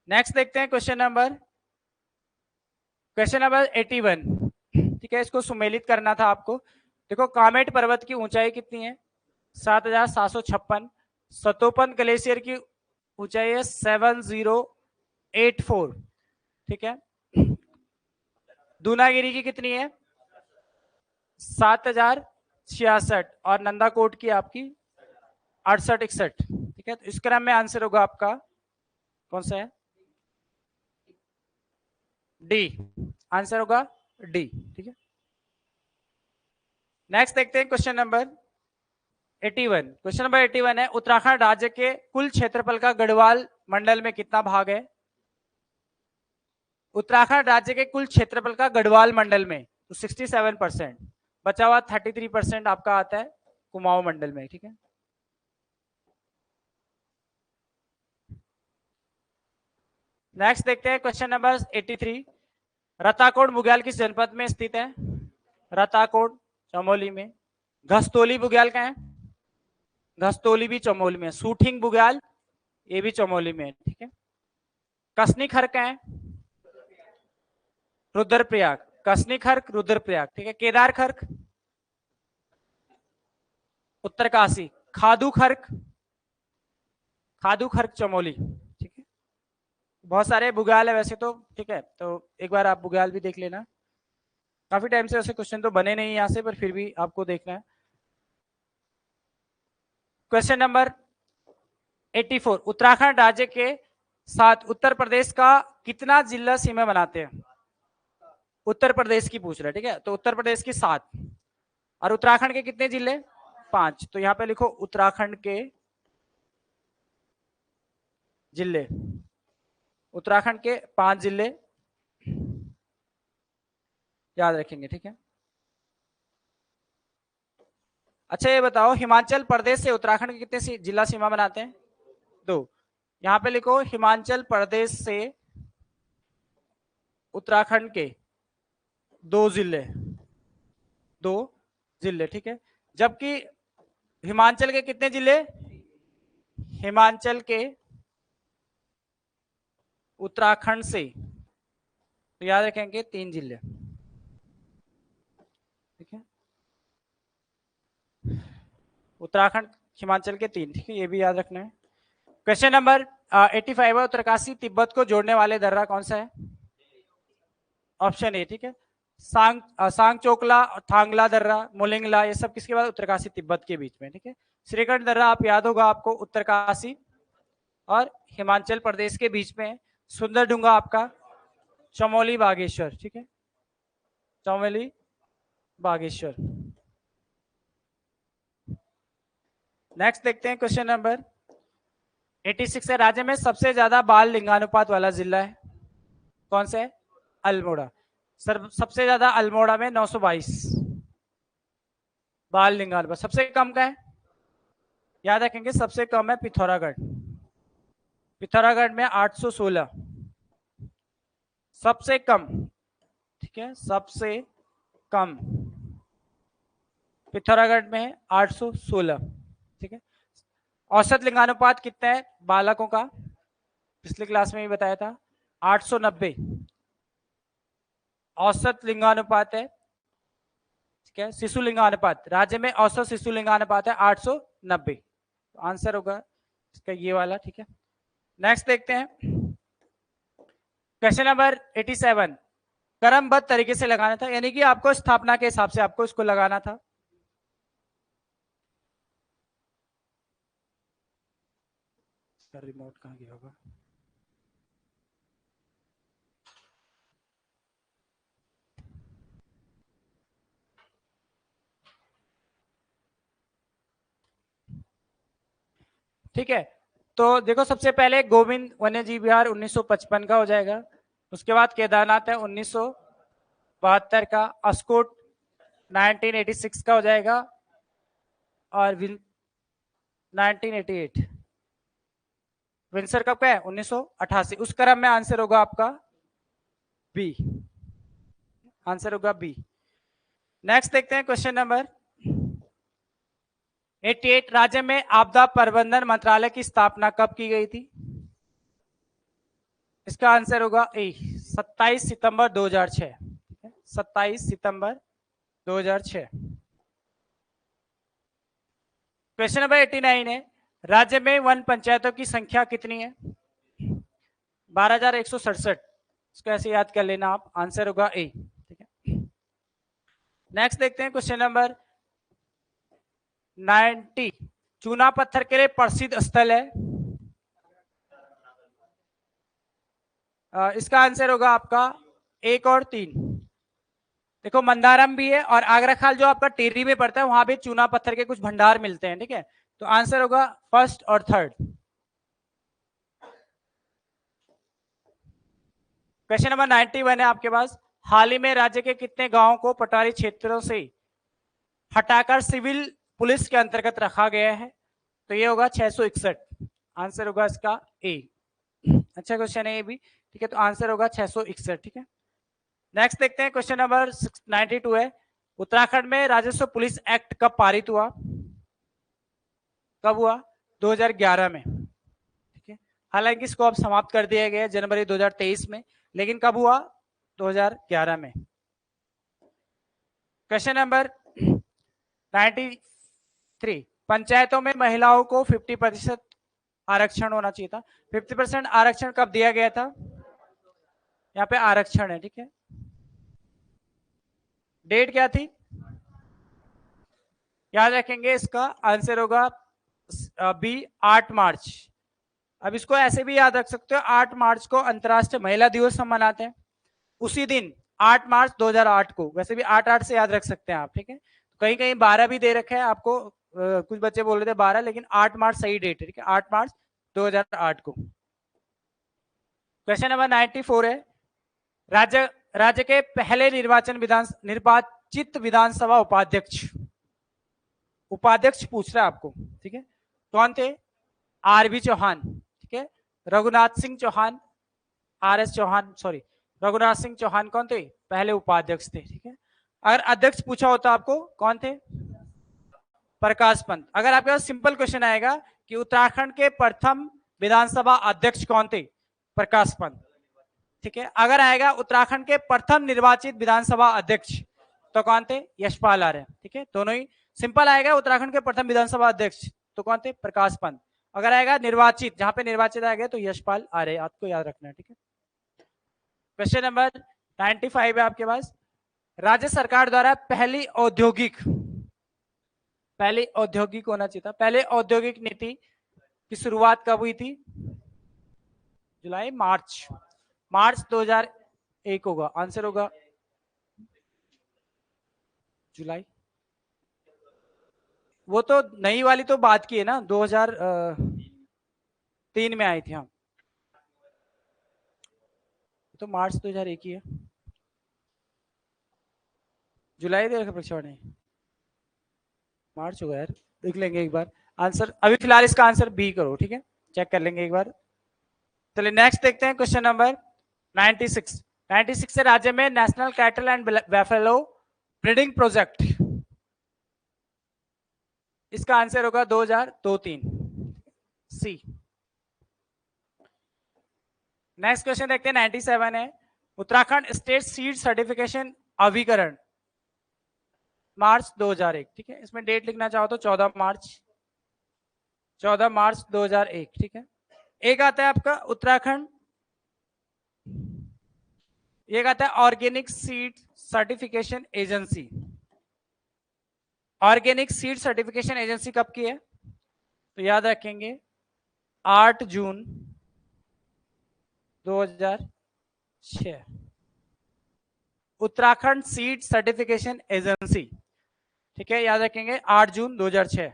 नेक्स्ट देखते हैं क्वेश्चन नंबर 81। ठीक है, इसको सुमेलित करना था आपको। देखो, कामेट पर्वत की ऊंचाई कितनी है? 7756। सतोपन ग्लेशियर की ऊंचाई है 7084। ठीक है, दूनागिरी की कितनी है? 7066 और नंदाकोट की आपकी 6861। ठीक है, तो इस क्रम में आंसर होगा आपका कौन सा है? डी। आंसर होगा डी। ठीक है, नेक्स्ट देखते हैं क्वेश्चन नंबर 81। क्वेश्चन नंबर 81 है, उत्तराखंड राज्य के कुल क्षेत्रफल का गढ़वाल मंडल में कितना भाग है? उत्तराखंड राज्य के कुल क्षेत्रफल का गढ़वाल मंडल में तो 67%, बचा हुआ 33% आपका आता है कुमाऊं मंडल में। ठीक है, नेक्स्ट देखते हैं क्वेश्चन नंबर 83। रताकोट बुग्याल किस जनपद में स्थित है? रताकोट चमोली में। घस्तोली बुग्याल कहाँ है? घस्तोली भी चमोली में। सूठिंग बुग्याल ये भी चमोली में है। ठीक है, कसनी खर्क कहाँ है? रुद्रप्रयाग। कसनी खर्क रुद्रप्रयाग। ठीक है, केदार खर्क उत्तरकाशी। खादू खर्क, खादू खर्क चमोली। ठीक है, बहुत सारे बुग्याल है वैसे तो। ठीक है, तो एक बार आप बुग्याल भी देख लेना। काफी टाइम से वैसे क्वेश्चन तो बने नहीं यहां से, पर फिर भी आपको देखना है। Question number 84। उत्तराखंड राज्य के साथ उत्तर प्रदेश का कितना जिला सीमा बनाते हैं? उत्तर प्रदेश की पूछ रहा है। ठीक है, तो उत्तर प्रदेश की 7 और उत्तराखंड के कितने जिले? 5। तो यहां पे लिखो उत्तराखंड के जिले। उत्तराखंड के 5 जिले याद रखेंगे। ठीक है, अच्छा ये बताओ, हिमाचल प्रदेश से उत्तराखंड के कितने जिला सीमा बनाते हैं? 2। यहां पे लिखो हिमाचल प्रदेश से उत्तराखंड के 2 जिले, 2 जिले। ठीक है, जबकि हिमाचल के कितने जिले? हिमाचल के उत्तराखंड से तो याद रखेंगे 3 जिले। ठीक है, उत्तराखंड हिमाचल के 3। ठीक है, ये भी याद रखना है। क्वेश्चन नंबर 85 है, उत्तरकाशी तिब्बत को जोड़ने वाले दर्रा कौन सा है? Option A. ठीक है, सांग चोकला, थांगला दर्रा, मोलिंगला, ये सब किसके बाद? उत्तरकाशी तिब्बत के बीच में। ठीक है, श्रीगढ़ दर्रा आप याद होगा आपको, उत्तरकाशी और हिमाचल प्रदेश के बीच में। सुंदर डूंगा आपका चमोली बागेश्वर। ठीक है, चमोली बागेश्वर। नेक्स्ट देखते हैं क्वेश्चन नंबर 86 है, राज्य में सबसे ज्यादा बाल लिंगानुपात वाला जिला है कौन सा है? अल्मोड़ा। सबसे ज्यादा अल्मोड़ा में 922 बाल लिंगानुपात। सबसे कम का है? याद रखेंगे, सबसे कम है पिथौरागढ़। पिथौरागढ़ में 816 सबसे कम। ठीक है, सबसे कम पिथौरागढ़ में 816। ठीक है, औसत लिंगानुपात कितना है बालकों का? पिछले क्लास में भी बताया था 890 औसत लिंगानुपात है। ठीक है, शिशु लिंगानुपात राज्य में औसत शिशु लिंगानुपात है 890। आंसर होगा इसका ये वाला। ठीक है, नेक्स्ट देखते हैं क्वेश्चन नंबर 87। क्रमबद्ध तरीके से लगाना था, यानी कि आपको स्थापना के हिसाब से आपको इसको लगाना था। रिमोट कहां गया होगा? ठीक है, तो देखो सबसे पहले गोविंद वन्यजीव विहार 1955 का हो जाएगा। उसके बाद केदारनाथ है 1972 का। अस्कोट 1986 का हो जाएगा और 1988। विंसर कब का है? 1988। उस क्रम में आंसर होगा आपका बी। आंसर होगा बी। नेक्स्ट देखते हैं क्वेश्चन नंबर 88। राज्य में आपदा प्रबंधन मंत्रालय की स्थापना कब की गई थी? इसका आंसर होगा ए, 27 सितंबर 2006। 27 सितंबर 2006। क्वेश्चन नंबर 89 है, राज्य में वन पंचायतों की संख्या कितनी है? 12,167। इसको ऐसे याद कर लेना आप। आंसर होगा ए। ठीक नेक्स्ट देखते हैं क्वेश्चन नंबर 90। चूना पत्थर के लिए प्रसिद्ध स्थल है। इसका आंसर होगा आपका 1 और 3। देखो मंदारम भी है और आगरा खाल जो आपका टिहरी में पड़ता है वहां भी चूना पत्थर के कुछ भंडार मिलते हैं, ठीक है। तो आंसर होगा फर्स्ट और थर्ड। क्वेश्चन नंबर 91 है आपके पास। हाल ही में राज्य के कितने गांवों को पटारी क्षेत्रों से हटाकर सिविल पुलिस के अंतर्गत रखा गया है? तो ये होगा 661। आंसर होगा इसका ए। अच्छा क्वेश्चन है ये भी, ठीक है। तो आंसर होगा 661, ठीक है। नेक्स्ट देखते हैं क्वेश्चन नंबर 92 है। उत्तराखंड में राजस्व पुलिस एक्ट कब पारित हुआ? कब हुआ? 2011 में, ठीक है। हालांकि इसको अब समाप्त कर दिया गया जनवरी 2023 में, लेकिन कब हुआ? 2011 में। Question number 93। पंचायतों में महिलाओं को 50% आरक्षण होना चाहिए था। 50% आरक्षण कब दिया गया था? यहाँ पे आरक्षण है, ठीक है। डेट क्या थी? याद रखेंगे, इसका आंसर होगा बी 8 मार्च। अब इसको ऐसे भी याद रख सकते हो, 8 मार्च को अंतर्राष्ट्रीय महिला दिवस हम मनाते हैं। उसी दिन 8 मार्च 2008 को, वैसे भी 8-8 से याद रख सकते हैं आप, ठीक है। कहीं कहीं 12 भी दे रखा है आपको, कुछ बच्चे बोल रहे थे 12, लेकिन 8 मार्च सही डेट है, ठीक है। 8 मार्च 2008 को। क्वेश्चन नंबर 94 है। राज्य के पहले निर्वाचित विधानसभा उपाध्यक्ष पूछ रहा है आपको, ठीक है। कौन थे? आरबी चौहान, ठीक है। रघुनाथ सिंह चौहान, आरएस चौहान, सॉरी, रघुनाथ सिंह चौहान कौन थे? पहले उपाध्यक्ष थे, ठीक है। अगर अध्यक्ष पूछा होता आपको, कौन थे? प्रकाश पंत। अगर आपके पास सिंपल क्वेश्चन आएगा कि उत्तराखंड के प्रथम विधानसभा अध्यक्ष कौन थे? प्रकाश पंत, ठीक है। अगर आएगा उत्तराखंड के प्रथम निर्वाचित विधानसभा अध्यक्ष, तो कौन थे? यशपाल आर्य, ठीक है। दोनों ही सिंपल आएगा। उत्तराखंड के प्रथम विधानसभा अध्यक्ष तो कौन थे? प्रकाश पंत। अगर आएगा निर्वाचित, जहां पे निर्वाचित आएगा तो यशपाल आर्य, आपको याद रखना है, ठीक है। क्वेश्चन नंबर 95 है आपके पास। राज्य सरकार द्वारा पहली औद्योगिक होना चाहिए था, पहले औद्योगिक नीति की शुरुआत कब हुई थी? जुलाई, मार्च 2001 होगा। आंसर होगा जुलाई। वो तो नई वाली तो बात की है ना, 2003 में आई थी। हाँ, तो मार्च 2001 ही है। जुलाई दे रखा परीक्षा ने, मार्च होगा यार, देख लेंगे एक बार। आंसर अभी फिलहाल इसका आंसर बी करो, ठीक है। चेक कर लेंगे एक बार। चलिए नेक्स्ट देखते हैं क्वेश्चन नंबर 96 से राज्य में national cattle and बैफेलो breeding project, इसका आंसर होगा 2002-03 सी। नेक्स्ट क्वेश्चन देखते हैं 97 है। उत्तराखंड स्टेट सीड सर्टिफिकेशन अभिकरण, मार्च 2001, ठीक है। इसमें डेट लिखना चाहो तो 14 मार्च 2001, ठीक है। एक आता है आपका उत्तराखंड, एक आता है organic seed certification agency. Organic seed certification agency कब की है? तो याद रखेंगे 8 जून 2006। उत्तराखंड सीड सर्टिफिकेशन एजेंसी, ठीक है, याद रखेंगे 8 जून 2006।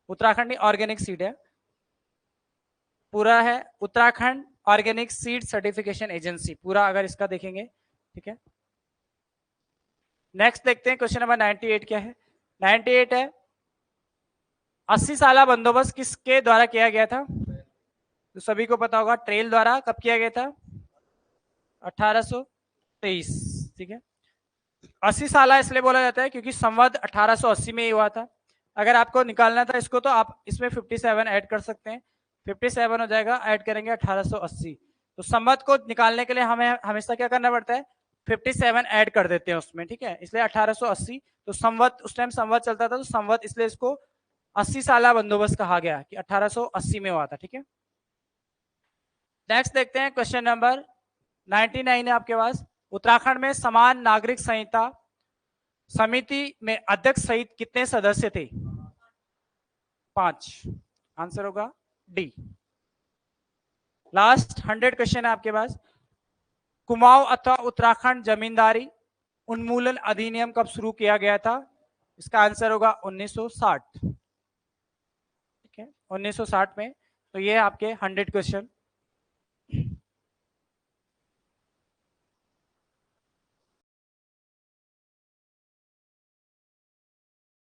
उत्तराखंड ऑर्गेनिक सीड है, पूरा है Uttarakhand organic seed certification agency, पूरा अगर इसका देखेंगे, ठीक है। नेक्स्ट देखते हैं क्वेश्चन नंबर 98 क्या है। 98 है 80 साला बंदोबस्त किसके द्वारा किया गया था? तो सभी को पता होगा, ट्रेल द्वारा। कब किया गया था? 1823, ठीक है। 80 साला इसलिए बोला जाता है क्योंकि संवत 1880 में ही हुआ था। अगर आपको निकालना था इसको तो आप इसमें 57 ऐड कर सकते हैं, 57 हो जाएगा, ऐड करेंगे 1880। तो संवत को निकालने के लिए हमें हमेशा क्या करना पड़ता है? 57 ऐड कर देते हैं उसमें, ठीक है। इसलिए 1880। तो संवत, उस टाइम संवत चलता था, तो संवत इसलिए इसको 80 साला बंदोबस्त कहा गया कि 1880 में हुआ था, ठीक है। नेक्स्ट देखते हैं क्वेश्चन नंबर 99 है आपके पास। उत्तराखंड में समान नागरिक संहिता समिति में अध्यक्ष सहित कितने सदस्य थे? 5। आंसर होगा डी। लास्ट 100 क्वेश्चन है आपके पास। कुमाऊं अथवा उत्तराखंड जमींदारी उन्मूलन अधिनियम कब शुरू किया गया था? इसका आंसर होगा 1960। ठीक है, 1960 में। तो ये आपके 100 क्वेश्चन।